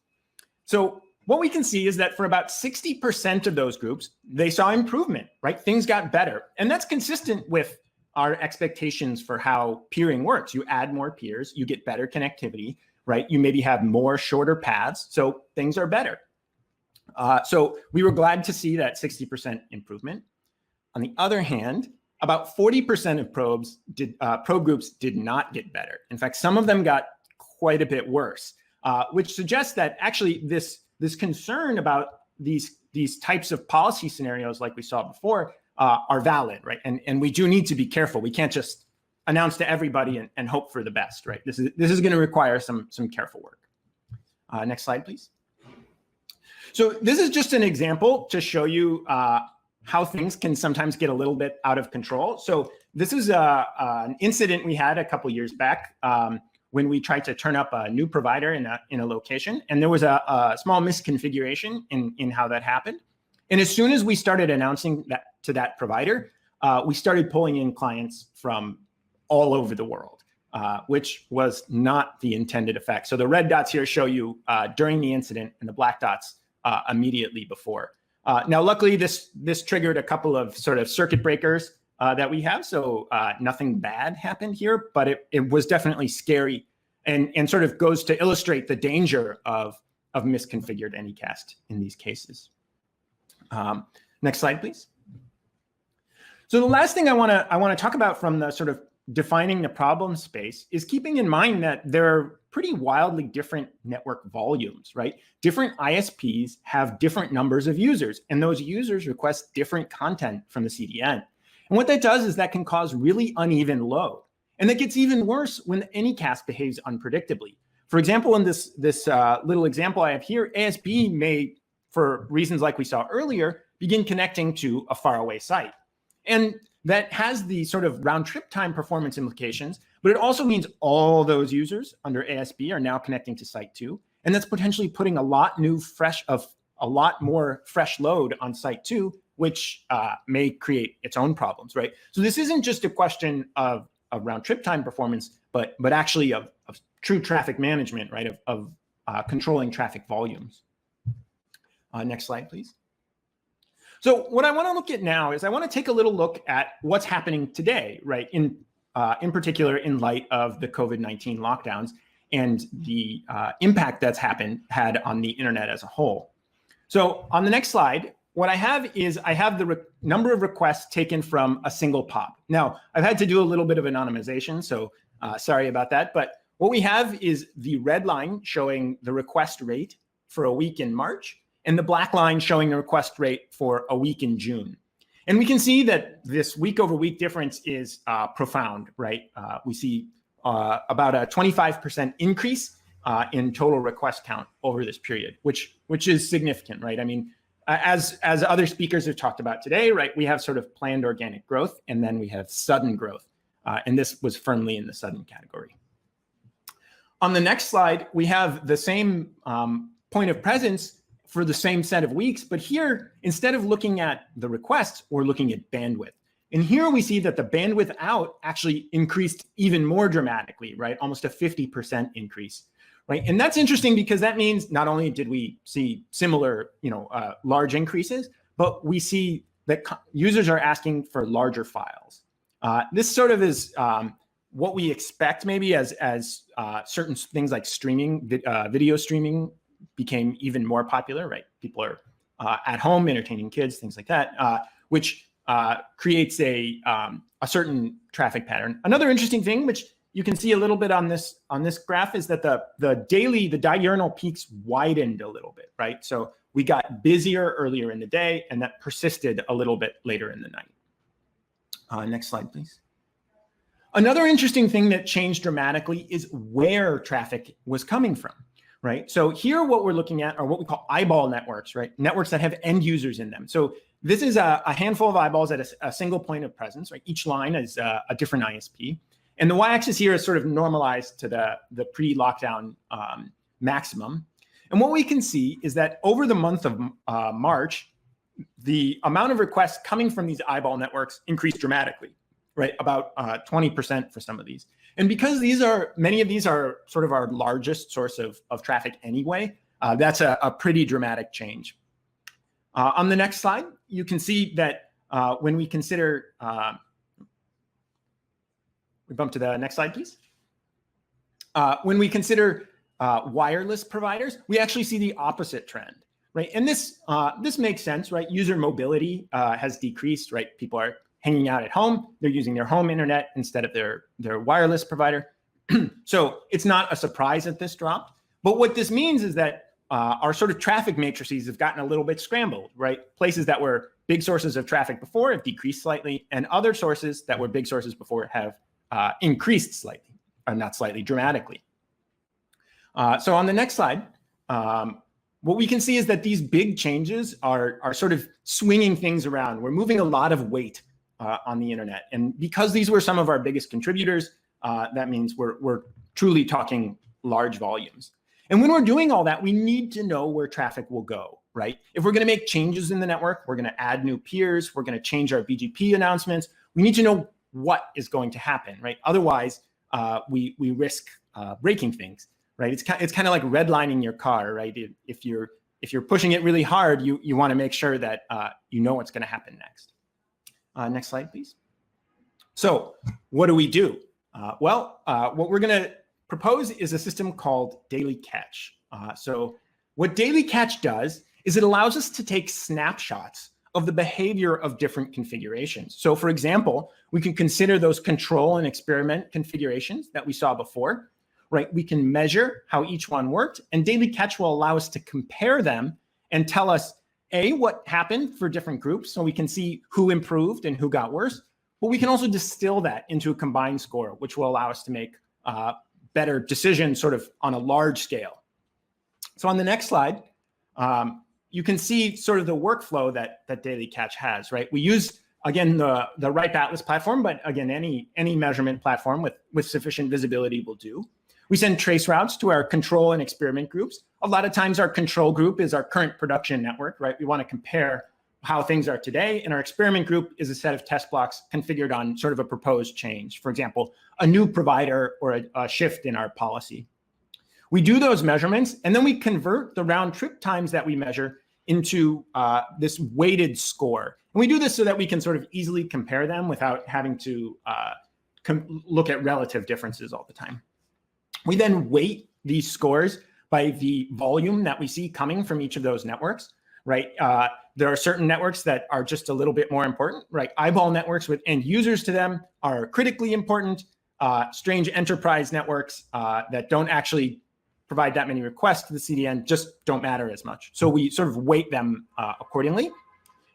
So what we can see is that for about 60% of those groups, they saw improvement, right? Things got better. And that's consistent with our expectations for how peering works. You add more peers, you get better connectivity, right? You maybe have more shorter paths, so things are better. So we were glad to see that 60% improvement. On the other hand, about 40% of probe groups did not get better. In fact, some of them got quite a bit worse, which suggests that actually this concern about these types of policy scenarios like we saw before are valid, right? And we do need to be careful. We can't just announce to everybody and hope for the best, right? This is going to require some careful work. Next slide, please. So this is just an example to show you how things can sometimes get a little bit out of control. So this is an incident we had a couple years back when we tried to turn up a new provider in a location, and there was a small misconfiguration in how that happened. And as soon as we started announcing that to that provider, we started pulling in clients from all over the world, which was not the intended effect. So the red dots here show you during the incident, and the black dots immediately before. Now, luckily, this triggered a couple of sort of circuit breakers that we have, so nothing bad happened here, but it was definitely scary, and sort of goes to illustrate the danger of misconfigured Anycast in these cases. Next slide, please. So the last thing I want to talk about from the sort of defining the problem space is keeping in mind that there are pretty wildly different network volumes, right? Different ISPs have different numbers of users, and those users request different content from the CDN. And what that does is that can cause really uneven load. And that gets even worse when the Anycast behaves unpredictably. For example, in this little example I have here, ASB may, for reasons like we saw earlier, begin connecting to a faraway site. And that has the sort of round trip time performance implications, but it also means all those users under ASB are now connecting to site 2. And that's potentially putting a lot more fresh load on site 2, which may create its own problems, right? So this isn't just a question of round trip time performance, but actually of true traffic management, right? Of controlling traffic volumes. Next slide, please. So what I want to look at now is I want to take a little look at what's happening today, right? In particular, in light of the COVID-19 lockdowns and the impact that's had on the internet as a whole. So on the next slide, what I have is I have the number of requests taken from a single POP. Now, I've had to do a little bit of anonymization, so sorry about that. But what we have is the red line showing the request rate for a week in March, and the black line showing the request rate for a week in June. And we can see that this week over week difference is profound, right? We see about a 25% increase in total request count over this period, which is significant, right? I mean, as other speakers have talked about today, right, we have sort of planned organic growth, and then we have sudden growth. And this was firmly in the sudden category. On the next slide, we have the same point of presence for the same set of weeks, but here, instead of looking at the requests, we're looking at bandwidth. And here we see that the bandwidth out actually increased even more dramatically, right? Almost a 50% increase, right? And that's interesting because that means not only did we see similar, large increases, but we see that users are asking for larger files. This sort of is what we expect maybe as certain things like streaming, video streaming became even more popular, right? People are at home entertaining kids, things like that, which creates a certain traffic pattern. Another interesting thing, which you can see a little bit on this graph, is that the diurnal peaks widened a little bit, right? So we got busier earlier in the day, and that persisted a little bit later in the night. Next slide, please. Another interesting thing that changed dramatically is where traffic was coming from. Right. So here, what we're looking at are what we call eyeball networks, right? Networks that have end users in them. So this is a handful of eyeballs at a single point of presence, right? Each line is a different ISP. And the y-axis here is sort of normalized to the pre-lockdown maximum. And what we can see is that over the month of March, the amount of requests coming from these eyeball networks increased dramatically, right? About 20% for some of these. And because many of these are sort of our largest source of traffic anyway, that's a pretty dramatic change. On the next slide, you can see that when we consider, we bump to the next slide, please. When we consider wireless providers, we actually see the opposite trend, right? And this makes sense, right? User mobility has decreased, right? People are hanging out at home, they're using their home internet instead of their wireless provider. So it's not a surprise that this dropped. But what this means is that our sort of traffic matrices have gotten a little bit scrambled, right? Places that were big sources of traffic before have decreased slightly, and other sources that were big sources before have increased slightly, or not slightly, dramatically. So on the next slide, what we can see is that these big changes are sort of swinging things around. We're moving a lot of weight on the internet. And because these were some of our biggest contributors, that means we're truly talking large volumes. And when we're doing all that, we need to know where traffic will go, right? If we're going to make changes in the network, we're going to add new peers, we're going to change our BGP announcements, we need to know what is going to happen, right? Otherwise, we risk breaking things, right? It's kind of like redlining your car, right? If you're pushing it really hard, you want to make sure that you know what's going to happen next. Next slide, please. So what do we do? What we're going to propose is a system called daily catch. So what daily catch does is it allows us to take snapshots of the behavior of different configurations. So for example, we can consider those control and experiment configurations that we saw before, right? We can measure how each one worked, and daily catch will allow us to compare them and tell us, A, what happened for different groups, so we can see who improved and who got worse, but we can also distill that into a combined score, which will allow us to make better decisions sort of on a large scale. So on the next slide, you can see sort of the workflow that daily catch has, right? We use, again, the RIPE Atlas platform, but again, any measurement platform with sufficient visibility will do. We send trace routes to our control and experiment groups. A lot of times our control group is our current production network, right? We want to compare how things are today, and our experiment group is a set of test blocks configured on sort of a proposed change. For example, a new provider or a shift in our policy. We do those measurements, and then we convert the round trip times that we measure into this weighted score. And we do this so that we can sort of easily compare them without having to look at relative differences all the time. We then weight these scores by the volume that we see coming from each of those networks, right? There are certain networks that are just a little bit more important, right? Eyeball networks with end users to them are critically important. Strange enterprise networks that don't actually provide that many requests to the CDN just don't matter as much. So we sort of weight them accordingly.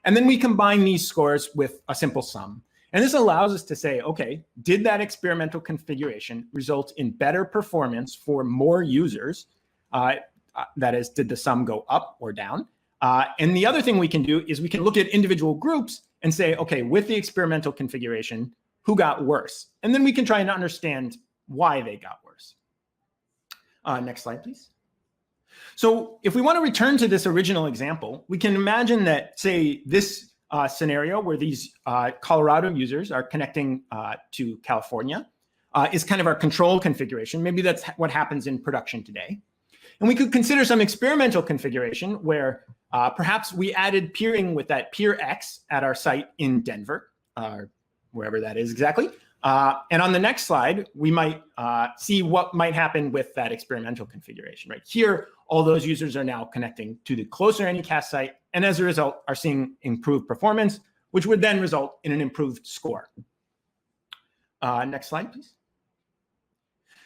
And then we combine these scores with a simple sum. And this allows us to say, okay, did that experimental configuration result in better performance for more users? That is, did the sum go up or down? And the other thing we can do is we can look at individual groups and say, okay, with the experimental configuration, who got worse? And then we can try and understand why they got worse. Next slide, please. So if we want to return to this original example, we can imagine that, say, this scenario where these Colorado users are connecting to California is kind of our control configuration. Maybe that's what happens in production today. And we could consider some experimental configuration where perhaps we added peering with that peer X at our site in Denver, wherever that is exactly. And on the next slide, we might see what might happen with that experimental configuration. Right here, all those users are now connecting to the closer Anycast site, and as a result, are seeing improved performance, which would then result in an improved score. Next slide, please.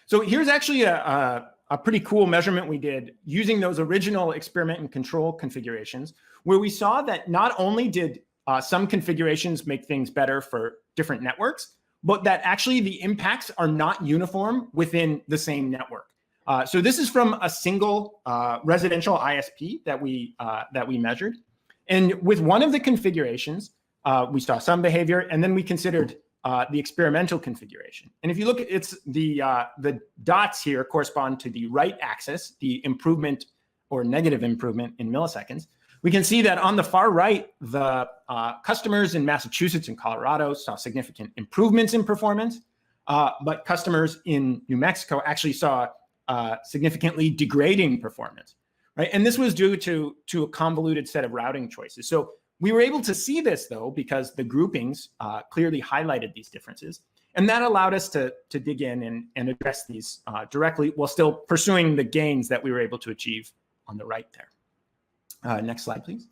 So here's actually a pretty cool measurement we did using those original experiment and control configurations, where we saw that not only did some configurations make things better for different networks, but that actually the impacts are not uniform within the same network. So this is from a single residential ISP that we measured. And with one of the configurations, we saw some behavior, and then we considered the experimental configuration. And if you look at it's the dots here correspond to the right axis, the improvement or negative improvement in milliseconds. We can see that on the far right, the customers in Massachusetts and Colorado saw significant improvements in performance, but customers in New Mexico actually saw significantly degrading performance, right? And this was due to a convoluted set of routing choices. So we were able to see this, though, because the groupings clearly highlighted these differences. And that allowed us to dig in and address these directly while still pursuing the gains that we were able to achieve on the right there. Next slide, please.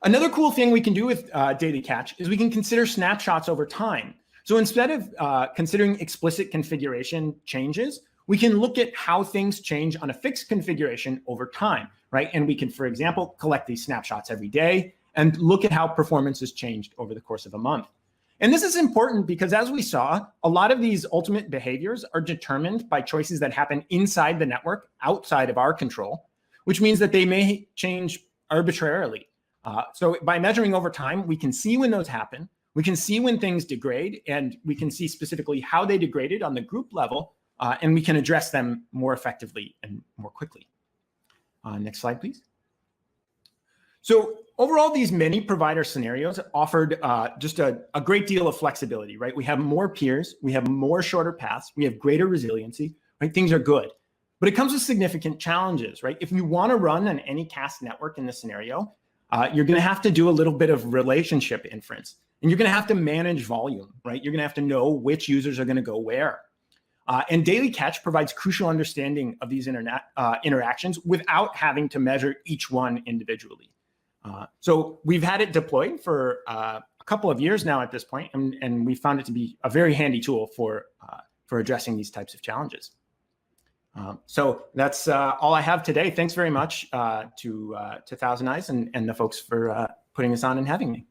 Another cool thing we can do with daily catch is we can consider snapshots over time. So instead of considering explicit configuration changes, we can look at how things change on a fixed configuration over time, right? And we can, for example, collect these snapshots every day and look at how performance has changed over the course of a month. And this is important because, as we saw, a lot of these ultimate behaviors are determined by choices that happen inside the network, outside of our control, which means that they may change arbitrarily. So by measuring over time, we can see when those happen, we can see when things degrade, and we can see specifically how they degraded on the group level and we can address them more effectively and more quickly. Next slide, please. So overall, these many provider scenarios offered just a great deal of flexibility, right? We have more peers, we have more shorter paths, we have greater resiliency, right? Things are good. But it comes with significant challenges, right? If you want to run an Anycast network in this scenario, you're going to have to do a little bit of relationship inference, and you're going to have to manage volume, right? You're going to have to know which users are going to go where. And Daily Catch provides crucial understanding of these interactions without having to measure each one individually. So we've had it deployed for a couple of years now at this point, and we found it to be a very handy tool for addressing these types of challenges. So that's all I have today. Thanks very much to ThousandEyes and the folks for putting this on and having me.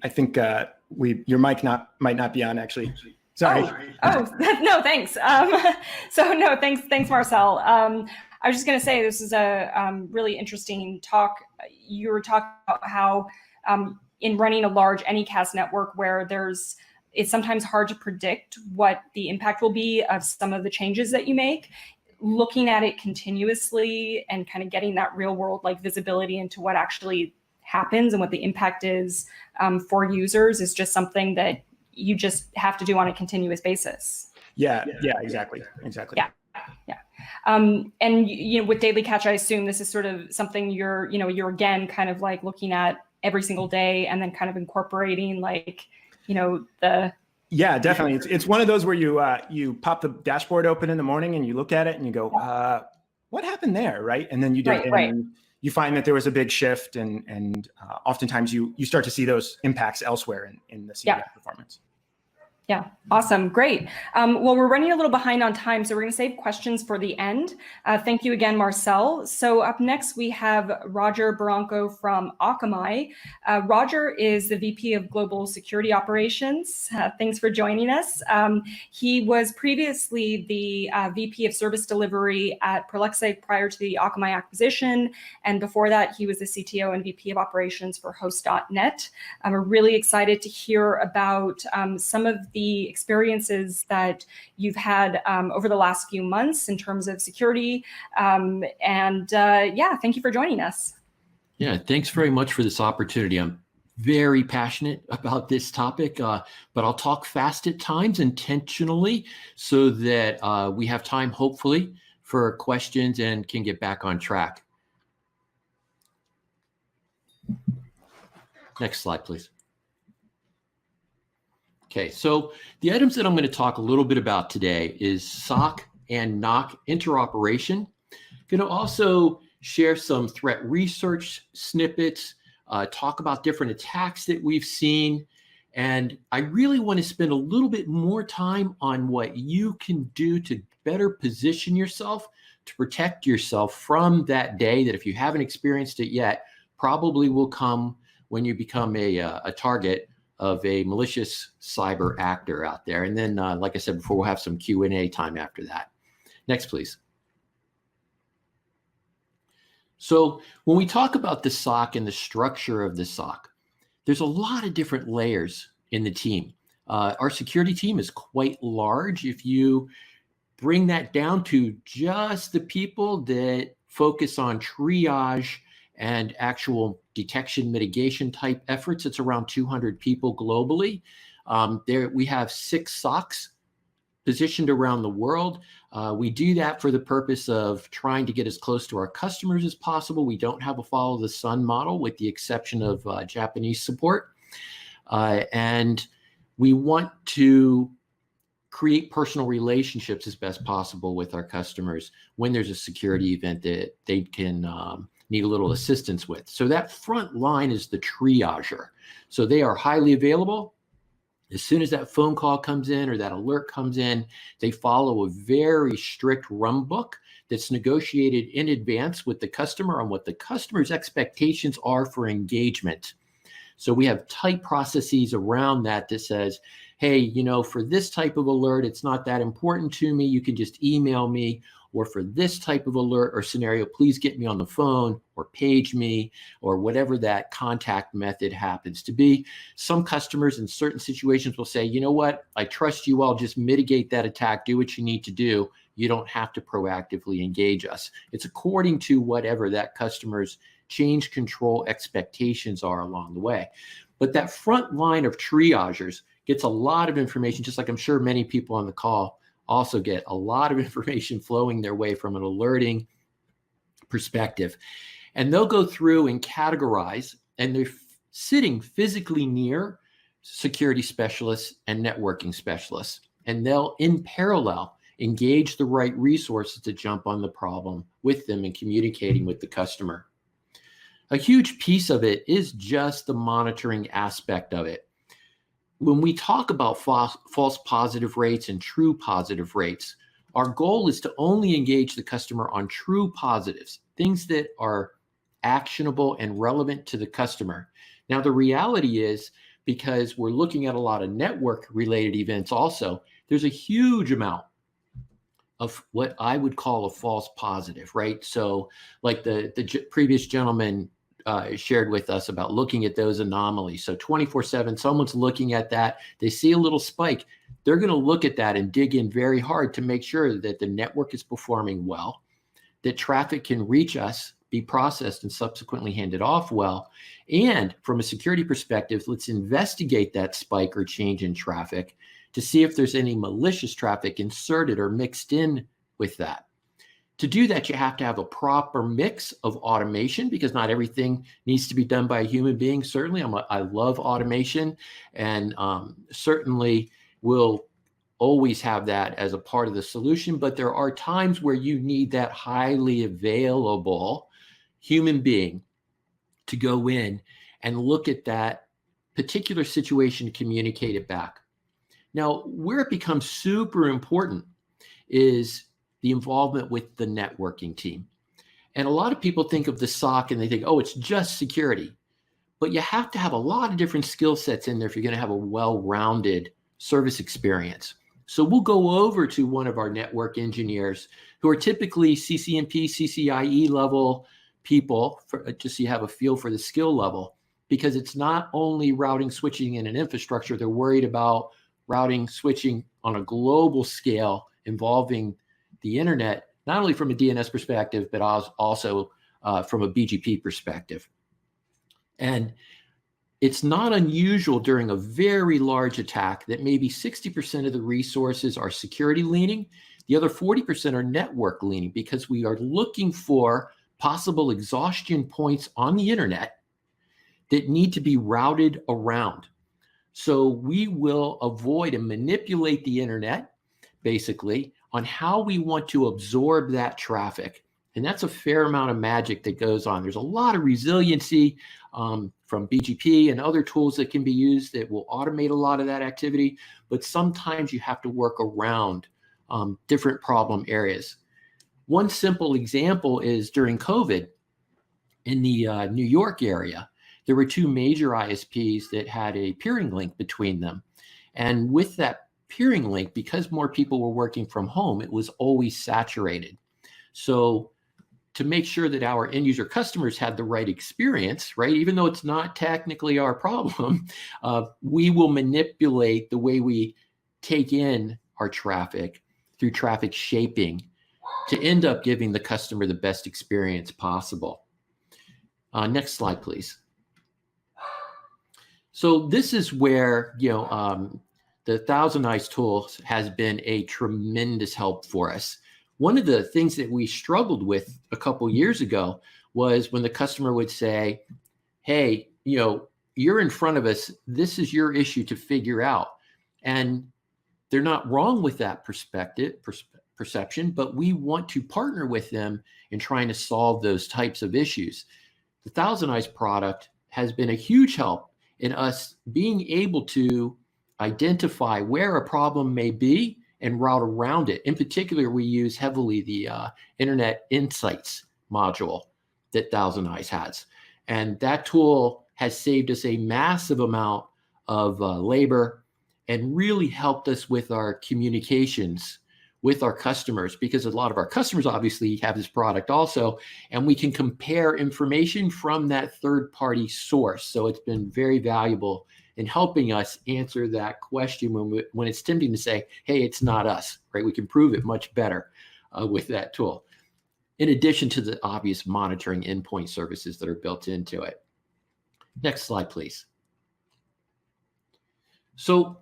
I think your mic might not be on, actually. Sorry. No, thanks. Thanks, Marcel. I was just going to say this is a really interesting talk. You were talking about how in running a large Anycast network where it's sometimes hard to predict what the impact will be of some of the changes that you make. Looking at it continuously and kind of getting that real world like visibility into what actually happens and what the impact is for users is just something that you just have to do on a continuous basis. Yeah, exactly. Yeah. And with Daily Catch, I assume this is sort of something you're again kind of like looking at every single day and then kind of incorporating the. Yeah, definitely. It's one of those where you pop the dashboard open in the morning and you look at it and you go, what happened there, right? And then you dig in and you find that there was a big shift, and oftentimes you start to see those impacts elsewhere in the CDF performance. Yeah, awesome, great. Well, we're running a little behind on time, so we're going to save questions for the end. Thank you again, Marcel. So up next, we have Roger Barranco from Akamai. Roger is the VP of Global Security Operations. Thanks for joining us. He was previously the VP of Service Delivery at Prolexic prior to the Akamai acquisition, and before that, he was the CTO and VP of Operations for Host.net. We're really excited to hear about some of the experiences that you've had over the last few months in terms of security. Thank you for joining us. Yeah, thanks very much for this opportunity. I'm very passionate about this topic, but I'll talk fast at times intentionally so that we have time, hopefully, for questions and can get back on track. Next slide, please. Okay, so the items that I'm going to talk a little bit about today is SOC and NOC interoperation. Going to also share some threat research snippets, talk about different attacks that we've seen, and I really want to spend a little bit more time on what you can do to better position yourself to protect yourself from that day that, if you haven't experienced it yet, probably will come when you become a target of a malicious cyber actor out there. And then, like I said before, we'll have some Q&A time after that. Next, please. So when we talk about the SOC and the structure of the SOC, there's a lot of different layers in the team. Our security team is quite large. If you bring that down to just the people that focus on triage and actual detection mitigation type efforts, it's around 200 people globally. There we have 6 SOCs positioned around the world. We do that for the purpose of trying to get as close to our customers as possible. We don't have a follow the sun model, with the exception of Japanese support. And we want to create personal relationships as best possible with our customers when there's a security event that they can need a little assistance with. So that front line is the triager. So they are highly available. As soon as that phone call comes in or that alert comes in, they follow a very strict run book that's negotiated in advance with the customer on what the customer's expectations are for engagement. So we have tight processes around that that says, hey, for this type of alert, it's not that important to me. You can just email me. Or for this type of alert or scenario, please get me on the phone or page me or whatever that contact method happens to be. Some customers in certain situations will say, you know what, I trust you. I'll just mitigate that attack. Do what you need to do. You don't have to proactively engage us. It's according to whatever that customer's change control expectations are along the way. But that front line of triagers gets a lot of information, just like I'm sure many people on the call also get a lot of information flowing their way from an alerting perspective. And they'll go through and categorize, and they're sitting physically near security specialists and networking specialists. And they'll, in parallel, engage the right resources to jump on the problem with them and communicating with the customer. A huge piece of it is just the monitoring aspect of it. When we talk about false positive rates and true positive rates, our goal is to only engage the customer on true positives, things that are actionable and relevant to the customer. Now, the reality is, because we're looking at a lot of network related events also, there's a huge amount of what I would call a false positive, right? So like the previous gentleman shared with us about looking at those anomalies. So 24/7, someone's looking at that, they see a little spike, they're going to look at that and dig in very hard to make sure that the network is performing well, that traffic can reach us, be processed, and subsequently handed off well. And from a security perspective, let's investigate that spike or change in traffic to see if there's any malicious traffic inserted or mixed in with that. To do that, you have to have a proper mix of automation, because not everything needs to be done by a human being. Certainly, I love automation, and certainly will always have that as a part of the solution. But there are times where you need that highly available human being to go in and look at that particular situation, communicate it back. Now, where it becomes super important is the involvement with the networking team. And a lot of people think of the SOC and they think, oh, it's just security. But you have to have a lot of different skill sets in there if you're going to have a well-rounded service experience. So we'll go over to one of our network engineers who are typically CCNP, CCIE level people, just so you have a feel for the skill level, because it's not only routing, switching in an infrastructure, they're worried about routing, switching on a global scale involving the internet, not only from a DNS perspective, but also from a BGP perspective. And it's not unusual during a very large attack that maybe 60% of the resources are security leaning. The other 40% are network leaning, because we are looking for possible exhaustion points on the internet that need to be routed around. So we will avoid and manipulate the internet, basically, on how we want to absorb that traffic. And that's a fair amount of magic that goes on. There's a lot of resiliency from BGP and other tools that can be used that will automate a lot of that activity. But sometimes you have to work around different problem areas. One simple example is during COVID in the New York area, there were two major ISPs that had a peering link between them. And with that peering link, because more people were working from home, it was always saturated. So to make sure that our end user customers had the right experience, right, even though it's not technically our problem, we will manipulate the way we take in our traffic through traffic shaping to end up giving the customer the best experience possible. Next slide, please. So this is where, the ThousandEyes tool has been a tremendous help for us. One of the things that we struggled with a couple years ago was when the customer would say, hey, you're in front of us, this is your issue to figure out. And they're not wrong with that perception, but we want to partner with them in trying to solve those types of issues. The ThousandEyes product has been a huge help in us being able to identify where a problem may be and route around it. In particular, we use heavily the Internet Insights module that ThousandEyes has. And that tool has saved us a massive amount of labor and really helped us with our communications with our customers, because a lot of our customers obviously have this product also, and we can compare information from that third-party source. So it's been very valuable in helping us answer that question when it's tempting to say, hey, it's not us, right? We can prove it much better with that tool, in addition to the obvious monitoring endpoint services that are built into it. Next slide, please. So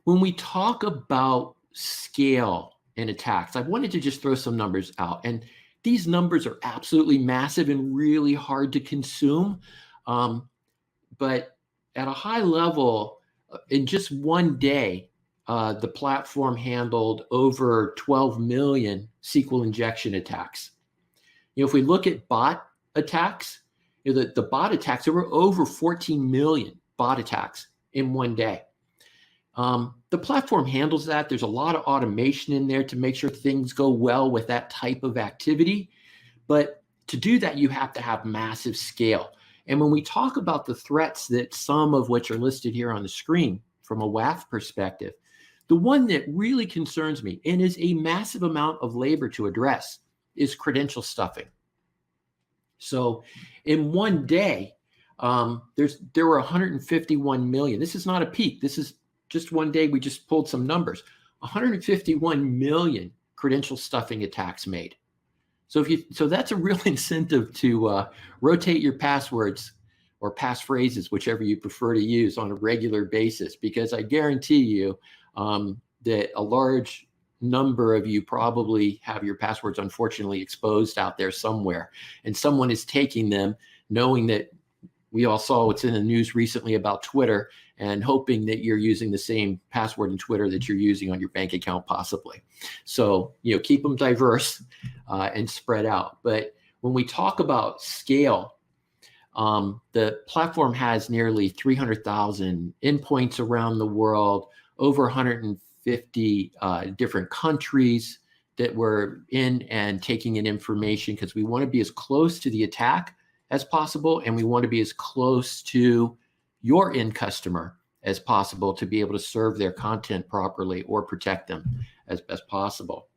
when we talk about scale and attacks, I wanted to just throw some numbers out. And these numbers are absolutely massive and really hard to consume. But at a high level, in just one day, the platform handled over 12 million SQL injection attacks. If we look at bot attacks, the bot attacks, there were over 14 million bot attacks in one day. The platform handles that. There's a lot of automation in there to make sure things go well with that type of activity. But to do that, you have to have massive scale. And when we talk about the threats, that some of which are listed here on the screen from a WAF perspective, the one that really concerns me and is a massive amount of labor to address is credential stuffing. So in one day, there were 151 million. This is not a peak. This is just one day. We just pulled some numbers. 151 million credential stuffing attacks made. So that's a real incentive to rotate your passwords or passphrase, whichever you prefer to use, on a regular basis, because I guarantee you that a large number of you probably have your passwords unfortunately exposed out there somewhere, and someone is taking them, knowing that we all saw what's in the news recently about Twitter, and hoping that you're using the same password in Twitter that you're using on your bank account possibly. So, keep them diverse and spread out. But when we talk about scale, the platform has nearly 300,000 endpoints around the world, over 150 different countries that we're in and taking in information, because we want to be as close to the attack as possible, and we want to be as close to your end customer as possible to be able to serve their content properly or protect them as best possible.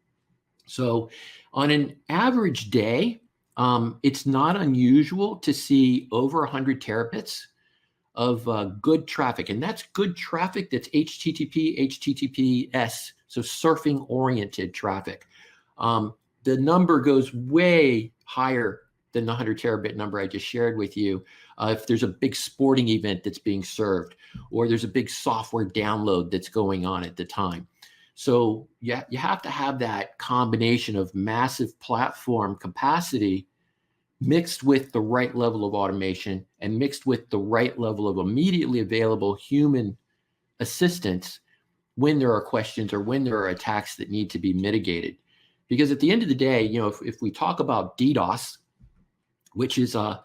So on an average day, it's not unusual to see over 100 terabits of good traffic. And that's good traffic that's HTTP, HTTPS, so surfing-oriented traffic. The number goes way higher than the 100 terabit number I just shared with you. If there's a big sporting event that's being served, or there's a big software download that's going on at the time. So you have to have that combination of massive platform capacity mixed with the right level of automation and mixed with the right level of immediately available human assistance when there are questions or when there are attacks that need to be mitigated. Because at the end of the day, if we talk about DDoS, which is a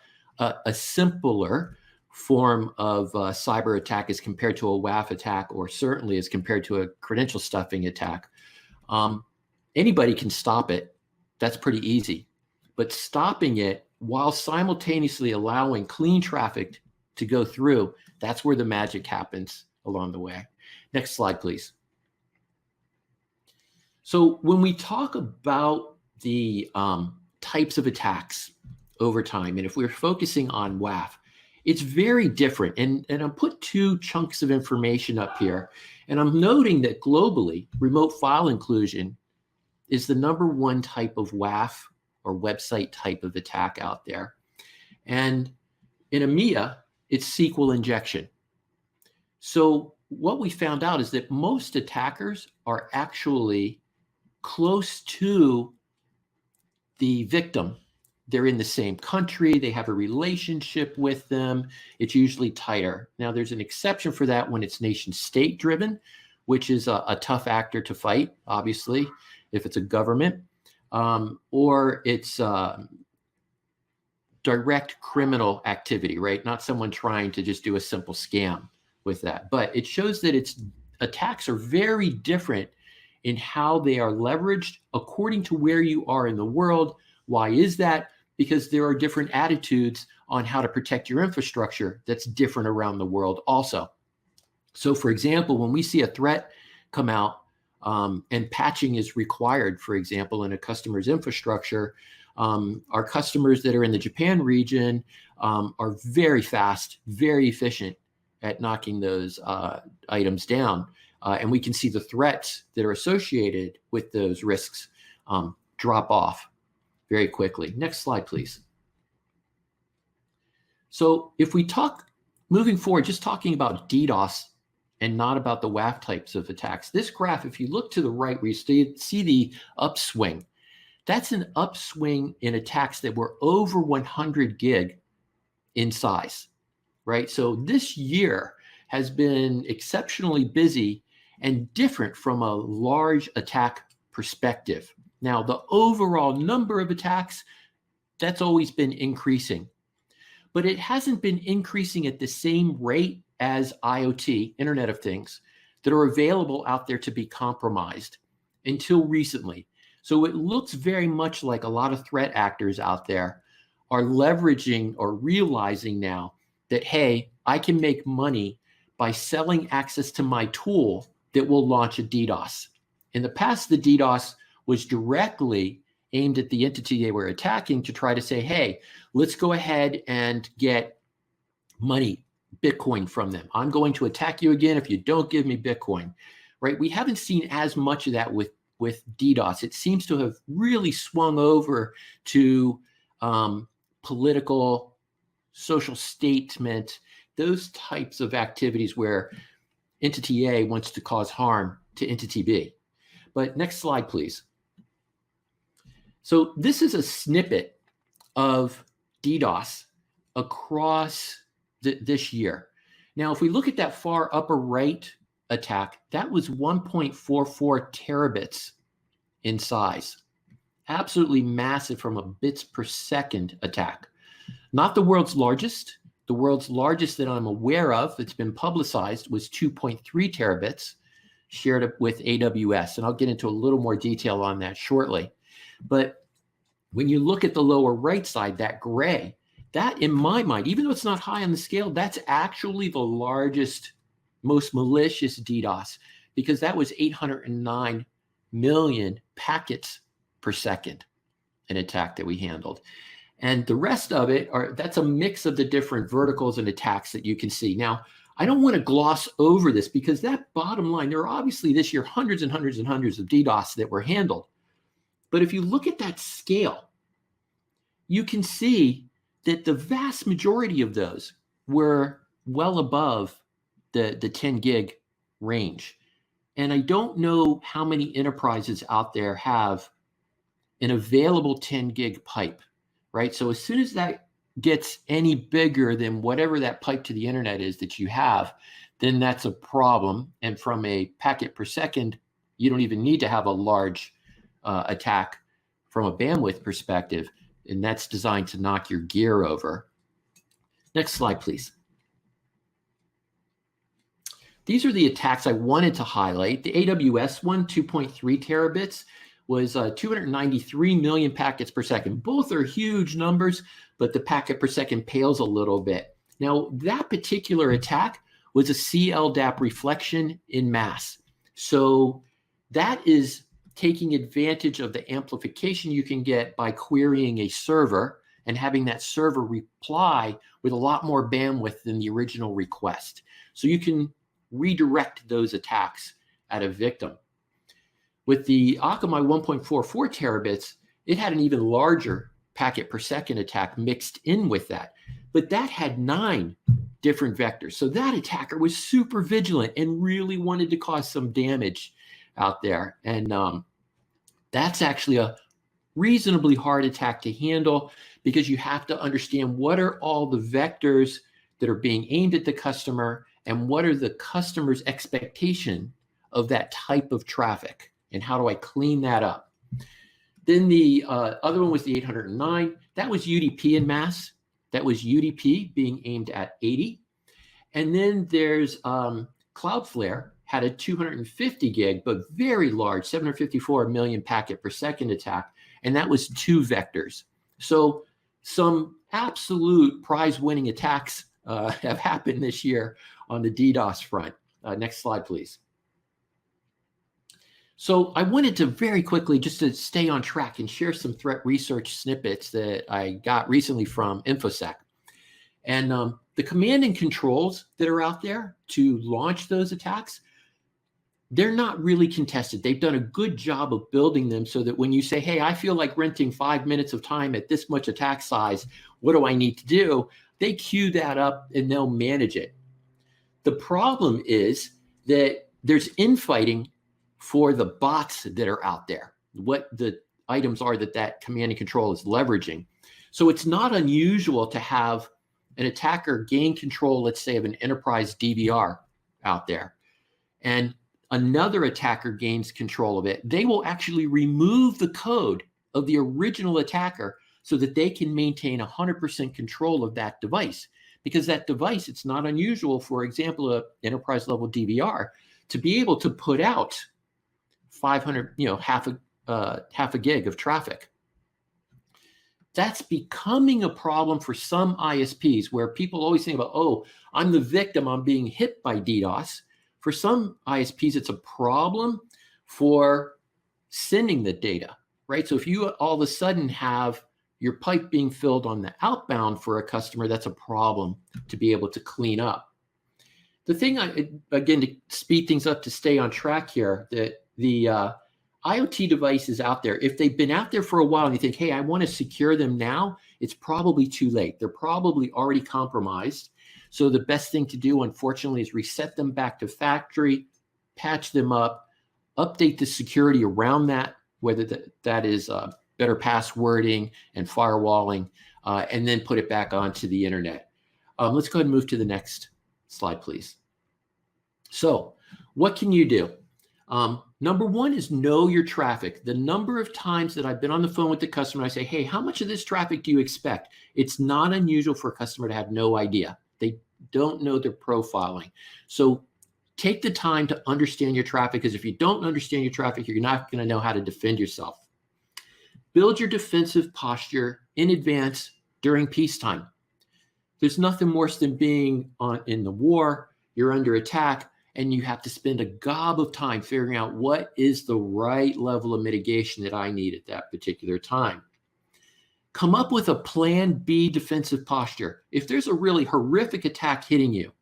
simpler form of cyber attack as compared to a WAF attack, or certainly as compared to a credential stuffing attack, anybody can stop it. That's pretty easy. But stopping it while simultaneously allowing clean traffic to go through, that's where the magic happens along the way. Next slide, please. So when we talk about the types of attacks over time, and if we're focusing on WAF, it's very different. And I'll put two chunks of information up here. And I'm noting that globally, remote file inclusion is the #1 type of WAF or website type of attack out there. And in EMEA, it's SQL injection. So what we found out is that most attackers are actually close to the victim. They're in the same country, they have a relationship with them, it's usually tighter. Now, there's an exception for that when it's nation state driven, which is a tough actor to fight, obviously, if it's a government, or it's direct criminal activity, right? Not someone trying to just do a simple scam with that. But it shows that attacks are very different in how they are leveraged according to where you are in the world. Why is that? Because there are different attitudes on how to protect your infrastructure that's different around the world also. So for example, when we see a threat come out and patching is required, for example, in a customer's infrastructure, our customers that are in the Japan region are very fast, very efficient at knocking those items down. And we can see the threats that are associated with those risks drop off very quickly. Next slide, please. So if we talk, moving forward, just talking about DDoS and not about the WAF types of attacks, this graph, if you look to the right, we see the upswing. That's an upswing in attacks that were over 100 gig in size, right? So this year has been exceptionally busy and different from a large attack perspective. Now, the overall number of attacks, that's always been increasing, but it hasn't been increasing at the same rate as IoT, Internet of Things, that are available out there to be compromised until recently. So it looks very much like a lot of threat actors out there are leveraging or realizing now that, hey, I can make money by selling access to my tool that will launch a DDoS. In the past, the DDoS was directly aimed at the entity they were attacking to try to say, hey, let's go ahead and get money, Bitcoin from them. I'm going to attack you again if you don't give me Bitcoin, right? We haven't seen as much of that with DDoS. It seems to have really swung over to political, social statement, those types of activities where entity A wants to cause harm to entity B. But next slide, please. So this is a snippet of DDoS across this year. Now, if we look at that far upper right attack, that was 1.44 terabits in size. Absolutely massive from a bits per second attack. Not the world's largest. The world's largest that I'm aware of that's been publicized was 2.3 terabits, shared with AWS. And I'll get into a little more detail on that shortly. But when you look at the lower right side, that gray, that in my mind, even though it's not high on the scale, that's actually the largest, most malicious DDoS, because that was 809 million packets per second, an attack that we handled. And the rest of it that's a mix of the different verticals and attacks that you can see. Now, I don't want to gloss over this because that bottom line, there are obviously this year hundreds and hundreds and hundreds of DDoS that were handled. But if you look at that scale, you can see that the vast majority of those were well above the 10 gig range. And I don't know how many enterprises out there have an available 10 gig pipe, right? So as soon as that gets any bigger than whatever that pipe to the internet is that you have, then that's a problem. And from a packet per second, you don't even need to have a large attack from a bandwidth perspective. And that's designed to knock your gear over. Next slide, please. These are the attacks I wanted to highlight. The AWS one, 2.3 terabits, was 293 million packets per second. Both are huge numbers, but the packet per second pales a little bit. Now, that particular attack was a CLDAP reflection in mass. So that is taking advantage of the amplification you can get by querying a server and having that server reply with a lot more bandwidth than the original request. So you can redirect those attacks at a victim. With the Akamai 1.44 terabits, it had an even larger packet per second attack mixed in with that. But that had 9 different vectors. So that attacker was super vigilant and really wanted to cause some damage out there. And that's actually a reasonably hard attack to handle because you have to understand what are all the vectors that are being aimed at the customer and what are the customer's expectation of that type of traffic and how do I clean that up. Then the other one was the 809. That was UDP in mass. That was UDP being aimed at 80. And then there's Cloudflare had a 250 gig, but very large, 754 million packet per second attack. And that was 2 vectors. So some absolute prize-winning attacks have happened this year on the DDoS front. Next slide, please. So I wanted to very quickly, just to stay on track, and share some threat research snippets that I got recently from InfoSec. And the command and controls that are out there to launch those attacks, they're not really contested. They've done a good job of building them so that when you say, hey, I feel like renting 5 minutes of time at this much attack size, what do I need to do? They queue that up and they'll manage it. The problem is that there's infighting for the bots that are out there, what the items are that command and control is leveraging. So it's not unusual to have an attacker gain control, let's say, of an enterprise DVR out there, and another attacker gains control of it. They will actually remove the code of the original attacker so that they can maintain 100% control of that device. Because that device, it's not unusual, for example, an enterprise level DVR, to be able to put out 500, half a gig of traffic. That's becoming a problem for some ISPs, where people always think about, oh, I'm the victim, I'm being hit by DDoS. For some ISPs, it's a problem for sending the data, right? So if you all of a sudden have your pipe being filled on the outbound for a customer, that's a problem to be able to clean up. The thing, again, to speed things up, to stay on track here, that the IoT devices out there, if they've been out there for a while and you think, hey, I want to secure them now, it's probably too late. They're probably already compromised. So the best thing to do, unfortunately, is reset them back to factory, patch them up, update the security around that, whether that is better passwording and firewalling, and then put it back onto the internet. Let's go ahead and move to the next slide, please. So what can you do? Number one is know your traffic. The number of times that I've been on the phone with the customer, I say, hey, how much of this traffic do you expect? It's not unusual for a customer to have no idea. They don't know their profiling. So take the time to understand your traffic, because if you don't understand your traffic, you're not going to know how to defend yourself. Build your defensive posture in advance during peacetime. There's nothing worse than being in the war, you're under attack, and you have to spend a gob of time figuring out what is the right level of mitigation that I need at that particular time. Come up with a plan B defensive posture. If there's a really horrific attack hitting you,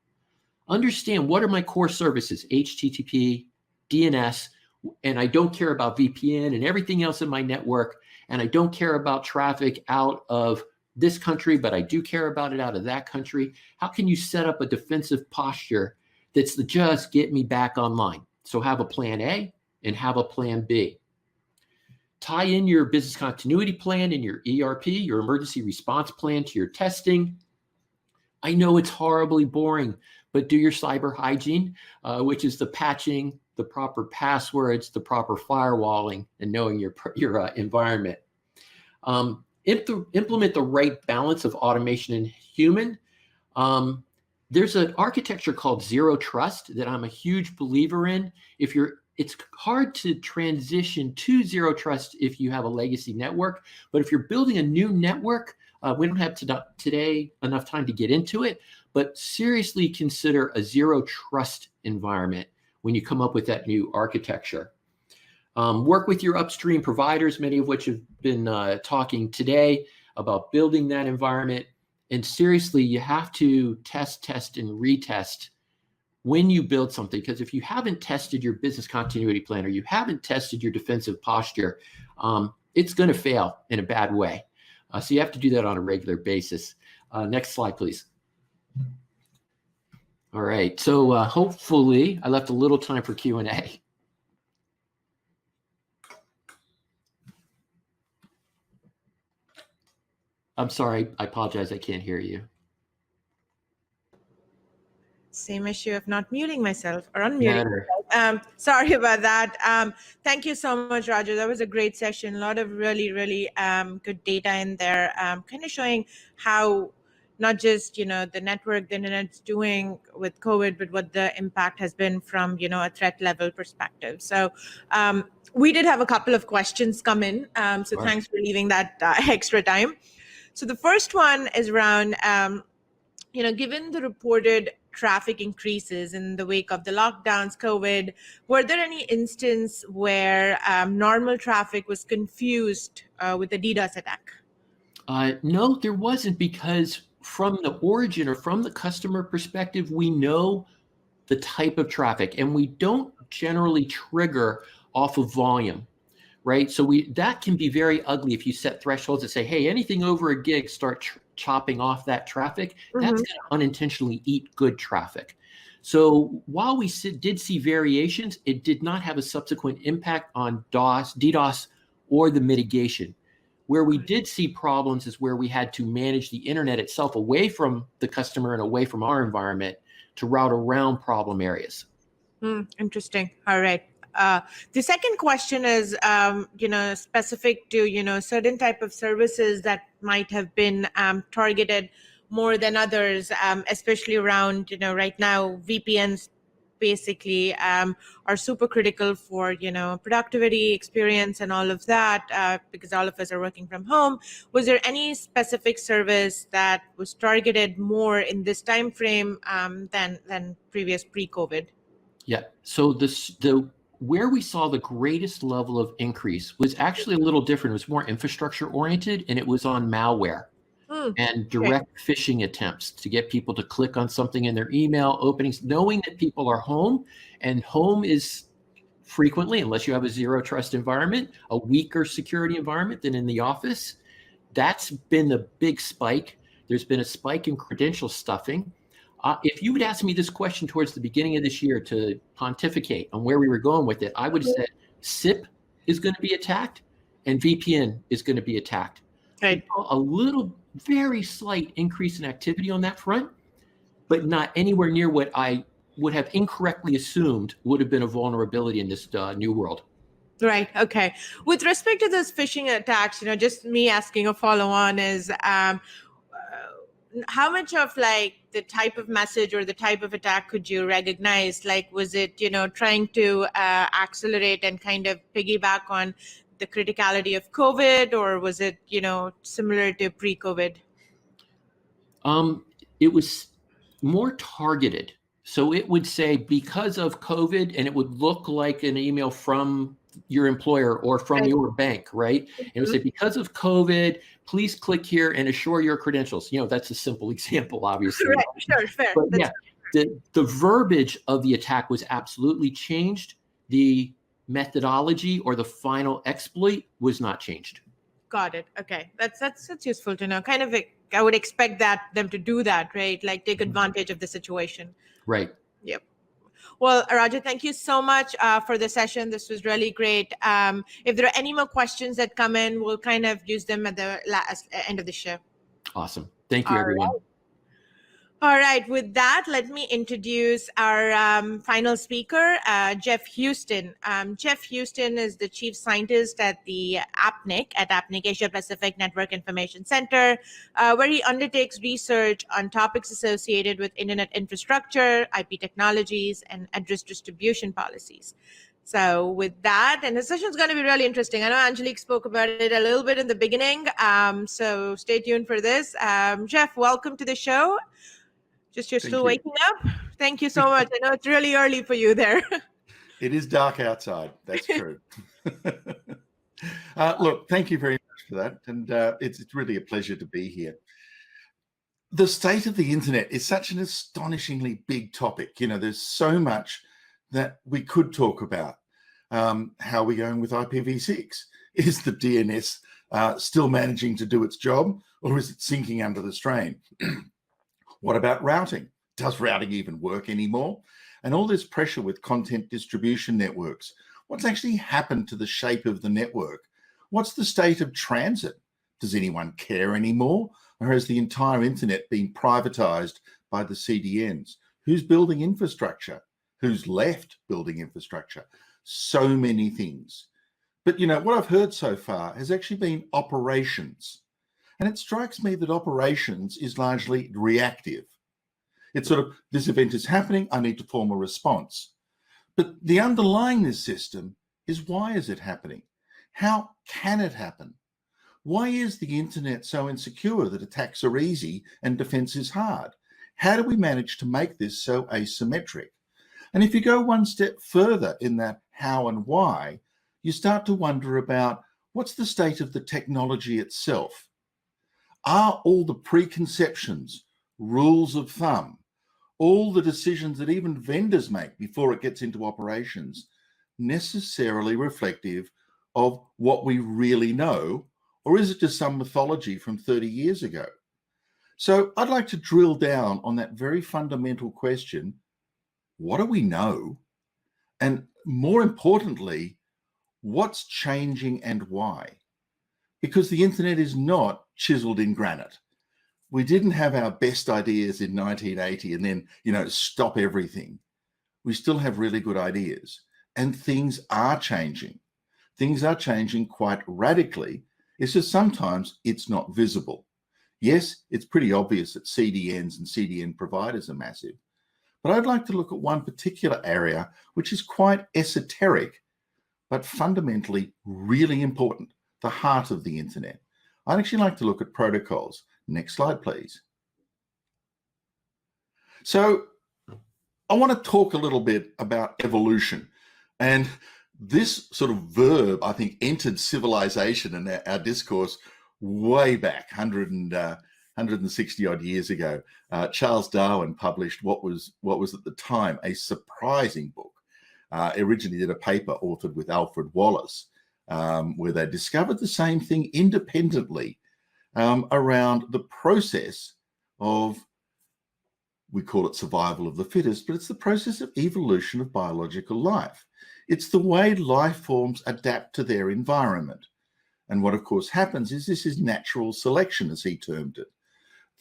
understand, what are my core services? HTTP, DNS, and I don't care about VPN and everything else in my network, and I don't care about traffic out of this country, but I do care about it out of that country. How can you set up a defensive posture that's the just get me back online? So have a plan A and have a plan B. Tie in your business continuity plan and your ERP, your emergency response plan, to your testing. I know it's horribly boring, but do your cyber hygiene, which is the patching, the proper passwords, the proper firewalling, and knowing your environment. Implement the right balance of automation and human. There's an architecture called Zero Trust that I'm a huge believer in. It's hard to transition to Zero Trust if you have a legacy network, but if you're building a new network, we don't have today enough time to get into it, but seriously consider a Zero Trust environment when you come up with that new architecture. Work with your upstream providers, many of which have been talking today about building that environment. And seriously, you have to test, and retest when you build something, because if you haven't tested your business continuity plan, or you haven't tested your defensive posture, it's going to fail in a bad way. So you have to do that on a regular basis. Next slide, please. All right, so hopefully I left a little time for Q&A. I'm sorry, I apologize, I can't hear you. Same issue of not muting myself or unmuting myself. Sorry about that. Thank you so much, Roger. That was a great session. A lot of really, really good data in there, kind of showing how not just, the network, the internet's doing with COVID, but what the impact has been from, a threat level perspective. So we did have a couple of questions come in. So Thanks for leaving that extra time. So the first one is around, given the reported traffic increases in the wake of the lockdowns, COVID, were there any instance where normal traffic was confused with a DDoS attack? No, there wasn't, because from the origin or from the customer perspective, we know the type of traffic, and we don't generally trigger off of volume, right? So that can be very ugly if you set thresholds that say, hey, anything over a gig, start chopping off that traffic. That's going to unintentionally eat good traffic. So while we did see variations, it did not have a subsequent impact on DDoS, or the mitigation. Where we did see problems is where we had to manage the internet itself away from the customer and away from our environment to route around problem areas. Interesting. All right. The second question is, specific to, certain type of services that might have been targeted more than others, especially around, right now, VPNs basically are super critical for, productivity, experience, and all of that, because all of us are working from home. Was there any specific service that was targeted more in this time frame than previous pre-COVID? Yeah. So where we saw the greatest level of increase was actually a little different. It was more infrastructure oriented, and it was on malware and direct phishing attempts to get people to click on something in their email openings, knowing that people are home, and home is frequently, unless you have a zero trust environment, a weaker security environment than in the office. That's been the big spike. There's been a spike in credential stuffing. If you would ask me this question towards the beginning of this year to pontificate on where we were going with it, I would have said SIP is going to be attacked and VPN is going to be attacked. Right. A little, very slight increase in activity on that front, but not anywhere near what I would have incorrectly assumed would have been a vulnerability in this new world. Right. Okay. With respect to those phishing attacks, just me asking a follow-on is, how much of like the type of message or the type of attack could you recognize? Like, was it, trying to accelerate and kind of piggyback on the criticality of COVID, or was it, similar to pre-COVID? It was more targeted. So it would say because of COVID, and it would look like an email from your employer or from your bank, right? And it would say, because of COVID, please click here and assure your credentials. That's a simple example, obviously. Right, sure, fair. But yeah, the verbiage of the attack was absolutely changed. The methodology or the final exploit was not changed. Got it. Okay, that's useful to know. Kind of, I would expect them to do that, right? Like take advantage of the situation. Right. Yep. Well, Raja, thank you so much for the session. This was really great. If there are any more questions that come in, we'll kind of use them at the end of the show. Awesome. Thank you, everyone. Right. All right. With that, let me introduce our final speaker, Jeff Houston. Jeff Houston is the chief scientist at the APNIC Asia Pacific Network Information Center, where he undertakes research on topics associated with internet infrastructure, IP technologies, and address distribution policies. So with that, and the session is going to be really interesting. I know Angelique spoke about it a little bit in the beginning, so stay tuned for this. Jeff, welcome to the show. You're still waking up? Thank you so much. I know it's really early for you there. It is dark outside. That's true. Look, thank you very much for that. And it's really a pleasure to be here. The state of the internet is such an astonishingly big topic. There's so much that we could talk about. How are we going with IPv6? Is the DNS still managing to do its job, or is it sinking under the strain? What about routing? Does routing even work anymore? And all this pressure with content distribution networks. What's actually happened to the shape of the network? What's the state of transit? Does anyone care anymore? Or has the entire internet been privatized by the CDNs? Who's building infrastructure? Who's left building infrastructure? So many things. But what I've heard so far has actually been operations. And it strikes me that operations is largely reactive. It's sort of, this event is happening, I need to form a response. But the underlying this system is, why is it happening? How can it happen? Why is the internet so insecure that attacks are easy and defense is hard? How do we manage to make this so asymmetric? And if you go one step further in that how and why, you start to wonder about what's the state of the technology itself? Are all the preconceptions, rules of thumb, all the decisions that even vendors make before it gets into operations necessarily reflective of what we really know, or is it just some mythology from 30 years ago? So I'd like to drill down on that very fundamental question: what do we know? And more importantly, what's changing and why? Because the internet is not chiseled in granite. We didn't have our best ideas in 1980 and then, stop everything. We still have really good ideas, and things are changing. Things are changing quite radically. It's just sometimes it's not visible. Yes, it's pretty obvious that CDNs and CDN providers are massive, but I'd like to look at one particular area which is quite esoteric, but fundamentally really important, the heart of the internet. I'd actually like to look at protocols. Next slide, please. So I want to talk a little bit about evolution. And this sort of verb, I think, entered civilization in our discourse way back, 160 odd years ago. Charles Darwin published what was at the time a surprising book. Originally did a paper authored with Alfred Wallace, where they discovered the same thing independently around the process of, we call it survival of the fittest, but it's the process of evolution of biological life. It's the way life forms adapt to their environment. And what, of course, happens is this is natural selection, as he termed it.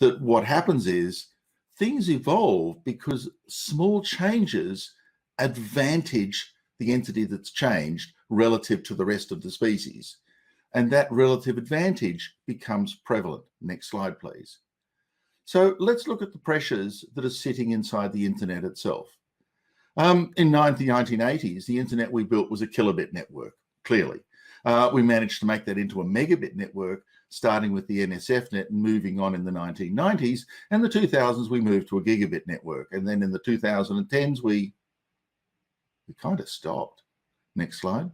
That what happens is things evolve because small changes advantage the entity that's changed relative to the rest of the species. And that relative advantage becomes prevalent. Next slide, please. So let's look at the pressures that are sitting inside the internet itself. In the 1980s, the internet we built was a kilobit network, clearly. We managed to make that into a megabit network, starting with the NSFnet and moving on in the 1990s. And the 2000s, we moved to a gigabit network. And then in the 2010s, we kind of stopped. Next slide.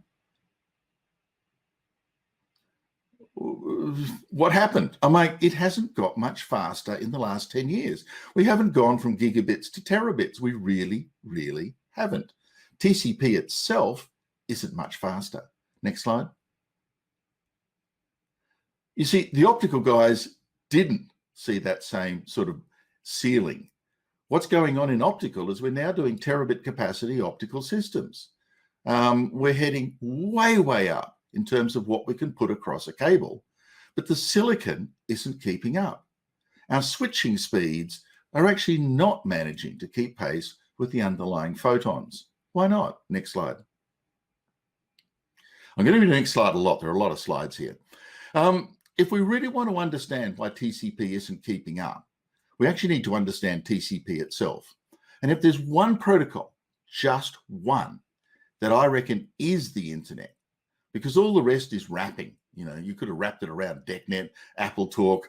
What happened? I'm like, it hasn't got much faster in the last 10 years. We haven't gone from gigabits to terabits. We really, really haven't. TCP itself isn't much faster. Next slide. You see, the optical guys didn't see that same sort of ceiling. What's going on in optical is we're now doing terabit capacity optical systems. We're heading way, way up in terms of what we can put across a cable, but the silicon isn't keeping up. Our switching speeds are actually not managing to keep pace with the underlying photons. Why not? Next slide. I'm going to be doing next slide a lot. There are a lot of slides here. If we really want to understand why TCP isn't keeping up, we actually need to understand TCP itself. And if there's one protocol, just one, that I reckon is the internet, because all the rest is wrapping. You could have wrapped it around DECnet, AppleTalk.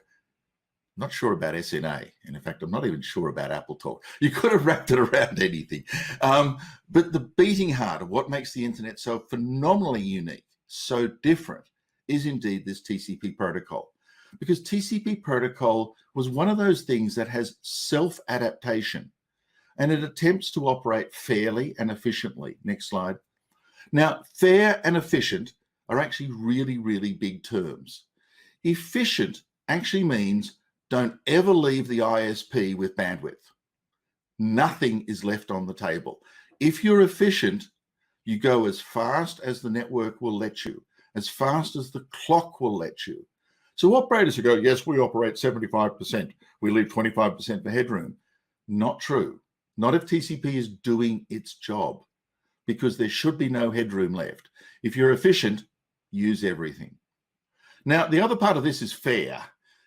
Not sure about SNA. And in fact, I'm not even sure about AppleTalk. You could have wrapped it around anything. But the beating heart of what makes the internet so phenomenally unique, so different, is indeed this TCP protocol. Because TCP protocol was one of those things that has self-adaptation, and it attempts to operate fairly and efficiently. Next slide. Now, fair and efficient are actually really, really big terms. Efficient actually means don't ever leave the ISP with bandwidth. Nothing is left on the table. If you're efficient, you go as fast as the network will let you, as fast as the clock will let you. So operators who go, yes, we operate 75%, we leave 25% for headroom. Not true. Not if TCP is doing its job, because there should be no headroom left. If you're efficient, use everything. Now, the other part of this is fair.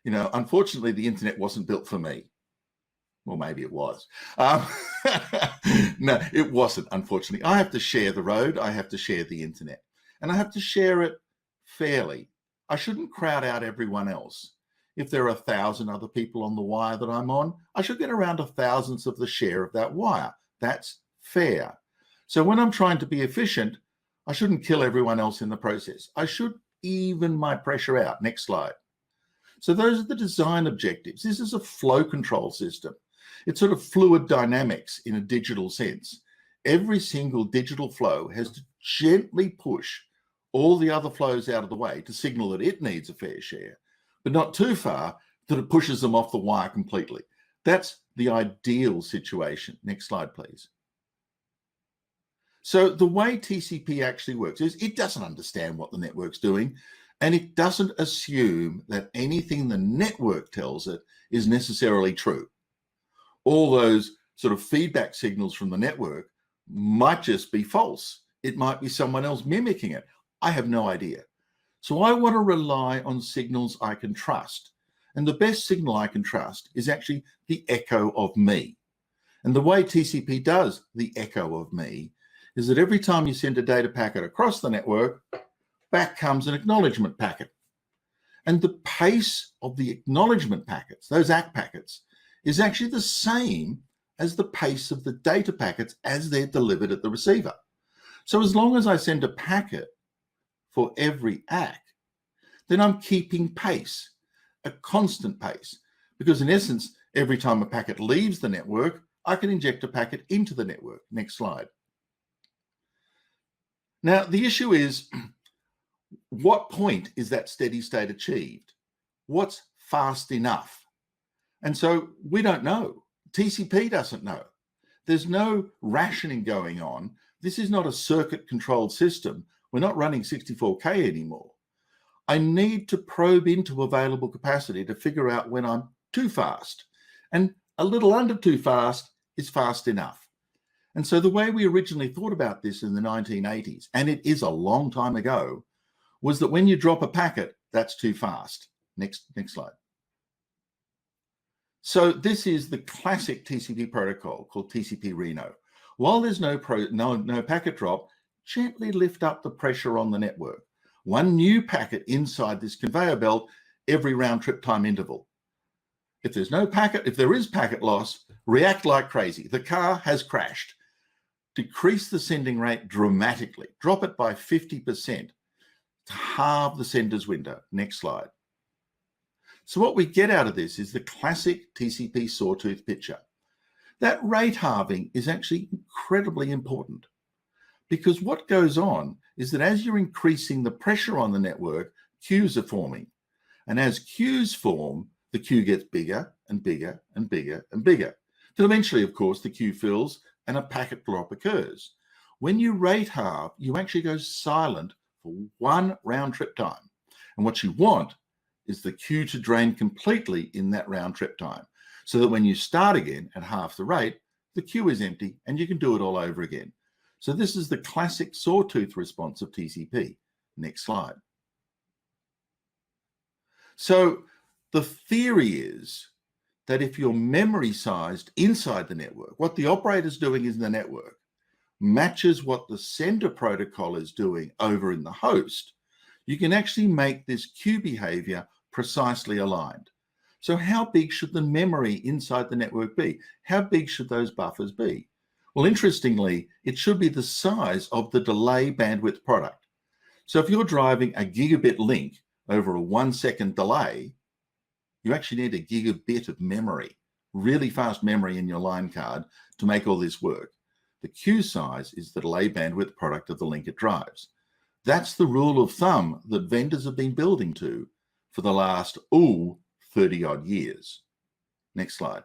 Unfortunately, the internet wasn't built for me. Well, maybe it was. No, it wasn't, unfortunately. I have to share the road. I have to share the internet. And I have to share it fairly. I shouldn't crowd out everyone else. If there are 1,000 other people on the wire that I'm on, I should get around 1,000th of the share of that wire. That's fair. So when I'm trying to be efficient, I shouldn't kill everyone else in the process. I should even my pressure out. Next slide. So those are the design objectives. This is a flow control system. It's sort of fluid dynamics in a digital sense. Every single digital flow has to gently push all the other flows out of the way to signal that it needs a fair share, but not too far that it pushes them off the wire completely. That's the ideal situation. Next slide, please. So the way TCP actually works is it doesn't understand what the network's doing, and it doesn't assume that anything the network tells it is necessarily true. All those sort of feedback signals from the network might just be false. It might be someone else mimicking it. I have no idea. So I want to rely on signals I can trust. And the best signal I can trust is actually the echo of me. And the way TCP does the echo of me is that every time you send a data packet across the network, back comes an acknowledgement packet. And the pace of the acknowledgement packets, those ACK packets, is actually the same as the pace of the data packets as they're delivered at the receiver. So as long as I send a packet for every ACK, then I'm keeping pace, a constant pace, because in essence, every time a packet leaves the network, I can inject a packet into the network. Next slide. Now, the issue is, what point is that steady state achieved? What's fast enough? And so we don't know. TCP doesn't know. There's no rationing going on. This is not a circuit-controlled system. We're not running 64K anymore. I need to probe into available capacity to figure out when I'm too fast. And a little under too fast is fast enough. And so the way we originally thought about this in the 1980s, and it is a long time ago, was that when you drop a packet, that's too fast. Next slide. So this is the classic TCP protocol called TCP Reno. While there's no packet drop, gently lift up the pressure on the network. One new packet inside this conveyor belt every round trip time interval. If there's no packet, if there is packet loss, react like crazy. The car has crashed. Decrease the sending rate dramatically. Drop it by 50% to halve the sender's window. Next slide. So what we get out of this is the classic TCP sawtooth picture. That rate halving is actually incredibly important, because what goes on is that as you're increasing the pressure on the network, queues are forming. And as queues form, the queue gets bigger and bigger and bigger and bigger. Till eventually, of course, the queue fills and a packet drop occurs. When you rate halve, you actually go silent for one round trip time. And what you want is the queue to drain completely in that round trip time, so that when you start again at half the rate, the queue is empty and you can do it all over again. So this is the classic sawtooth response of TCP. Next slide. So the theory is that if you're memory sized inside the network, what the operator's doing in the network matches what the sender protocol is doing over in the host, you can actually make this queue behavior precisely aligned. So how big should the memory inside the network be? How big should those buffers be? Well, interestingly, it should be the size of the delay bandwidth product. So if you're driving a gigabit link over a 1 second delay, you actually need a gigabit of memory, really fast memory in your line card to make all this work. The queue size is the delay bandwidth product of the link it drives. That's the rule of thumb that vendors have been building to for the last, 30 odd years. Next slide.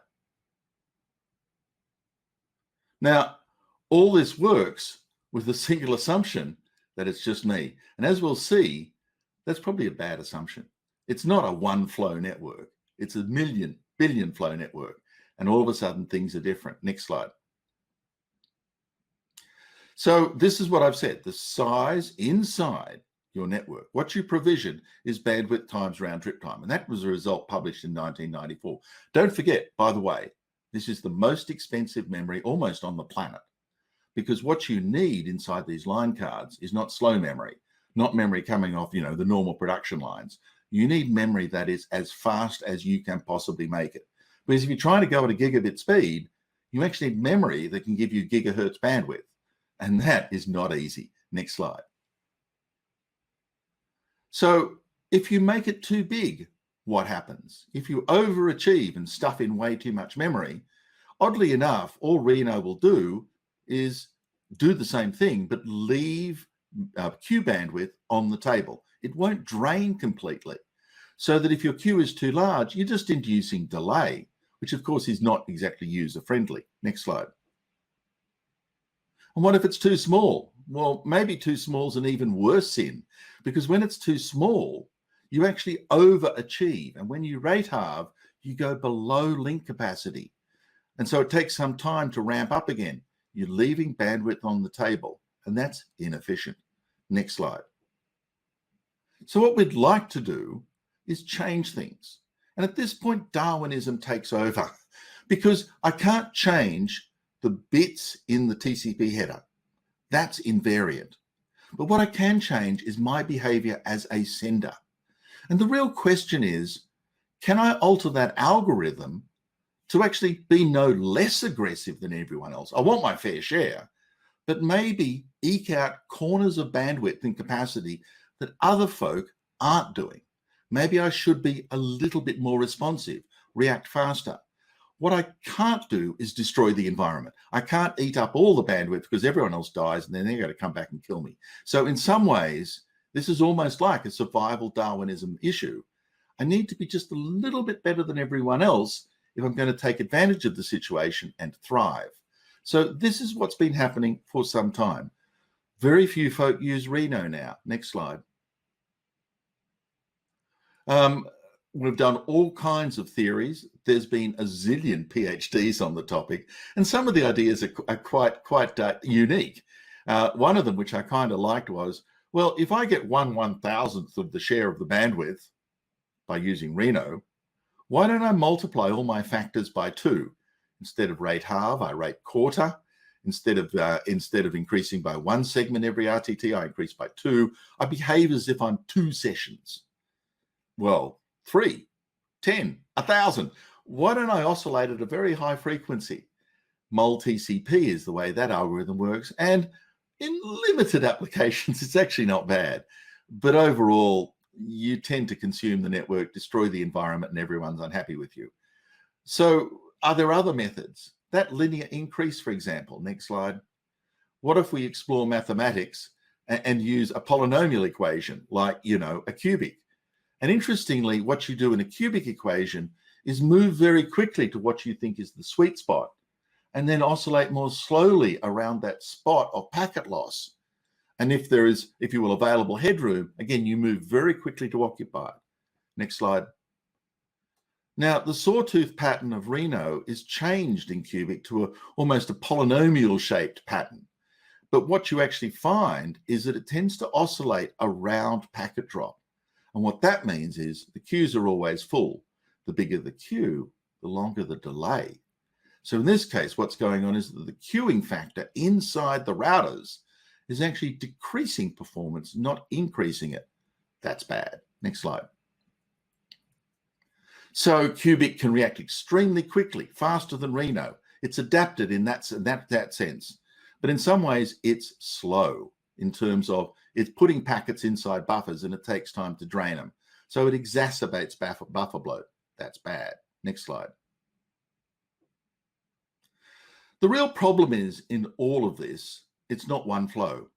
Now, all this works with the single assumption that it's just me. And as we'll see, that's probably a bad assumption. It's not a one flow network. It's a billion flow network. And all of a sudden things are different. Next slide. So this is what I've said. The size inside your network, what you provision, is bandwidth times round trip time. And that was a result published in 1994. Don't forget, by the way, this is the most expensive memory almost on the planet, because what you need inside these line cards is not slow memory, not memory coming off, you know, the normal production lines. You need memory that is as fast as you can possibly make it. Because if you're trying to go at a gigabit speed, you actually need memory that can give you gigahertz bandwidth. And that is not easy. Next slide. So if you make it too big, what happens? If you overachieve and stuff in way too much memory, oddly enough, all Reno will do is do the same thing, but leave queue bandwidth on the table. It won't drain completely. So that if your queue is too large, you're just inducing delay, which of course is not exactly user-friendly. Next slide. And what if it's too small? Well, maybe too small is an even worse sin, because when it's too small, you actually overachieve. And when you rate halve, you go below link capacity. And so it takes some time to ramp up again. You're leaving bandwidth on the table, and that's inefficient. Next slide. So what we'd like to do is change things. And at this point, Darwinism takes over, because I can't change the bits in the TCP header. That's invariant. But what I can change is my behavior as a sender. And the real question is, can I alter that algorithm to actually be no less aggressive than everyone else? I want my fair share, but maybe eke out corners of bandwidth and capacity that other folk aren't doing. Maybe I should be a little bit more responsive, react faster. What I can't do is destroy the environment. I can't eat up all the bandwidth because everyone else dies and then they're going to come back and kill me. So in some ways, this is almost like a survival Darwinism issue. I need to be just a little bit better than everyone else if I'm going to take advantage of the situation and thrive. So this is what's been happening for some time. Very few folk use Reno now. Next slide. We've done all kinds of theories. There's been a zillion PhDs on the topic, and some of the ideas are quite unique. One of them, which I kind of liked, was, well, if I get 1/1000th of the share of the bandwidth by using Reno, why don't I multiply all my factors by 2? Instead of rate halve, I rate quarter. Instead of increasing by 1 segment every RTT, I increase by 2. I behave as if I'm 2 sessions. Well, 3, 10, 1,000. Why don't I oscillate at a very high frequency? Mul-TCP is the way that algorithm works. And in limited applications, it's actually not bad. But overall, you tend to consume the network, destroy the environment, and everyone's unhappy with you. So are there other methods? That linear increase, for example. Next slide. What if we explore mathematics and use a polynomial equation like, you know, a cubic? And interestingly, what you do in a cubic equation is move very quickly to what you think is the sweet spot, and then oscillate more slowly around that spot of packet loss. And if there is, if you will, available headroom, again, you move very quickly to occupy it. Next slide. Now, the sawtooth pattern of Reno is changed in cubic to almost a polynomial shaped pattern. But what you actually find is that it tends to oscillate around packet drop. And what that means is the queues are always full. The bigger the queue, the longer the delay. So in this case, what's going on is that the queuing factor inside the routers is actually decreasing performance, not increasing it. That's bad. Next slide. So cubic can react extremely quickly, faster than Reno. It's adapted in that sense. But in some ways, it's slow in terms of it's putting packets inside buffers and it takes time to drain them. So it exacerbates buffer bloat. That's bad. Next slide. The real problem is in all of this, it's not one flow.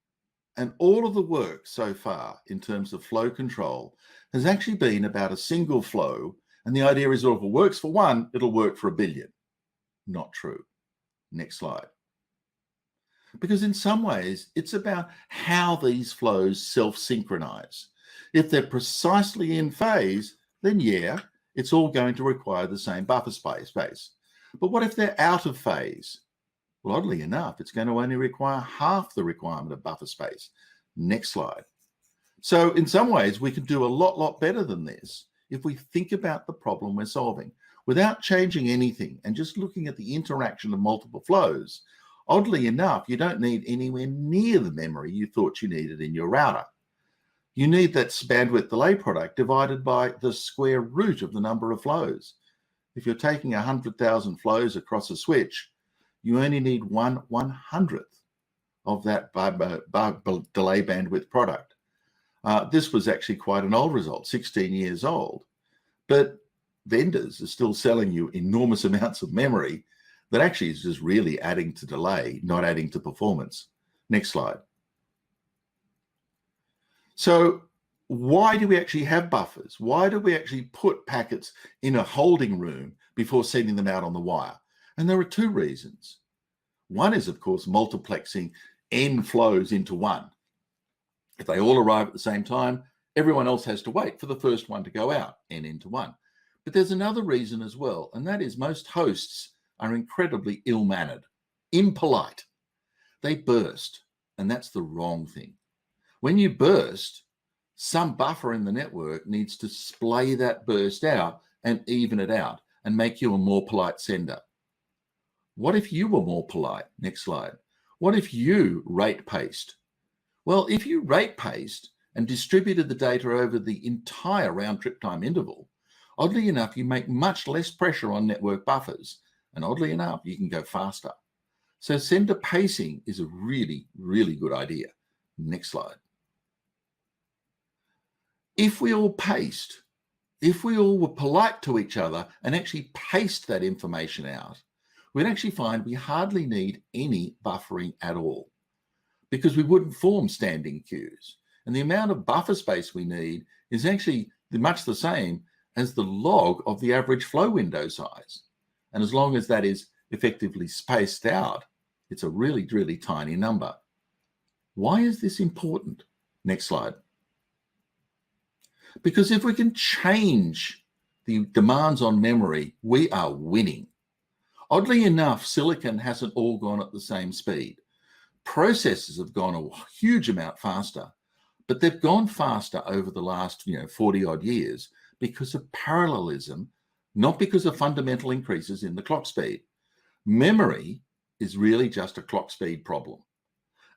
And all of the work so far in terms of flow control has actually been about a single flow. And the idea is, well, if it works for one, it'll work for a billion. Not true. Next slide. Because in some ways, it's about how these flows self-synchronize. If they're precisely in phase, then yeah, it's all going to require the same buffer space. But what if they're out of phase? Well, oddly enough, it's going to only require half the requirement of buffer space. Next slide. So in some ways, we can do a lot better than this if we think about the problem we're solving without changing anything and just looking at the interaction of multiple flows. Oddly enough, you don't need anywhere near the memory you thought you needed in your router. You need that bandwidth delay product divided by the square root of the number of flows. If you're taking 100,000 flows across a switch, you only need 1/100th of that delay bandwidth product. This was actually quite an old result, 16 years old, but vendors are still selling you enormous amounts of memory that actually is just really adding to delay, not adding to performance. Next slide. So why do we actually have buffers? Why do we actually put packets in a holding room before sending them out on the wire? And there are two reasons. One is, of course, multiplexing n flows into one. If they all arrive at the same time, everyone else has to wait for the first one to go out, n into one. But there's another reason as well, and that is most hosts are incredibly ill-mannered, impolite. They burst, and that's the wrong thing. When you burst, some buffer in the network needs to splay that burst out and even it out and make you a more polite sender. What if you were more polite? Next slide. What if you rate paced? Well, if you rate paced and distributed the data over the entire round trip time interval, oddly enough, you make much less pressure on network buffers. And oddly enough, you can go faster. So sender pacing is a really, really good idea. Next slide. If we all paced, if we all were polite to each other and actually paced that information out, we'd actually find we hardly need any buffering at all because we wouldn't form standing queues. And the amount of buffer space we need is actually much the same as the log of the average flow window size. And as long as that is effectively spaced out, it's a really, really tiny number. Why is this important? Next slide. Because if we can change the demands on memory, we are winning. Oddly enough, silicon hasn't all gone at the same speed. Processors have gone a huge amount faster, but they've gone faster over the last 40 odd years because of parallelism, not because of fundamental increases in the clock speed. Memory is really just a clock speed problem.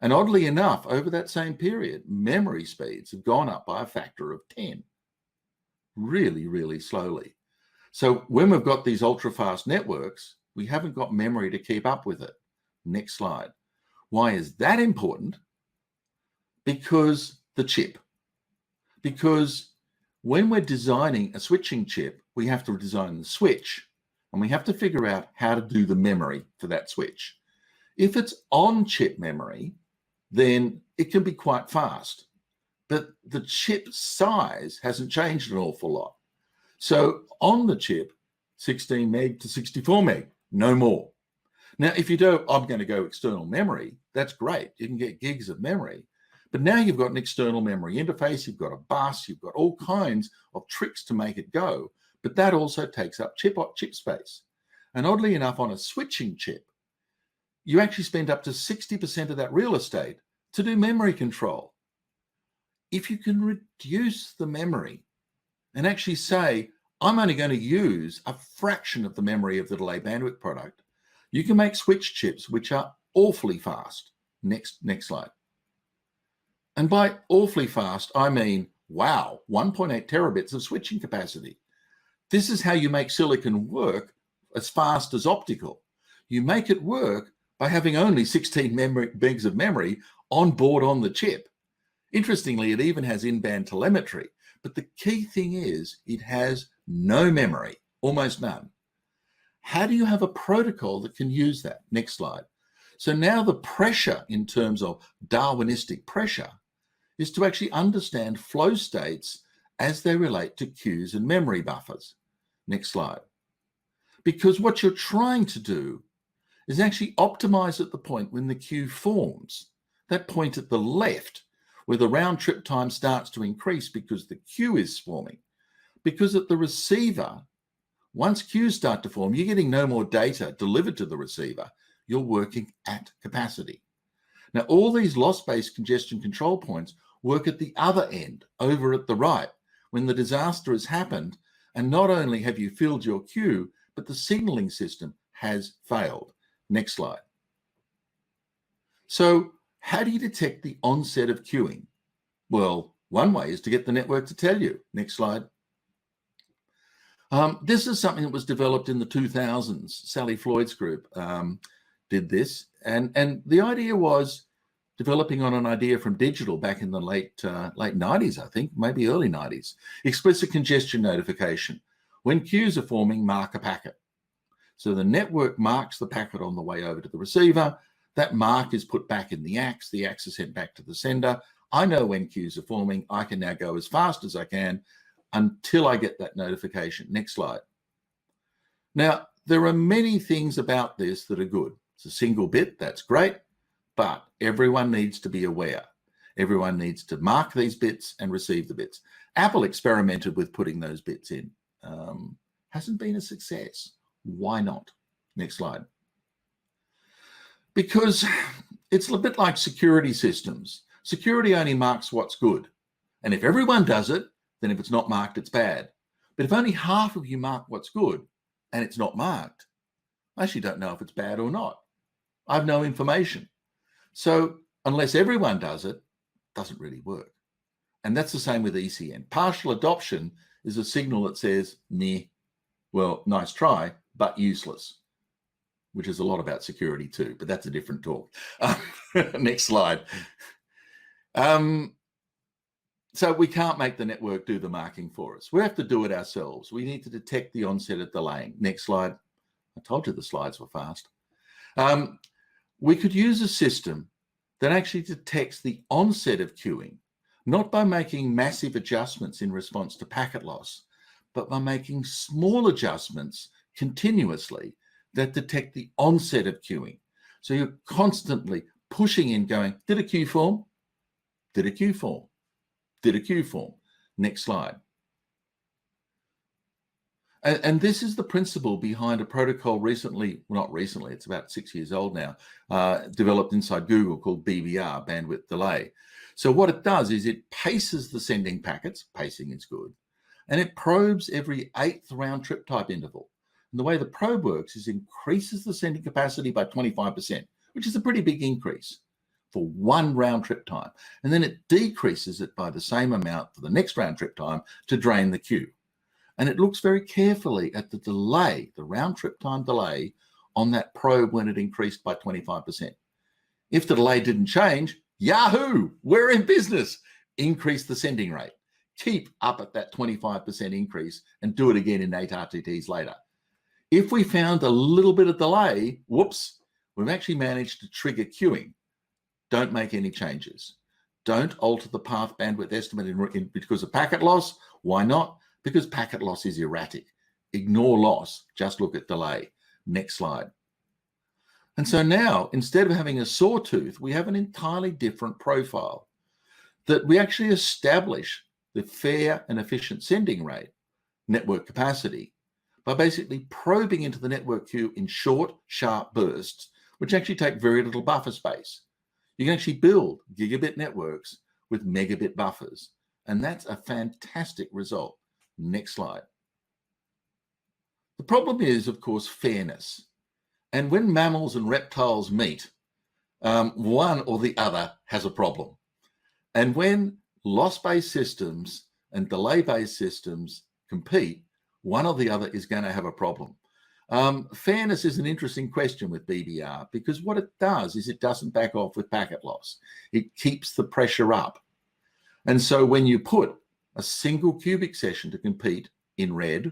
And oddly enough, over that same period, memory speeds have gone up by a factor of 10. Really, really slowly. So when we've got these ultra-fast networks, we haven't got memory to keep up with it. Next slide. Why is that important? Because the chip. Because when we're designing a switching chip, we have to design the switch, and we have to figure out how to do the memory for that switch. If it's on-chip memory, then it can be quite fast, but the chip size hasn't changed an awful lot. So on the chip, 16 meg to 64 meg, no more. Now, if you do, I'm going to go external memory, that's great. You can get gigs of memory. But now you've got an external memory interface, you've got a bus, you've got all kinds of tricks to make it go. But that also takes up chip space. And oddly enough, on a switching chip, you actually spend up to 60% of that real estate to do memory control. If you can reduce the memory and actually say, I'm only going to use a fraction of the memory of the delay bandwidth product, you can make switch chips which are awfully fast. Next slide. And by awfully fast, I mean, wow, 1.8 terabits of switching capacity. This is how you make silicon work as fast as optical. You make it work by having only 16 megs of memory on board on the chip. Interestingly, it even has in-band telemetry, but the key thing is it has no memory, almost none. How do you have a protocol that can use that? Next slide. So now the pressure in terms of Darwinistic pressure is to actually understand flow states as they relate to queues and memory buffers. Next slide. Because what you're trying to do is actually optimize at the point when the queue forms, that point at the left where the round trip time starts to increase because the queue is forming. Because at the receiver, once queues start to form, you're getting no more data delivered to the receiver. You're working at capacity. Now, all these loss-based congestion control points work at the other end, over at the right, when the disaster has happened, and not only have you filled your queue, but the signaling system has failed. Next slide. So how do you detect the onset of queuing? Well, One way is to get the network to tell you. Next slide. This is something that was developed in the 2000s. Sally Floyd's group did this. And the idea was developing on an idea from digital back in the late 90s, I think, maybe early 90s. Explicit congestion notification. When queues are forming, mark a packet. So the network marks the packet on the way over to the receiver. That mark is put back in the axe. The axe is sent back to the sender. I know when queues are forming. I can now go as fast as I can until I get that notification. Next slide. Now, there are many things about this that are good. It's a single bit. That's great. But everyone needs to be aware. Everyone needs to mark these bits and receive the bits. Apple experimented with putting those bits in. Hasn't been a success. Why not? Next slide. Because it's a bit like security systems. Security only marks what's good. And if everyone does it, then if it's not marked, it's bad. But if only half of you mark what's good and it's not marked, I actually don't know if it's bad or not. I have no information. So unless everyone does it, it doesn't really work. And that's the same with ECN. Partial adoption is a signal that says, meh, well, nice try, but useless, which is a lot about security too, but that's a different talk. Next slide. So we can't make the network do the marking for us. We have to do it ourselves. We need to detect the onset of delaying. Next slide. I told you the slides were fast. We could use a system that actually detects the onset of queuing, not by making massive adjustments in response to packet loss, but by making small adjustments continuously that detect the onset of queuing. So you're constantly pushing in going, did a queue form? Did a queue form? Did a queue form? Next slide. And this is the principle behind a protocol recently, well, not recently, it's about 6 years old now, developed inside Google called BBR, bandwidth delay. So what it does is it paces the sending packets, pacing is good, and it probes every 8th round trip type interval. And the way the probe works is increases the sending capacity by 25%, which is a pretty big increase for one round trip time. And then it decreases it by the same amount for the next round trip time to drain the queue. And it looks very carefully at the delay, the round trip time delay on that probe when it increased by 25%. If the delay didn't change, yahoo, we're in business. Increase the sending rate. Keep up at that 25% increase and do it again in 8 RTTs later. If we found a little bit of delay, whoops, we've actually managed to trigger queuing. Don't make any changes. Don't alter the path bandwidth estimate because of packet loss. Why not? Because packet loss is erratic. Ignore loss, just look at delay. Next slide. And so now, instead of having a sawtooth, we have an entirely different profile that we actually establish the fair and efficient sending rate, network capacity, by basically probing into the network queue in short, sharp bursts, which actually take very little buffer space. You can actually build gigabit networks with megabit buffers, and that's a fantastic result. Next slide. The problem is, of course, fairness. And when mammals and reptiles meet, one or the other has a problem. And when loss-based systems and delay-based systems compete, one or the other is going to have a problem. Fairness is an interesting question with BBR because what it does is it doesn't back off with packet loss. It keeps the pressure up. And so when you put a single cubic session to compete in red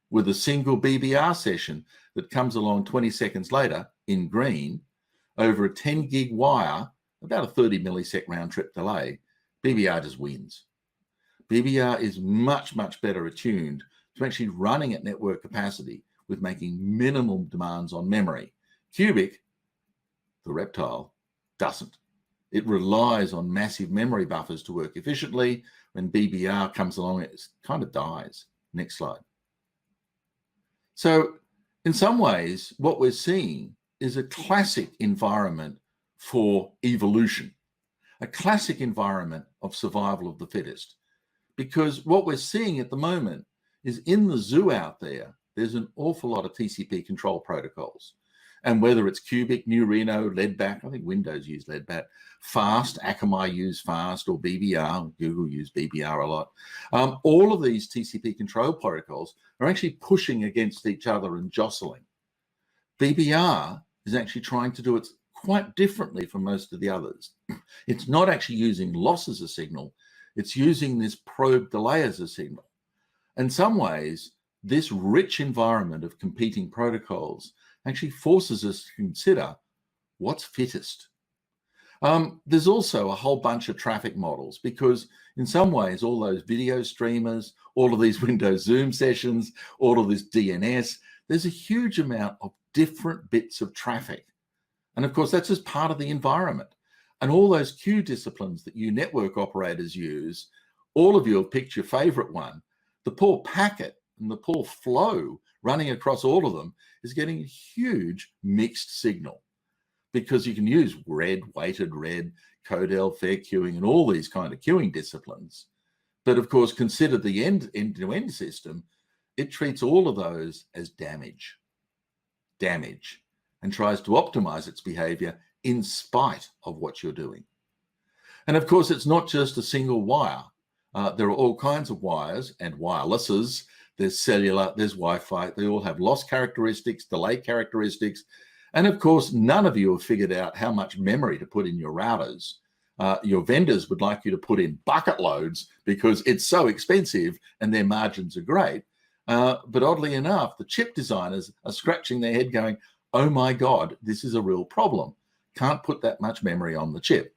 with a single BBR session that comes along 20 seconds later in green over a 10 gig wire, about a 30 millisecond round trip delay, BBR just wins. BBR is much, much better attuned to actually running at network capacity with making minimal demands on memory. Cubic, the reptile, doesn't. It relies on massive memory buffers to work efficiently. When BBR comes along, it kind of dies. Next slide. So in some ways, what we're seeing is a classic environment for evolution, a classic environment of survival of the fittest. Because what we're seeing at the moment is in the zoo out there, there's an awful lot of TCP control protocols. And whether it's Cubic, New Reno, Leadback, I think Windows use Leadback, Fast, Akamai use Fast, or BBR, Google use BBR a lot. All of these TCP control protocols are actually pushing against each other and jostling. BBR is actually trying to do it quite differently from most of the others. It's not actually using loss as a signal. It's using this probe delay as a signal. In some ways, this rich environment of competing protocols actually forces us to consider what's fittest. There's also a whole bunch of traffic models, because in some ways, all those video streamers, all of these Windows Zoom sessions, all of this DNS, there's a huge amount of different bits of traffic. And of course, that's just part of the environment. And all those queue disciplines that you network operators use, all of you have picked your favorite one. The poor packet and the poor flow running across all of them is getting a huge mixed signal, because you can use red, weighted red, Codel, fair queuing, and all these kind of queuing disciplines. But of course, consider the end-to-end system. It treats all of those as damage, and tries to optimize its behavior in spite of what you're doing. And of course, it's not just a single wire. There are all kinds of wires and wirelesses. There's cellular, there's Wi-Fi. They all have loss characteristics, delay characteristics. And of course, none of you have figured out how much memory to put in your routers. Your vendors would like you to put in bucket loads because it's so expensive and their margins are great. But oddly enough, the chip designers are scratching their head going, oh my God, this is a real problem. Can't put that much memory on the chip.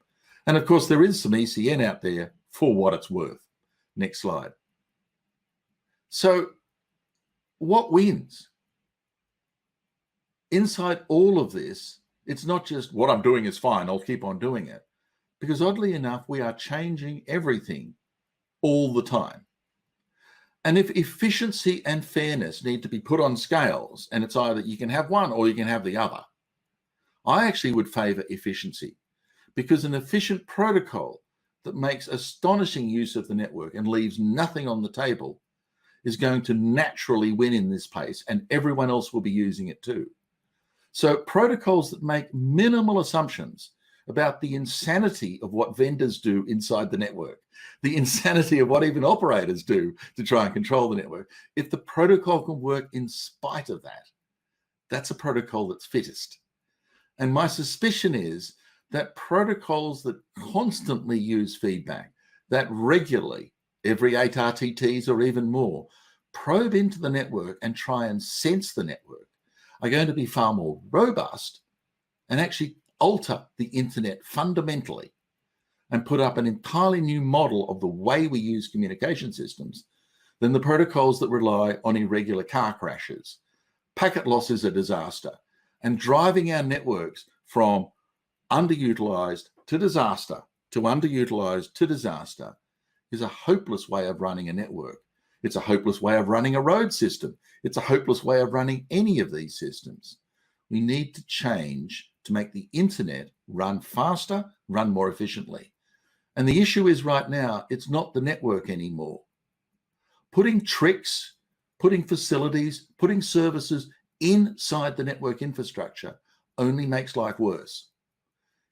And of course, there is some ECN out there for what it's worth. Next slide. So what wins? Inside all of this, it's not just what I'm doing is fine, I'll keep on doing it. Because oddly enough, we are changing everything all the time. And if efficiency and fairness need to be put on scales, and it's either you can have one or you can have the other, I actually would favor efficiency, because an efficient protocol that makes astonishing use of the network and leaves nothing on the table is going to naturally win in this place, and everyone else will be using it too. So protocols that make minimal assumptions about the insanity of what vendors do inside the network, the insanity of what even operators do to try and control the network. If the protocol can work in spite of that, that's a protocol that's fittest. And my suspicion is that protocols that constantly use feedback, that regularly, every 8 RTTs or even more, probe into the network and try and sense the network, are going to be far more robust and actually alter the internet fundamentally and put up an entirely new model of the way we use communication systems than the protocols that rely on irregular car crashes. Packet loss is a disaster, and driving our networks from underutilized to disaster to underutilized to disaster is a hopeless way of running a network. It's a hopeless way of running a road system. It's a hopeless way of running any of these systems. We need to change to make the internet run faster, run more efficiently. And the issue is right now, it's not the network anymore. Putting tricks, putting facilities, putting services inside the network infrastructure only makes life worse.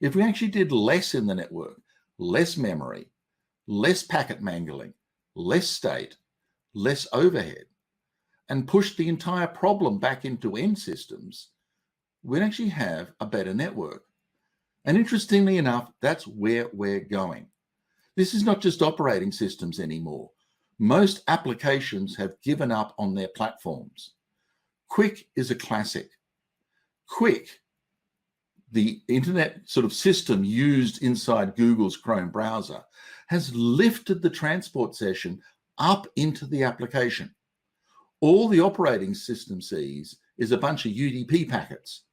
If we actually did less in the network, less memory, less packet mangling, less state, less overhead, and push the entire problem back into end systems, we'd actually have a better network. And interestingly enough, that's where we're going. This is not just operating systems anymore. Most applications have given up on their platforms. Quick is a classic. Quick, the internet sort of system used inside Google's Chrome browser, has lifted the transport session up into the application. All the operating system sees is a bunch of UDP packets.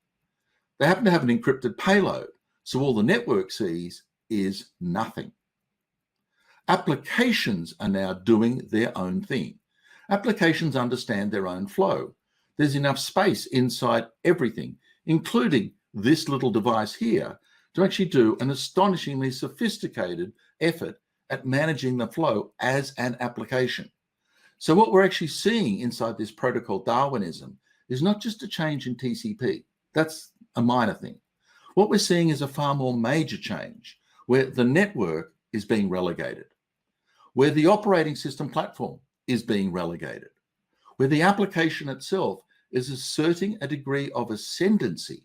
They happen to have an encrypted payload, so all the network sees is nothing. Applications are now doing their own thing. Applications understand their own flow. There's enough space inside everything, including this little device here, to actually do an astonishingly sophisticated effort at managing the flow as an application. So what we're actually seeing inside this protocol Darwinism is not just a change in TCP. That's a minor thing. What we're seeing is a far more major change where the network is being relegated, where the operating system platform is being relegated, where the application itself is asserting a degree of ascendancy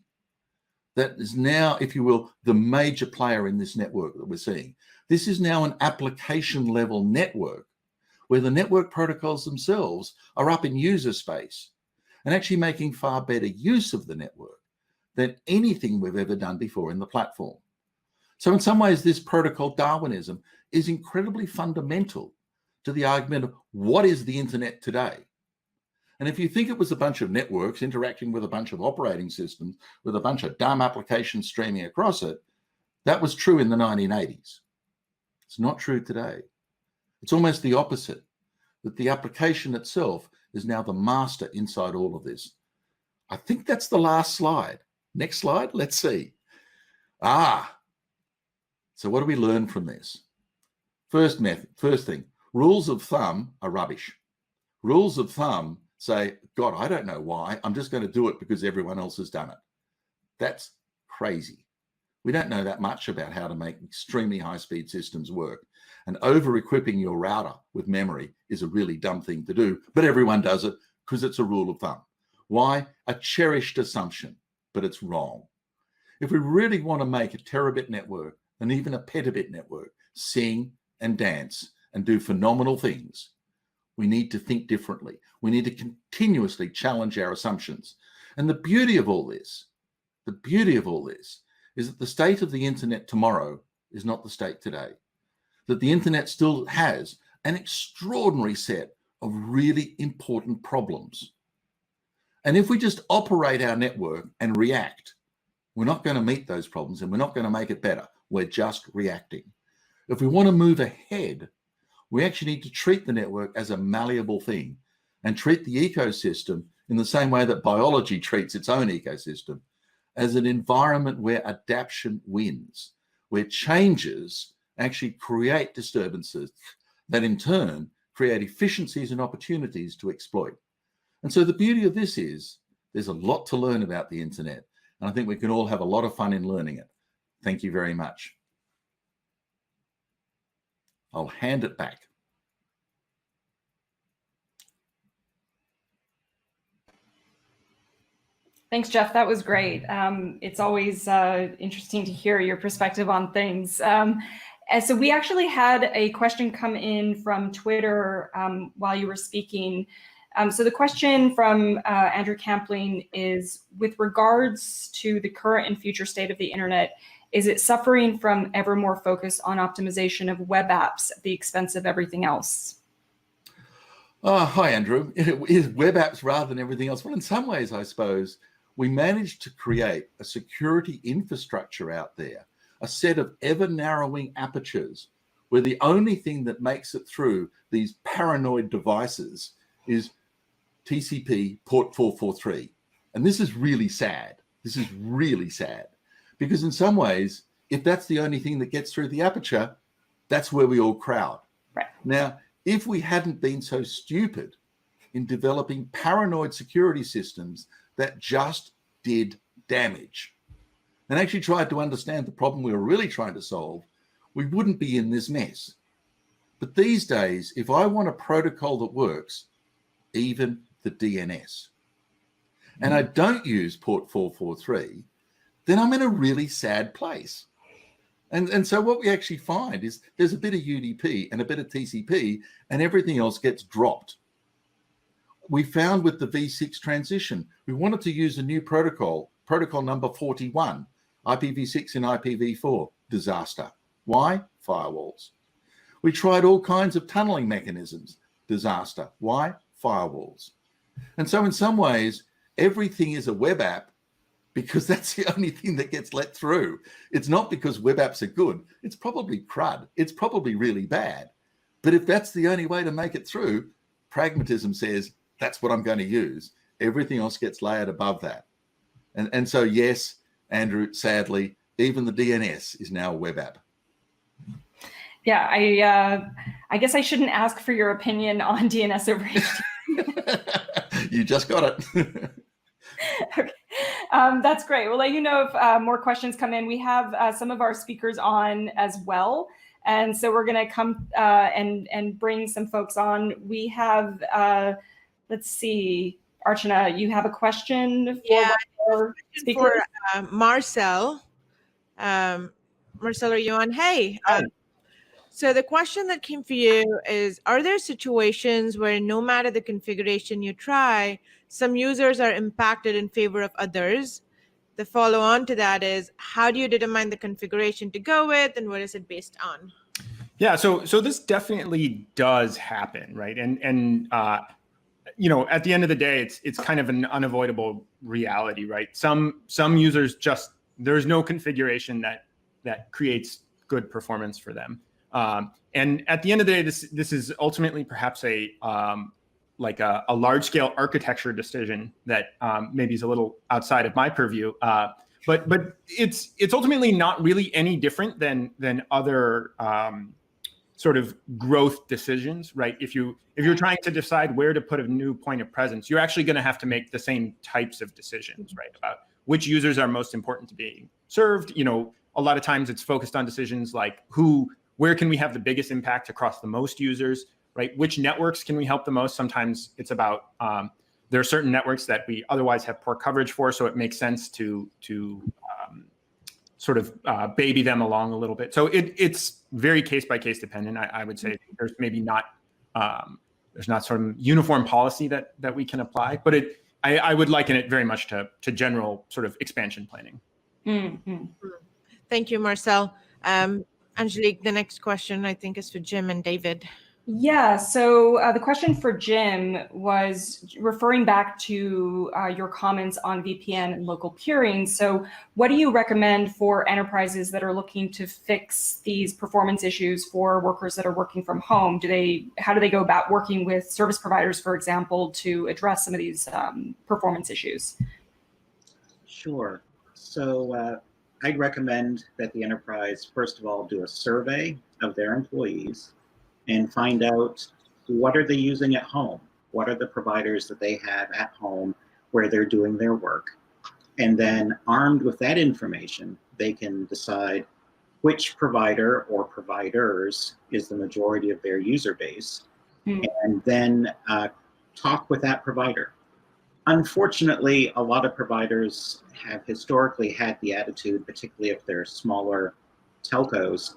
that is now, if you will, the major player in this network that we're seeing. This is now an application level network where the network protocols themselves are up in user space and actually making far better use of the network than anything we've ever done before in the platform. So in some ways, this protocol Darwinism is incredibly fundamental to the argument of what is the internet today. And if you think it was a bunch of networks interacting with a bunch of operating systems, with a bunch of dumb applications streaming across it, that was true in the 1980s. It's not true today. It's almost the opposite, that the application itself is now the master inside all of this. I think that's the last slide. Next slide, let's see. So what do we learn from this? First thing, rules of thumb are rubbish. Rules of thumb say, God, I don't know why. I'm just going to do it because everyone else has done it. That's crazy. We don't know that much about how to make extremely high-speed systems work. And over-equipping your router with memory is a really dumb thing to do, but everyone does it because it's a rule of thumb. Why? A cherished assumption, but it's wrong. If we really want to make a terabit network and even a petabit network sing and dance and do phenomenal things, we need to think differently. We need to continuously challenge our assumptions. And the beauty of all this is that the state of the internet tomorrow is not the state today. That the internet still has an extraordinary set of really important problems. And if we just operate our network and react, we're not going to meet those problems and we're not going to make it better. We're just reacting. If we want to move ahead, we actually need to treat the network as a malleable thing and treat the ecosystem in the same way that biology treats its own ecosystem, as an environment where adaptation wins, where changes actually create disturbances that in turn create efficiencies and opportunities to exploit. And so the beauty of this is there's a lot to learn about the internet, and I think we can all have a lot of fun in learning it. Thank you very much. I'll hand it back. Thanks, Jeff. That was great. It's always interesting to hear your perspective on things. And so we actually had a question come in from Twitter while you were speaking. So the question from Andrew Campling is, with regards to the current and future state of the internet, is it suffering from ever more focus on optimization of web apps at the expense of everything else? Hi, Andrew. It is web apps rather than everything else. Well, in some ways, I suppose, we managed to create a security infrastructure out there, a set of ever narrowing apertures where the only thing that makes it through these paranoid devices is TCP port 443. And this is really sad. This is really sad. Because in some ways, if that's the only thing that gets through the aperture, that's where we all crowd. Right. Now, if we hadn't been so stupid in developing paranoid security systems that just did damage and actually tried to understand the problem we were really trying to solve, we wouldn't be in this mess. But these days, if I want a protocol that works, even the DNS, and I don't use port 443, then I'm in a really sad place. And so what we actually find is there's a bit of UDP and a bit of TCP and everything else gets dropped. We found with the V6 transition, we wanted to use a new protocol number 41, IPv6 and IPv4, disaster. Why? Firewalls. We tried all kinds of tunneling mechanisms, disaster. Why? Firewalls. And so in some ways, everything is a web app because that's the only thing that gets let through. It's not because web apps are good. It's probably crud. It's probably really bad. But if that's the only way to make it through, pragmatism says, that's what I'm going to use. Everything else gets layered above that. And so, yes, Andrew, sadly, even the DNS is now a web app. Yeah, I guess I shouldn't ask for your opinion on DNS over HTTP. You just got it. Okay. That's great. We'll let you know if more questions come in. We have some of our speakers on as well. And so we're going to come and bring some folks on. We have, let's see, Archana, you have a question for for Marcel. Marcel, are you on? Hey. So the question that came for you is, are there situations where no matter the configuration you try, some users are impacted in favor of others? The follow on to that is, how do you determine the configuration to go with, and what is it based on? Yeah, so this definitely does happen, right? And you know, at the end of the day, it's kind of an unavoidable reality, right? Some users just, there's no configuration that creates good performance for them. And at the end of the day, this is ultimately perhaps a like a large scale architecture decision that maybe is a little outside of my purview. But it's ultimately not really any different than other sort of growth decisions, right? If you're trying to decide where to put a new point of presence, you're actually going to have to make the same types of decisions, right? About which users are most important to being served. You know, a lot of times it's focused on decisions like where can we have the biggest impact across the most users, right? Which networks can we help the most? Sometimes it's about there are certain networks that we otherwise have poor coverage for, so it makes sense to sort of baby them along a little bit. So it's very case by case dependent. I would say there's maybe not there's not sort of uniform policy that we can apply, but I would liken it very much to general sort of expansion planning. Mm-hmm. Thank you, Marcel. Angelique, the next question I think is for Jim and David. Yeah, so the question for Jim was referring back to your comments on VPN and local peering. So what do you recommend for enterprises that are looking to fix these performance issues for workers that are working from home? How do they go about working with service providers, for example, to address some of these performance issues? Sure. So I'd recommend that the enterprise, first of all, do a survey of their employees and find out what are they using at home? What are the providers that they have at home where they're doing their work? And then armed with that information, they can decide which provider or providers is the majority of their user base, and then talk with that provider. Unfortunately, a lot of providers have historically had the attitude, particularly if they're smaller telcos,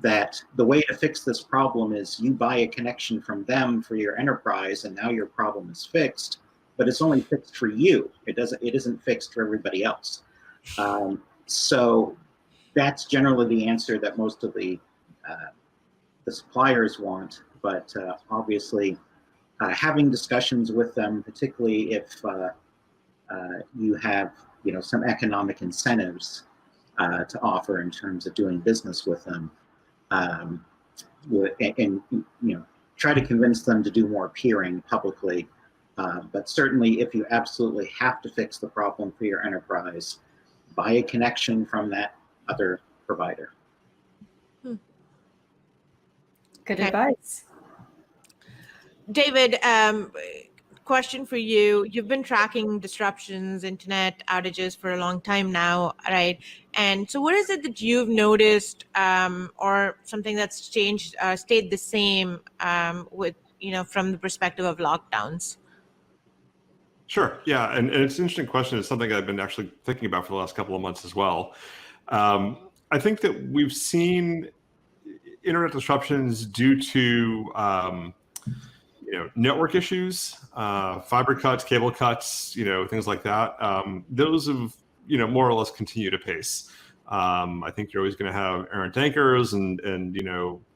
that the way to fix this problem is you buy a connection from them for your enterprise and now your problem is fixed, but it's only fixed for you. It isn't fixed for everybody else. So that's generally the answer that most of the suppliers want, but obviously having discussions with them, particularly if you have some economic incentives to offer in terms of doing business with them, and try to convince them to do more peering publicly. But certainly, if you absolutely have to fix the problem for your enterprise, buy a connection from that other provider. Good advice. David, question for you. You've been tracking disruptions, internet outages for a long time now, right? And so what is it that you've noticed or something that's changed, stayed the same with, from the perspective of lockdowns? Sure. Yeah. And it's an interesting question. It's something I've been actually thinking about for the last couple of months as well. I think that we've seen internet disruptions due to network issues, fiber cuts, cable cuts, things like that. Those have, more or less continued apace. I think you're always going to have errant anchors and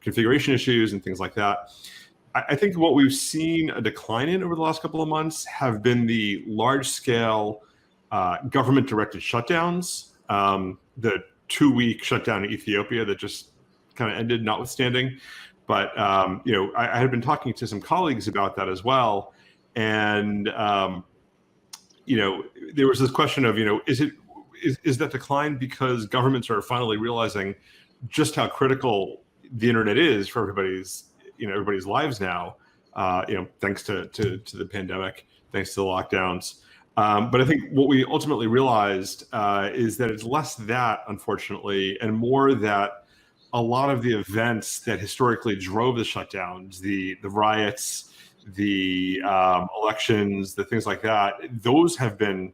configuration issues and things like that. I think what we've seen a decline in over the last couple of months have been the large-scale government-directed shutdowns. The 2-week shutdown in Ethiopia that just kind of ended, notwithstanding. But I had been talking to some colleagues about that as well, and there was this question of is that decline because governments are finally realizing just how critical the internet is for everybody's lives now, thanks to the pandemic, thanks to the lockdowns, But I think what we ultimately realized is that it's less that, unfortunately, and more that a lot of the events that historically drove the shutdowns, the riots, the elections, the things like that, those have been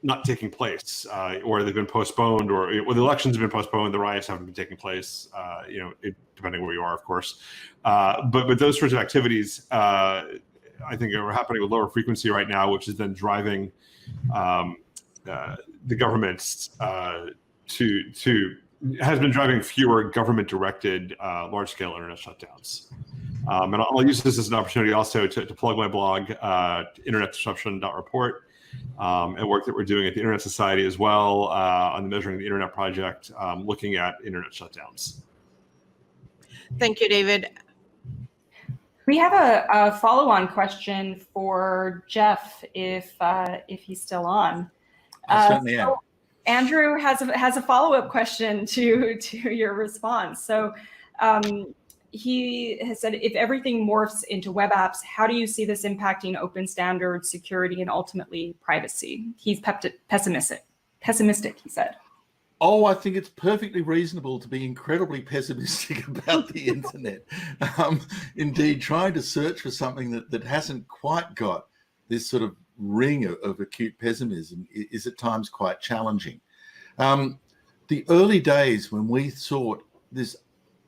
not taking place, or they've been postponed, or the elections have been postponed, the riots haven't been taking place, depending where you are, of course. But those sorts of activities, I think, are happening with lower frequency right now, which is then driving the governments has been driving fewer government-directed large-scale internet shutdowns. And I'll use this as an opportunity also to plug my blog, internetdisruption.report, and work that we're doing at the Internet Society as well on the Measuring the Internet project, looking at internet shutdowns. Thank you, David. We have a follow-on question for Jeff, if he's still on. I certainly am. Andrew has a follow-up question to your response. So he has said, if everything morphs into web apps, how do you see this impacting open standards, security, and ultimately privacy? He's pessimistic, he said. Oh, I think it's perfectly reasonable to be incredibly pessimistic about the internet. Indeed, trying to search for something that hasn't quite got this sort of ring of acute pessimism is at times quite challenging. The early days when we thought this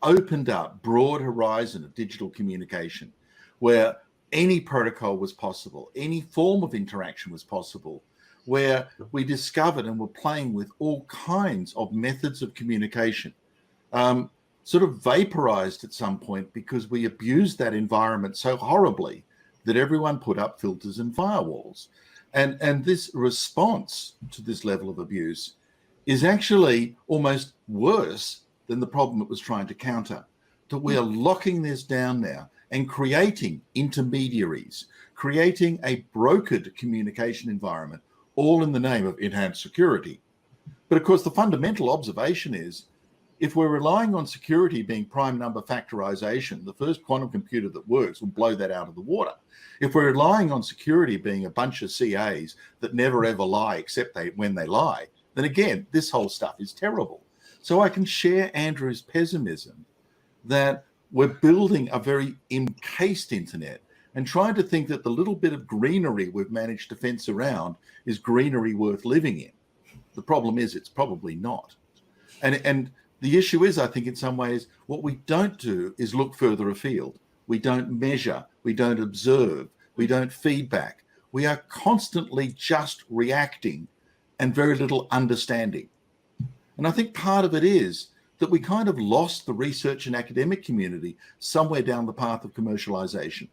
opened up broad horizon of digital communication, where any protocol was possible, any form of interaction was possible, where we discovered and were playing with all kinds of methods of communication, sort of vaporized at some point because we abused that environment so horribly that everyone put up filters and firewalls. And this response to this level of abuse is actually almost worse than the problem it was trying to counter. That we are locking this down now and creating intermediaries, creating a brokered communication environment, all in the name of enhanced security. But of course, the fundamental observation is, if we're relying on security being prime number factorization, the first quantum computer that works will blow that out of the water. If we're relying on security being a bunch of CAs that never ever lie except when they lie, then again, this whole stuff is terrible. So I can share Andrew's pessimism that we're building a very encased internet and trying to think that the little bit of greenery we've managed to fence around is greenery worth living in. The problem is it's probably not. And the issue is, I think in some ways, what we don't do is look further afield. We don't measure, we don't observe, we don't feedback. We are constantly just reacting and very little understanding. And I think part of it is that we kind of lost the research and academic community somewhere down the path of commercialization.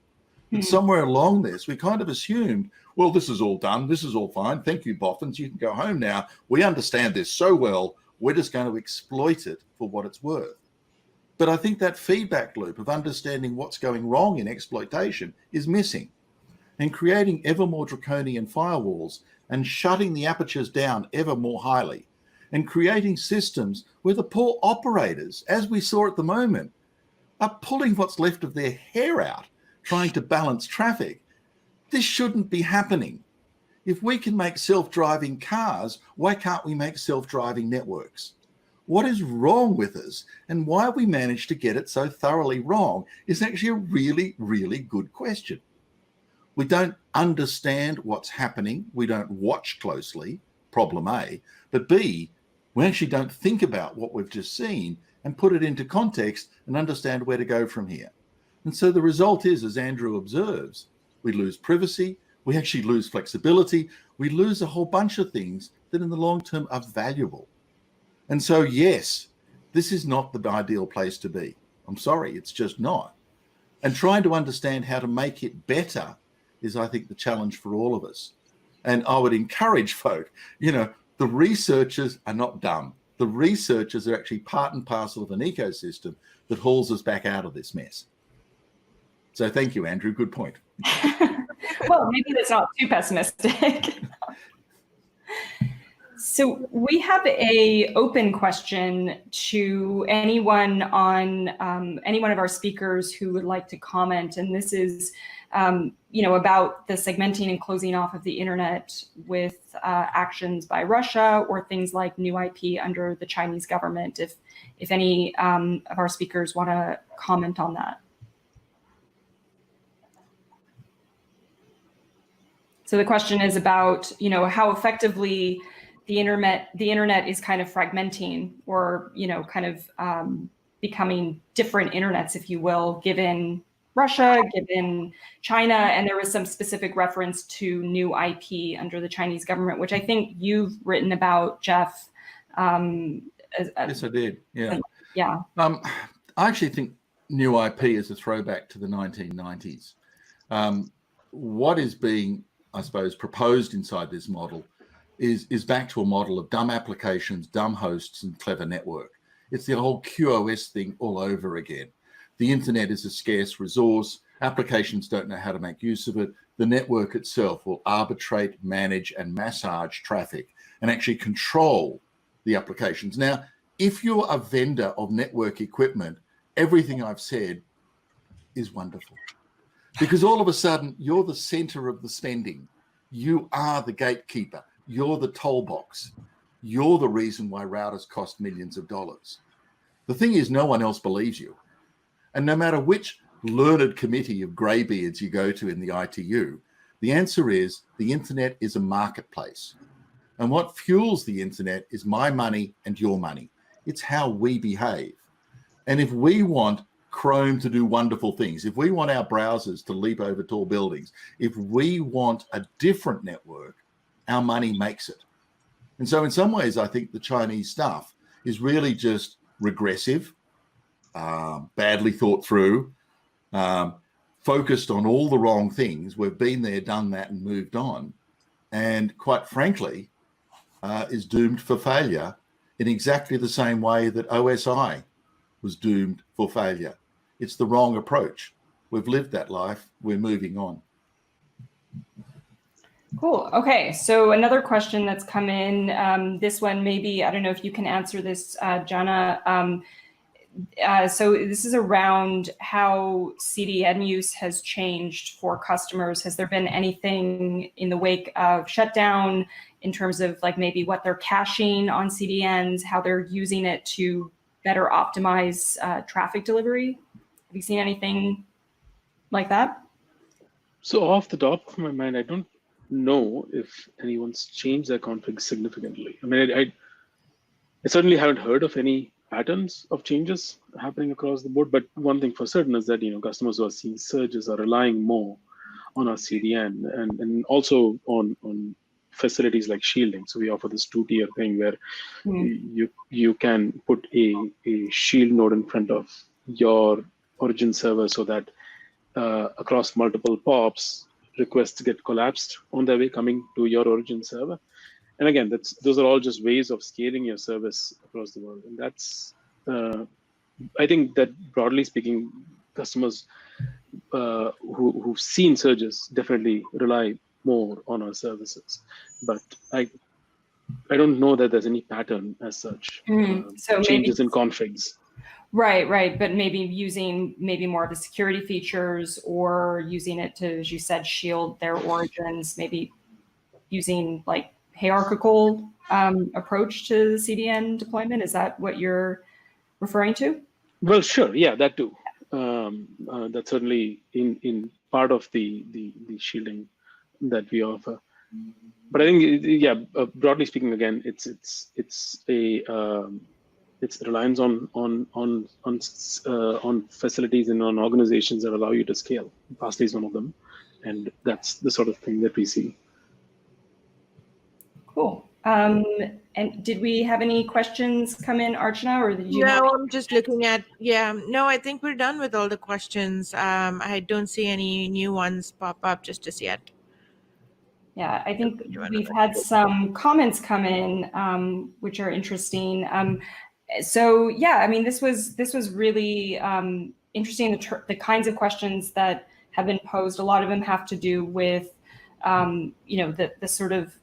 And somewhere along this, we kind of assumed, well, this is all done, this is all fine, thank you, boffins, you can go home now. We understand this so well, we're just going to exploit it for what it's worth. But I think that feedback loop of understanding what's going wrong in exploitation is missing. And creating ever more draconian firewalls and shutting the apertures down ever more highly, and creating systems where the poor operators, as we saw at the moment, are pulling what's left of their hair out, trying to balance traffic. This shouldn't be happening. If we can make self-driving cars, why can't we make self-driving networks? What is wrong with us, and why we managed to get it so thoroughly wrong is actually a really, really good question. We don't understand what's happening. We don't watch closely, problem A. But B, we actually don't think about what we've just seen and put it into context and understand where to go from here. And so the result is, as Andrew observes, we lose privacy, we actually lose flexibility, we lose a whole bunch of things that in the long term are valuable. And so, yes, this is not the ideal place to be. I'm sorry, it's just not. And trying to understand how to make it better is, I think, the challenge for all of us. And I would encourage folk, the researchers are not dumb. The researchers are actually part and parcel of an ecosystem that hauls us back out of this mess. So thank you, Andrew. Good point. Well, maybe that's not too pessimistic. So we have a open question to anyone on any one of our speakers who would like to comment, and this is, about the segmenting and closing off of the internet with actions by Russia or things like new IP under the Chinese government. If any of our speakers want to comment on that. So the question is about, how effectively the internet is kind of fragmenting, or kind of becoming different internets, if you will, given Russia, given China, and there was some specific reference to new IP under the Chinese government, which I think you've written about, Jeff. Yes, I did. Yeah. Yeah. I actually think new IP is a throwback to the 1990s. What is being, I suppose, proposed inside this model is back to a model of dumb applications, dumb hosts, and clever network. It's the whole QoS thing all over again. The internet is a scarce resource. Applications don't know how to make use of it. The network itself will arbitrate, manage, and massage traffic and actually control the applications. Now, if you're a vendor of network equipment, everything I've said is wonderful, because all of a sudden you're the center of the spending. You are the gatekeeper. You're the toll box. You're the reason why routers cost millions of dollars. The thing is, no one else believes you. And no matter which learned committee of greybeards you go to in the ITU, the answer is the internet is a marketplace. And what fuels the internet is my money and your money. It's how we behave. And if we want Chrome to do wonderful things, if we want our browsers to leap over tall buildings, if we want a different network, our money makes it. And so in some ways, I think the Chinese stuff is really just regressive, badly thought through, focused on all the wrong things. We've been there, done that, and moved on. And quite frankly, is doomed for failure in exactly the same way that OSI was doomed for failure. It's the wrong approach. We've lived that life. We're moving on. Cool. Okay. So another question that's come in, this one, maybe, I don't know if you can answer this, Jana. So this is around how CDN use has changed for customers. Has there been anything in the wake of shutdown in terms of like maybe what they're caching on CDNs, how they're using it to better optimize traffic delivery? Have you seen anything like that? So off the top of my mind, I don't know if anyone's changed their config significantly. I mean, I certainly haven't heard of any patterns of changes happening across the board. But one thing for certain is that customers who are seeing surges are relying more on our CDN and also on facilities like shielding. So we offer this 2-tier thing where you can put a shield node in front of your origin server so that across multiple POPs, requests get collapsed on their way coming to your origin server. And again, those are all just ways of scaling your service across the world. And that's, I think that broadly speaking, customers who've seen surges definitely rely more on our services. But I don't know that there's any pattern as such. So changes in configs. Right. But maybe using more of the security features, or using it to, as you said, shield their origins, maybe using like hierarchical approach to the CDN deployment. Is that what you're referring to? Well, sure. Yeah, that too. That's certainly in part of the shielding that we offer. But I think, broadly speaking, again, it's reliance on facilities and on organizations that allow you to scale. Fastly is one of them, and that's the sort of thing that we see. Cool. And did we have any questions come in, Archana, or did you? No, I'm just looking at, no, I think we're done with all the questions. I don't see any new ones pop up just as yet. Yeah, I think we've had some comments come in, which are interesting. So yeah, I mean, this was really interesting. The kinds of questions that have been posed, a lot of them have to do with, the sort of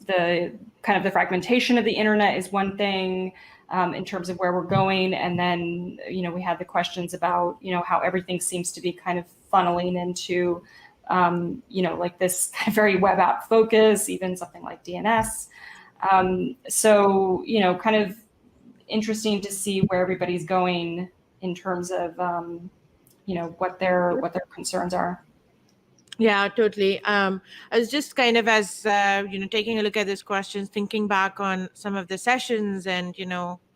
the kind of the fragmentation of the internet is one thing in terms of where we're going. And then, we had the questions about, how everything seems to be kind of funneling into, like this kind of very web app focus, even something like DNS. So, kind of interesting to see where everybody's going in terms of, what their concerns are. Yeah, totally. I was just kind of, as taking a look at these questions, thinking back on some of the sessions and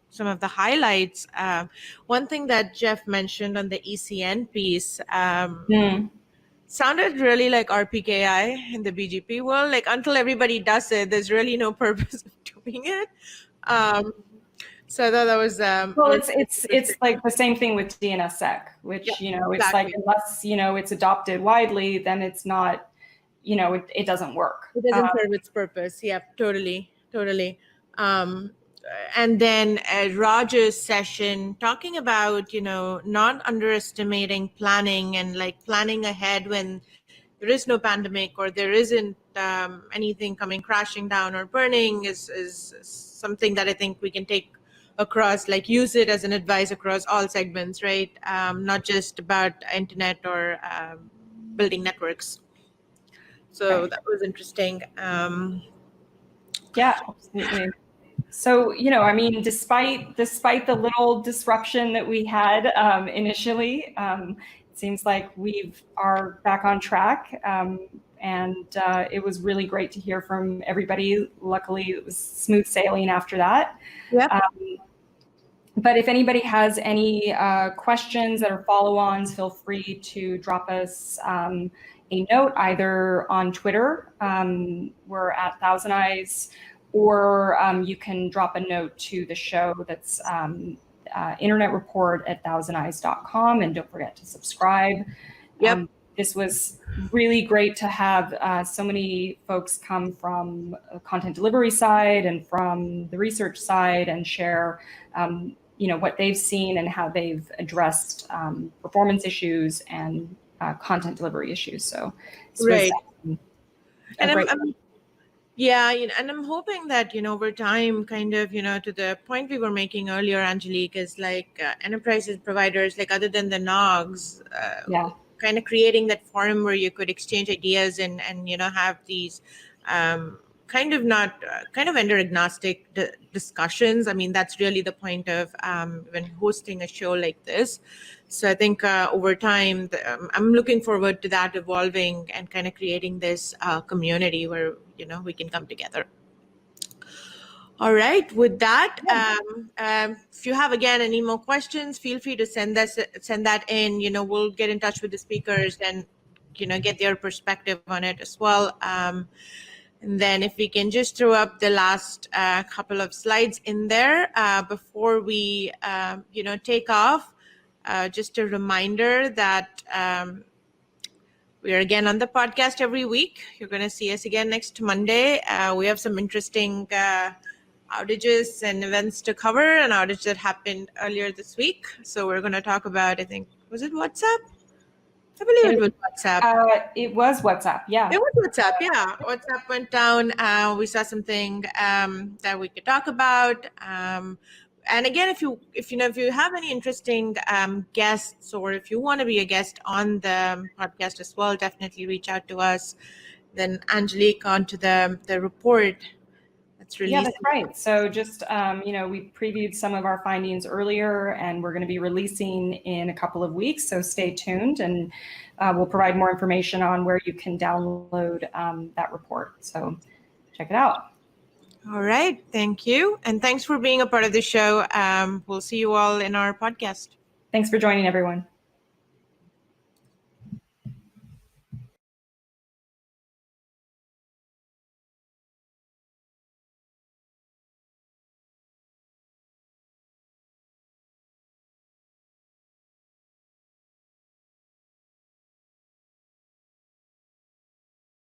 some of the highlights. One thing that Jeff mentioned on the ECN piece sounded really like RPKI in the BGP world. Like, until everybody does it, there's really no purpose of doing it. So I thought that was well, it's like the same thing with DNSSEC, which it's exactly. like, unless it's adopted widely, then it's not, it doesn't work. It doesn't serve its purpose. Yeah, totally. And then Roger's session talking about not underestimating planning and like planning ahead when there is no pandemic or there isn't anything coming crashing down or burning is something that I think we can take across, like use it as an advice across all segments, right? Not just about internet or building networks. So right. That was interesting. Yeah, absolutely. So, I mean, despite the little disruption that we had initially, it seems like we are back on track. And it was really great to hear from everybody. Luckily, it was smooth sailing after that. Yeah. But if anybody has any questions that are follow-ons, feel free to drop us a note either on Twitter. We're at ThousandEyes, or you can drop a note to the show that's internet report at ThousandEyes.com, and don't forget to subscribe. Yep. This was really great to have so many folks come from the content delivery side and from the research side and share what they've seen and how they've addressed performance issues and content delivery issues. So this right. was And I'm hoping that, over time, kind of, to the point we were making earlier, Angelique, is like enterprises, providers, like other than the NOGs, kind of creating that forum where you could exchange ideas and have these kind of vendor agnostic discussions. I mean, that's really the point of when hosting a show like this. So I think over time, I'm looking forward to that evolving and kind of creating this community where, we can come together. All right. With that, if you have, again, any more questions, feel free to send that in. We'll get in touch with the speakers and, get their perspective on it as well. And then if we can just throw up the last couple of slides in there before we, take off. Just a reminder that we are again on the podcast every week. You're going to see us again next Monday. We have some interesting outages and events to cover, an outage that happened earlier this week. So we're going to talk about, I think, was it WhatsApp? I believe it was WhatsApp. It was WhatsApp, yeah. It was WhatsApp, yeah. WhatsApp went down. We saw something that we could talk about. And again, if you have any interesting guests, or if you want to be a guest on the podcast as well, definitely reach out to us. Then Angelique onto the report that's released. Yeah, that's right. So just we previewed some of our findings earlier, and we're going to be releasing in a couple of weeks. So stay tuned, and we'll provide more information on where you can download that report. So check it out. All right. Thank you. And thanks for being a part of the show. We'll see you all in our podcast. Thanks for joining, everyone.